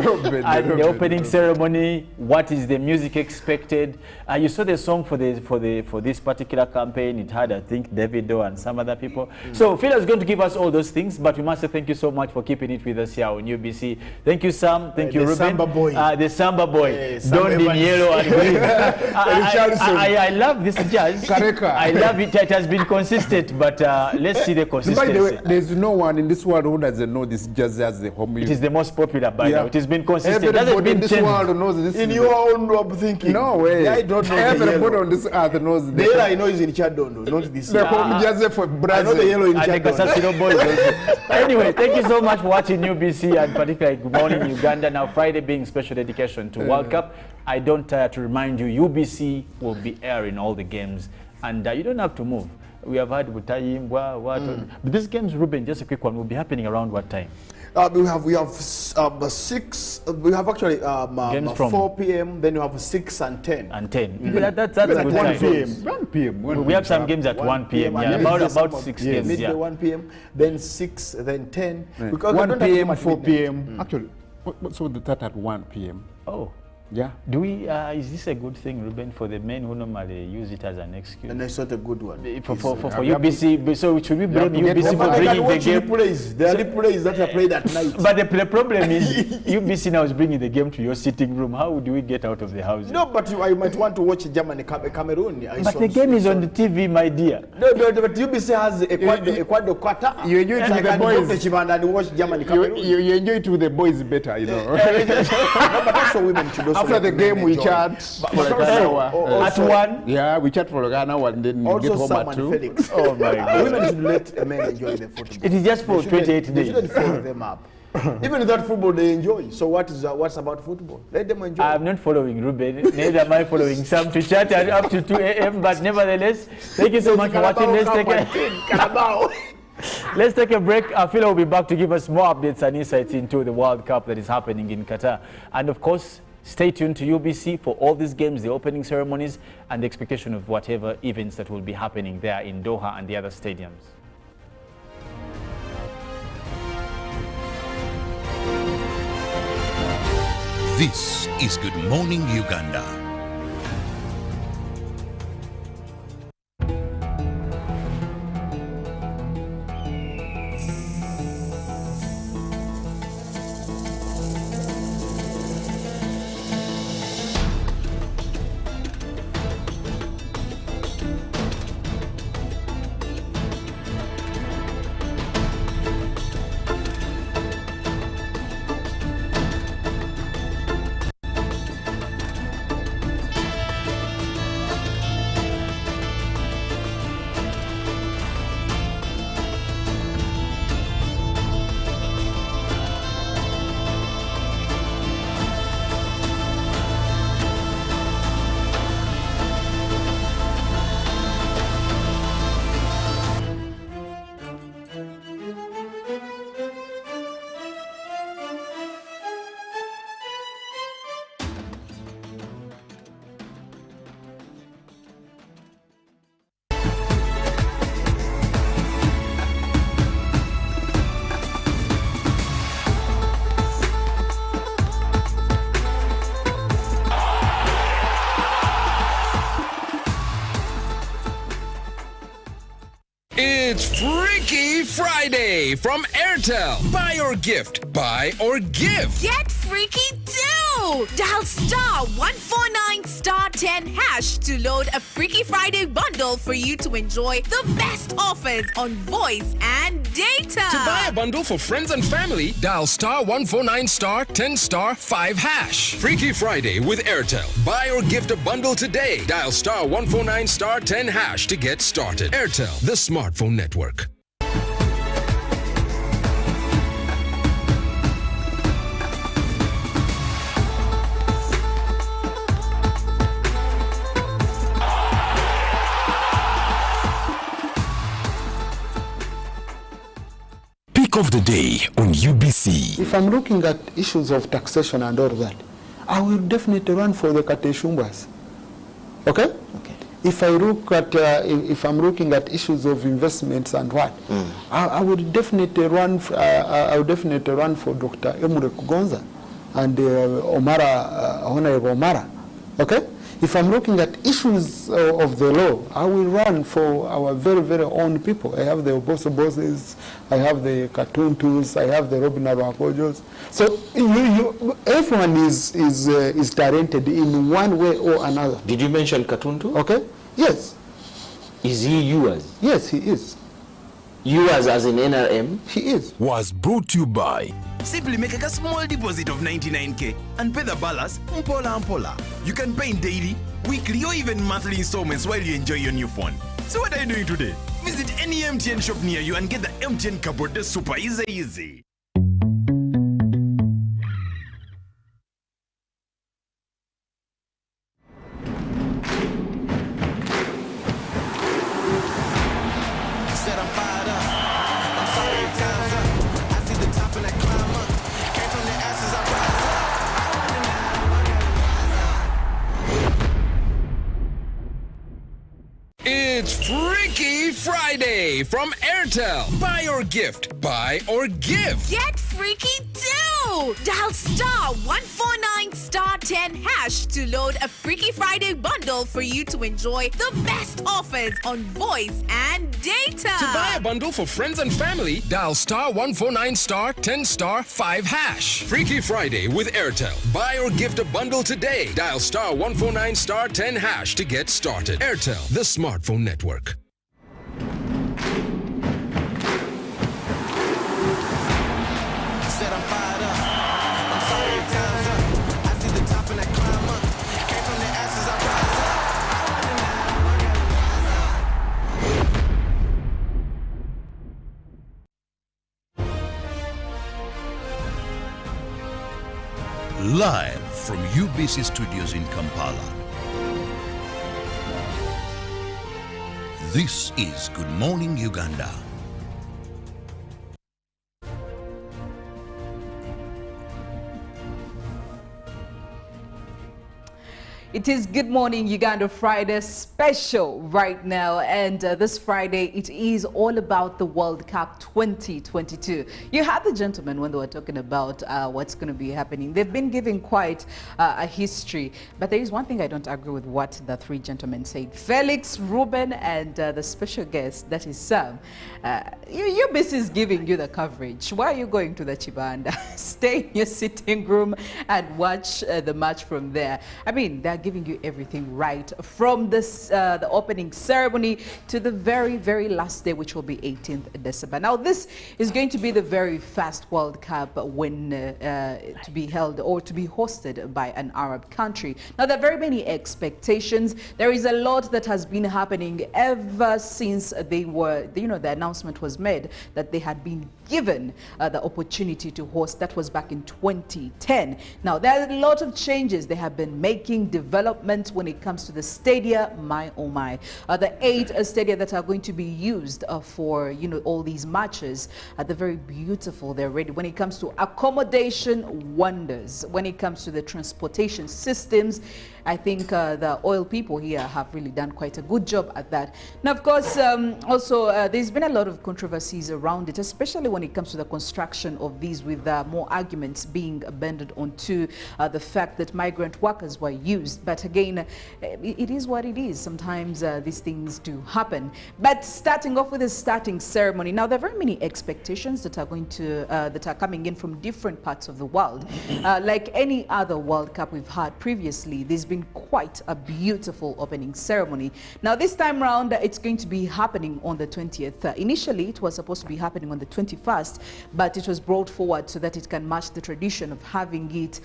and the opening ceremony. What is the music expected? You saw the song for this particular campaign. It had, I think, Davido and some other people. So Phil is going to give us all those things, but we must say thank you so much for keeping it with us here on UBC. Thank you, Sam. Thank you, Ruben. Samba boy. The Samba boy. Donned in yellow and green. I love this jazz. I love it. It has been consistent, but let's see the consistency. By the way, there's no one in this world who doesn't know this jazz as the home music. It is the most popular by now. It has been consistent. Everybody in this world knows this. In your own thinking. No way. I don't know. Everybody on this earth knows the yellow I know is in Chadondo, not this. The home jazz for Brazil. I know the yellow in Chadondo. Anyway, thank you so much for watching UBC, and particularly Good Morning Uganda. Now Friday being special dedication to World Cup. I don't tire to remind you, UBC will be airing all the games, and you don't have to move. We have had Butayimbwa, but these games, Ruben, just a quick one, will be happening around what time? We have 6. We have actually games from 4 p.m. Then you have 6 and 10. And 10. That's a good 1 time. p.m. 1 p.m. We have some games at 1 p.m. Yeah, about 6 games. Midday 1 p.m. Then 6. Then 10. Because 1 p.m. 4 p.m. Actually, so the start at 1 p.m. Oh. Yeah. Do we? Is this a good thing, Ruben, for the men who normally use it as an excuse? And it's not a good one. For UBC, so should we blame UBC for bringing the game? There are replays that are played at night. But the problem is UBC now is bringing the game to your sitting room. How do we get out of the house? No, but I might want to watch Germany, Cameroon. But the game is on the TV, my dear. No, but UBC has Ecuador Qatar. You enjoy it with the boys. And watch Germany, Cameroon. You enjoy it with the boys better, you know. No, but also women should also. After the game, we chat for an hour. At 1? Yeah, we chat for an hour and then get home at 2. Felix. Oh my God. Women should let men enjoy the football. It is just for 28 days. They shouldn't follow them up. Even without football, they enjoy. So what's about football? Let them enjoy. I'm not following Ruben. Neither am I following Sam to chat up to 2 a.m. But nevertheless, thank you so much for watching. Let's take a break. Phil will be back to give us more updates and insights into the World Cup that is happening in Qatar. And of course, stay tuned to UBC for all these games, the opening ceremonies, and the expectation of whatever events that will be happening there in Doha and the other stadiums. This is Good Morning Uganda. Friday from Airtel. Buy or gift. Buy or give. Get freaky too! Dial star 149 star 10 hash to load a Freaky Friday bundle for you to enjoy the best offers on voice and data. To buy a bundle for friends and family, dial star 149 star 10 star 5 hash. Freaky Friday with Airtel. Buy or gift a bundle today. Dial star 149 star 10 hash to get started. Airtel, the smartphone network. Pick of the day on UBC. If I'm looking at issues of taxation and all that, I will definitely run for the Kateshumbas. Okay? Okay. If I look at, if I'm looking at issues of investments and what, I would definitely run. I would definitely run for Dr. Emure Kugonza and Honorable Omara. Okay. If I'm looking at issues of the law, I will run for our very, very own people. I have the Oboso bosses, I have the Katuntus, I have the Robin Arwakojos. So everyone is talented in one way or another. Did you mention Katuntu? Okay. Yes. Is he yours? Yes, he is. Yours as in NRM? He is. Was brought to you by. Simply make a small deposit of 99k and pay the balance mpola. You can pay in daily, weekly or even monthly installments while you enjoy your new phone. So what are you doing today? Visit any MTN shop near you and get the MTN cupboard. That's super easy. It's Freaky Friday from Airtel. Buy or gift. Buy or give. Get freaky too! Dial star 149 star 10 hash to load a Freaky Friday bundle for you to enjoy the best offers on voice and data. To buy a bundle for friends and family, dial star 149 star 10 star 5 hash. Freaky Friday with Airtel. Buy or gift a bundle today. Dial star 149 star 10 hash to get started. Airtel, the smartphone network. Live from UBC Studios in Kampala. This is Good Morning Uganda. It is Good Morning Uganda Friday special right now, and this Friday it is all about the World Cup 2022. You had the gentlemen when they were talking about what's going to be happening. They've been giving quite a history, but there is one thing I don't agree with what the three gentlemen said. Felix, Ruben, and the special guest, that is Sam. UBC is giving you the coverage. Why are you going to the Chibanda? Stay in your sitting room and watch the match from there. I mean, they're giving you everything right from this the opening ceremony to the very, very last day, which will be 18th December. Now, this is going to be the very first World Cup when to be held or to be hosted by an Arab country. Now, there are very many expectations. There is a lot that has been happening ever since they were, the announcement was made that they had been given the opportunity to host. That was back in 2010. Now, there are a lot of changes they have been making, development when it comes to the stadia. My oh my, the 8 stadia that are going to be used for all these matches, they're very beautiful. They're ready. When it comes to accommodation, wonders. When it comes to the transportation systems, I think the oil people here have really done quite a good job at that. Now, of course, also there's been a lot of controversies around it, especially when it comes to the construction of these, with more arguments being abandoned onto the fact that migrant workers were used but again, it is what it is. Sometimes these things do happen. But starting off with the starting ceremony, now there are very many expectations that are going to that are coming in from different parts of the world. Like any other World Cup we've had previously, there's been quite a beautiful opening ceremony. Now this time round, it's going to be happening on the 20th. Initially, it was supposed to be happening on the 21st, but it was brought forward so that it can match the tradition of having it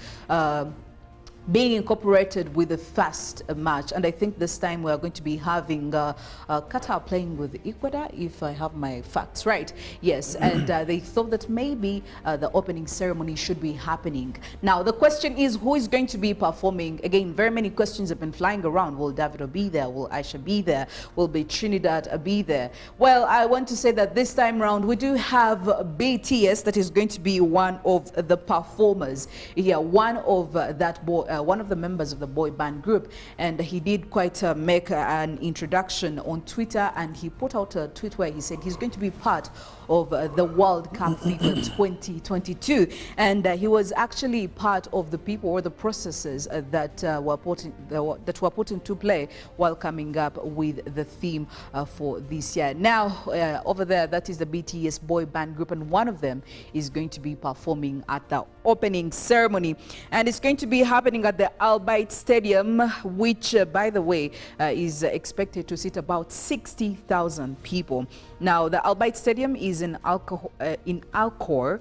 being incorporated with the first match. And I think this time we are going to be having Qatar playing with Ecuador, if I have my facts right. Yes, and they thought that maybe the opening ceremony should be happening. Now, the question is, who is going to be performing? Again, very many questions have been flying around. Will Davido be there? Will Aisha be there? Will be Trinidad be there? Well, I want to say that this time around, we do have BTS that is going to be one of the performers here, one of that boy, one of the members of the boy band group, and he did quite make an introduction on Twitter, and he put out a tweet where he said he's going to be part of the World Cup FIFA 2022, and he was actually part of the people or the processes that were put into play while coming up with the theme for this year. Now over there, that is the BTS boy band group, and one of them is going to be performing at the opening ceremony, and it's going to be happening at the Al Bayt Stadium, which by the way is expected to seat about 60,000 people. Now the Al Bayt Stadium is in Alcor,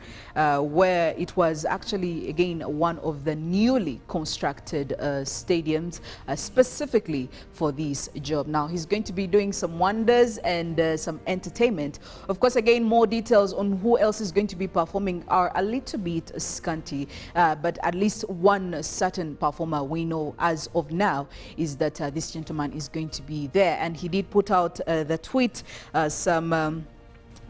where it was actually again one of the newly constructed stadiums specifically for this job. Now he's going to be doing some wonders and some entertainment. Of course, again, more details on who else is going to be performing are a little bit scanty, but at least one certain performer we know as of now is that this gentleman is going to be there, and he did put out the tweet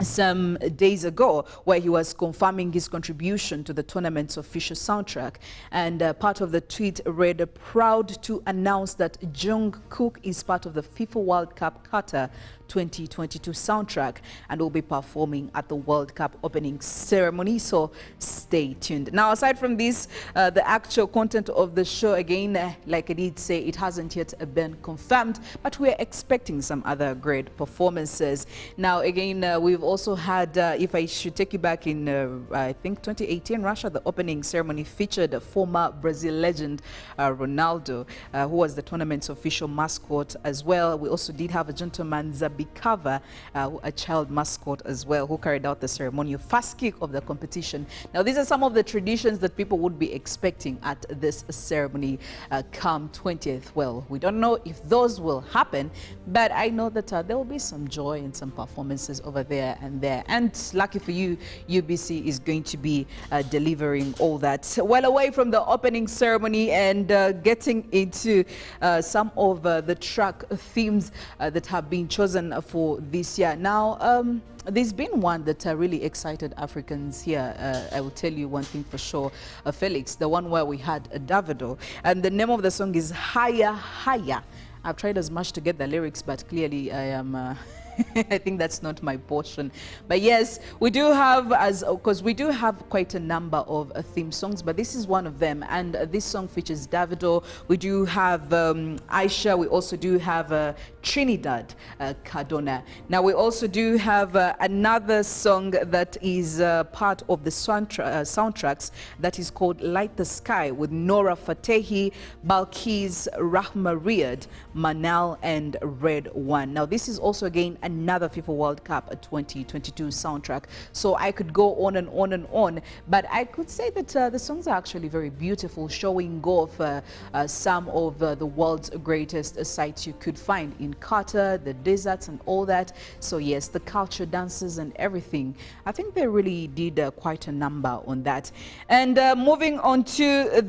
some days ago where he was confirming his contribution to the tournament's official soundtrack, and part of the tweet read, "Proud to announce that Jungkook is part of the FIFA World Cup Qatar 2022 soundtrack and will be performing at the World Cup opening ceremony, so stay tuned." Now, aside from this, the actual content of the show, again, like I did say, it hasn't yet been confirmed, but we're expecting some other great performances. Now, again, we've also had, if I should take you back in, I think 2018, Russia, the opening ceremony featured former Brazil legend Ronaldo, who was the tournament's official mascot as well. We also did have a gentleman, Zabikava, a child mascot as well, who carried out the ceremonial first kick of the competition. Now, these are some of the traditions that people would be expecting at this ceremony come 20th. Well, we don't know if those will happen, but I know that there will be some joy and some performances over there and there. And lucky for you, UBC is going to be delivering all that. Well, away from the opening ceremony and getting into some of the track themes that have been chosen for this year. Now, there's been one that really excited Africans here. I will tell you one thing for sure, Felix, the one where we had Davido, and the name of the song is Higher, Higher. I've tried as much to get the lyrics, but clearly I am I think that's not my portion. But yes, we do have, because we do have quite a number of theme songs, but this is one of them, and this song features Davido. We do have Aisha. We also do have Trinidad Cardona. Now we also do have another song that is part of the soundtracks that is called Light the Sky, with Nora Fatehi, Balkis, Rahma Riyad, Manal, and Red One. Now this is also again another FIFA World Cup 2022 soundtrack. So I could go on and on and on, but I could say that the songs are actually very beautiful, showing off some of the world's greatest sights you could find in Qatar, the deserts and all that. So yes, the culture, dances and everything. I think they really did quite a number on that. And moving on to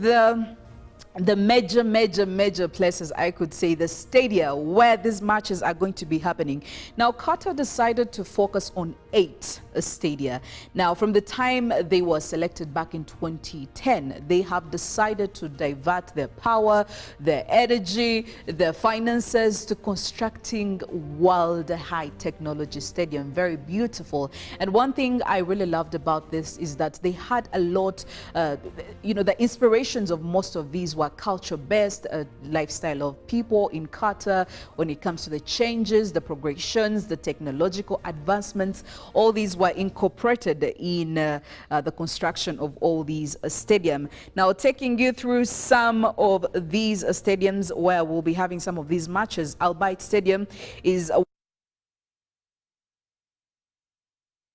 the major places, I could say, the stadia where these matches are going to be happening. Now, Qatar decided to focus on 8 stadia. Now, from the time they were selected back in 2010, they have decided to divert their power, their energy, their finances to constructing world high technology stadium. Very beautiful. And one thing I really loved about this is that they had a lot, the inspirations of most of these were culture-based, lifestyle of people in Qatar when it comes to the changes, the progressions, the technological advancements. All these were incorporated in the construction of all these stadiums. Now, taking you through some of these stadiums where we'll be having some of these matches. Al Bayt Stadium is a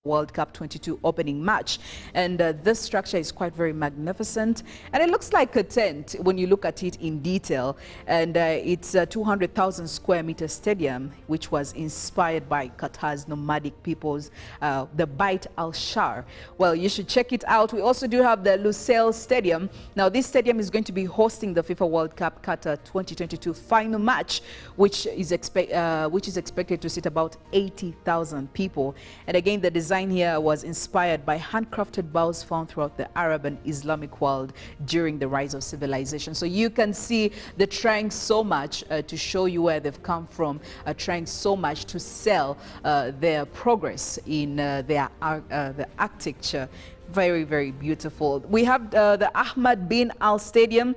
World Cup 22 opening match, and this structure is quite very magnificent, and it looks like a tent when you look at it in detail. And it's a 200,000 square meter stadium which was inspired by Qatar's nomadic peoples, the Bait al-Shar. Well, you should check it out. We also do have the Lusail Stadium. Now, this stadium is going to be hosting the FIFA World Cup Qatar 2022 final match, which is expected to seat about 80,000 people. And again, the design here was inspired by handcrafted bowls found throughout the Arab and Islamic world during the rise of civilization. So you can see they're trying so much to show you where they've come from, trying so much to sell their progress in the architecture. Very, very beautiful. We have the Ahmad bin Al Stadium,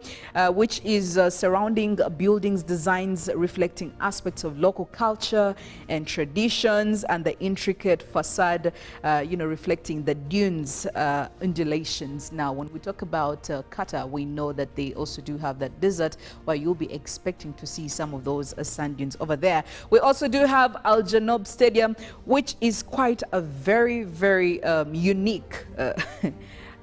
which is surrounding buildings, designs reflecting aspects of local culture and traditions, and the intricate facade, reflecting the dunes, undulations. Now, when we talk about Qatar, we know that they also do have that desert where you'll be expecting to see some of those sand dunes over there. We also do have Al Janoub Stadium, which is quite a very, very unique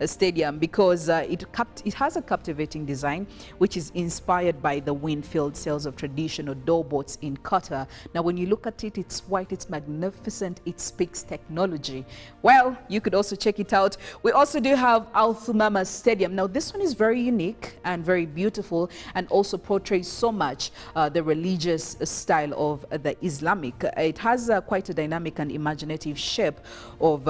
stadium, because it has a captivating design which is inspired by the wind-filled sails of traditional door boats in Qatar. Now, when you look at it, it's white, it's magnificent, it speaks technology. Well, you could also check it out. We also do have Al Thumama Stadium. Now, this one is very unique and very beautiful, and also portrays so much the religious style of the Islamic. It has quite a dynamic and imaginative shape of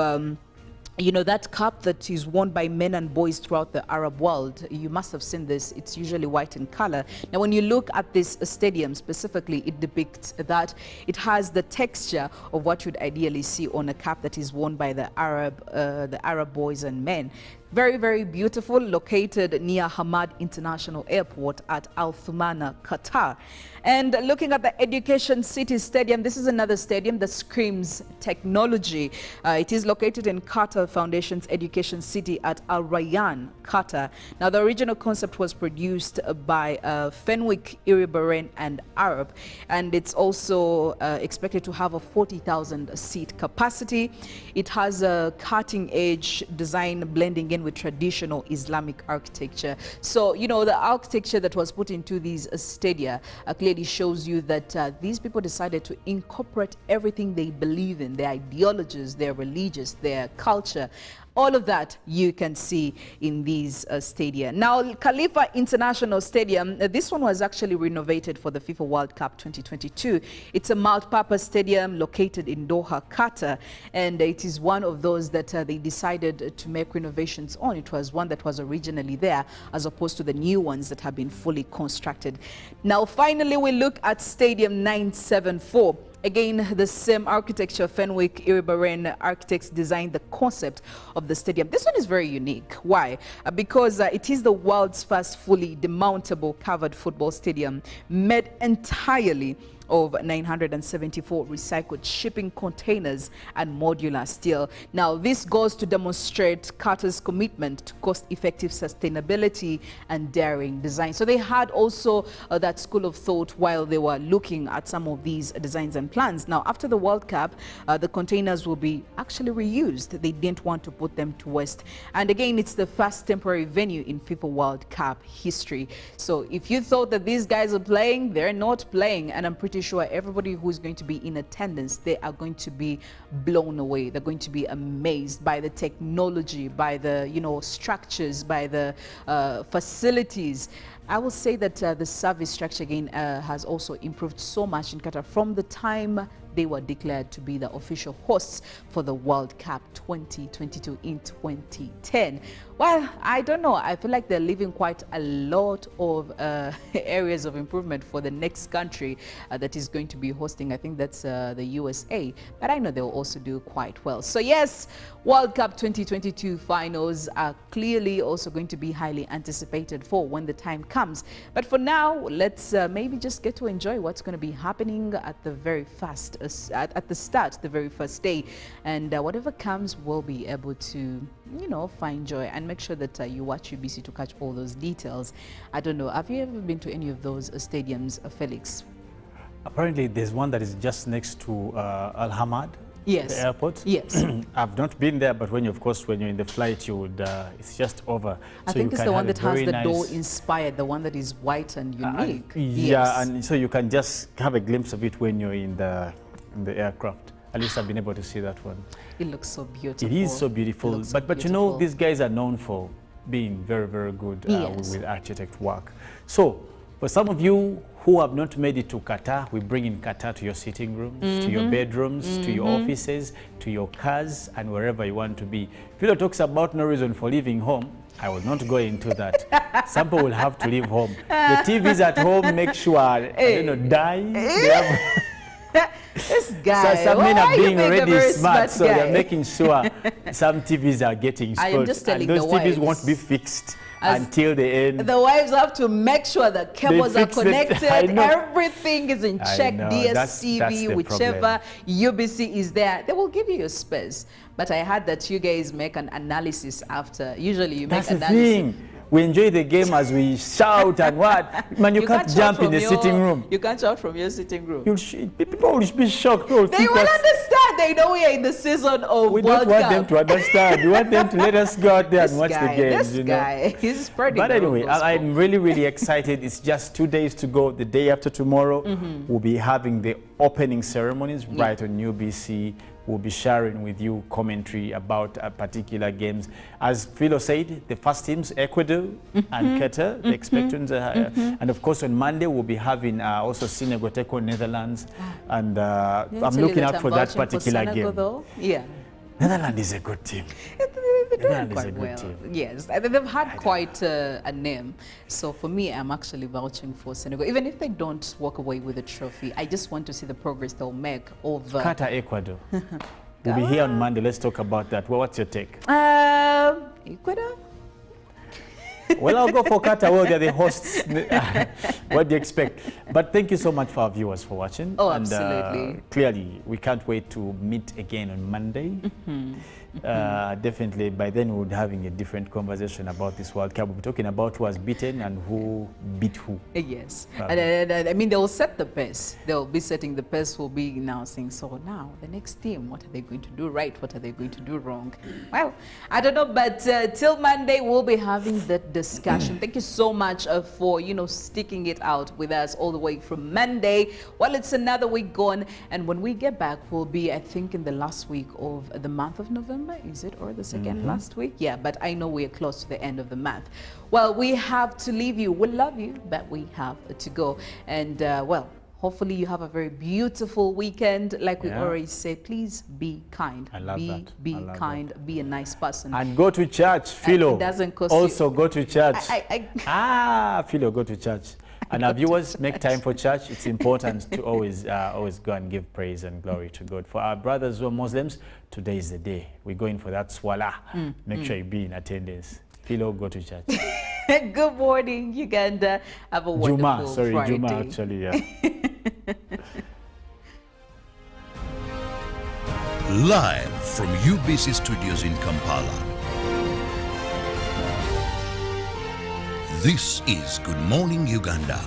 that cap that is worn by men and boys throughout the Arab world. You must have seen this. It's usually white in color. Now, when you look at this stadium specifically, it depicts that it has the texture of what you'd ideally see on a cap that is worn by the Arab boys and men. Very, very beautiful, located near Hamad International Airport at Al Thumama, Qatar. And looking at the Education City Stadium, this is another stadium that screams technology. It is located in Qatar Foundation's Education City at Al Rayyan, Qatar. Now, the original concept was produced by Fenwick, Iribarren and Arab, and it's also expected to have a 40,000 seat capacity. It has a cutting-edge design blending in with traditional Islamic architecture. So, the architecture that was put into these stadia clearly shows you that these people decided to incorporate everything they believe in, their ideologies, their religious, their culture. All of that you can see in these stadia. Now, Khalifa International Stadium, this one was actually renovated for the FIFA World Cup 2022. It's a multi-purpose stadium located in Doha, Qatar, and it is one of those that they decided to make renovations on. It was one that was originally there, as opposed to the new ones that have been fully constructed. Now, finally, we look at Stadium 974. Again, the same architecture, Fenwick Iribarren architects designed the concept of the stadium. This one is very unique. Why? Because it is the world's first fully demountable covered football stadium made entirely of 974 recycled shipping containers and modular steel. Now, this goes to demonstrate Qatar's commitment to cost-effective sustainability and daring design. So they had also that school of thought while they were looking at some of these designs and plans. Now, after the World Cup, the containers will be actually reused. They didn't want to put them to waste. And again, it's the first temporary venue in FIFA World Cup history. So if you thought that these guys are playing, they're not playing. And I'm pretty sure everybody who's going to be in attendance, they are going to be blown away. They're going to be amazed by the technology, by the structures, by the facilities. I will say that the service structure again has also improved so much in Qatar from the time they were declared to be the official hosts for the World Cup 2022 in 2010. Well, I don't know. I feel like they're leaving quite a lot of areas of improvement for the next country that is going to be hosting. I think that's the USA, but I know they'll also do quite well. So yes, World Cup 2022 finals are clearly also going to be highly anticipated for when the time comes. But for now, let's maybe just get to enjoy what's going to be happening at the very first, at the start, the very first day. And whatever comes, we'll be able to, you know, find joy and make sure that you watch UBC to catch all those details. I don't know, have you ever been to any of those stadiums, Felix? Apparently, there's one that is just next to Al Hamad. Yes. The airport. Yes. I've not been there, but when you, of course, when you're in the flight, you would, it's just over. I think it's the one that has the door inspired, the one that is white and unique. Yeah, yes. and so you can just have a glimpse of it when you're in the aircraft. At least I've been able to see that one. It looks so beautiful. It is so beautiful. But you know, these guys are known for being very, very good with architect work. So for some of you who have not made it to Qatar, we bring in Qatar to your sitting rooms, to your bedrooms, to your offices, to your cars, and wherever you want to be. Philo talks about no reason for leaving home. I will not go into that. Some people will have to leave home. The TVs at home make sure, I don't know, die. This guy, so some men are being already smart, so they're making sure some TVs are getting spoiled. I am just telling and those TVs wives, won't be fixed until the end. The wives have to make sure the cables are connected, everything is in check, DSTV, whichever UBC is there, they will give you your space. But I heard that you guys make an analysis after. Usually you make analysis. Thing. We enjoy the game as we shout and what. Man, you can't jump in the sitting room. You can't shout from your sitting room. People will be shocked. They will understand. They know we are in the season of We World don't want Cup. them to understand. We want them to let us go out there and watch the games. This guy, he's spreading. But anyway, I'm really, really excited. It's just 2 days to go. The day after tomorrow, we'll be having the opening ceremonies right on UBC. We'll be sharing with you commentary about particular games. As Philo said, the first teams, Ecuador and Qatar, the expectations are higher. And of course, on Monday, we'll be having also Senegal take on Netherlands. And I'm looking out for that particular game. Though. Yeah. Netherlands is a good team. They're doing quite well. Yes, they've had quite a name. So for me, I'm actually vouching for Senegal. Even if they don't walk away with a trophy, I just want to see the progress they'll make over Qatar, Ecuador. We'll be here on Monday. Let's talk about that. Well, what's your take? Ecuador? Well, I'll go for Qatar. Well, they're the hosts. What do you expect? But thank you so much for our viewers for watching. Oh, absolutely. Clearly, we can't wait to meet again on Monday. Definitely, by then we'll be having a different conversation about this World Cup. We'll be talking about who was beaten and who beat who. Yes. And I mean, they'll set the pace. They'll be setting the pace. We'll be now saying, so now, the next team, what are they going to do right? What are they going to do wrong? Well, I don't know, but till Monday, we'll be having that discussion. Thank you so much for, you know, sticking it out with us all the way from Monday. Well, it's another week gone. And when we get back, we'll be, I think, in the last week of the month of November. Is it, or the second last week? Yeah, but I know we're close to the end of the month. Well, we have to leave you. We love you, but we have to go. And well, hopefully you have a very beautiful weekend. Like we already said, please be kind. I love that. Be kind. Be a nice person. And go to church, Philo. It doesn't cost also you. Go to church. Philo, go to church. And our viewers, make time for church. It's important to always go and give praise and glory to God. For our brothers who are Muslims, today is the day. We're going for that swala. Make sure you be in attendance. Philo, go to church. Good morning, Uganda. Have a wonderful Friday. Juma, actually, yeah. Live from UBC Studios in Kampala. This is Good Morning Uganda.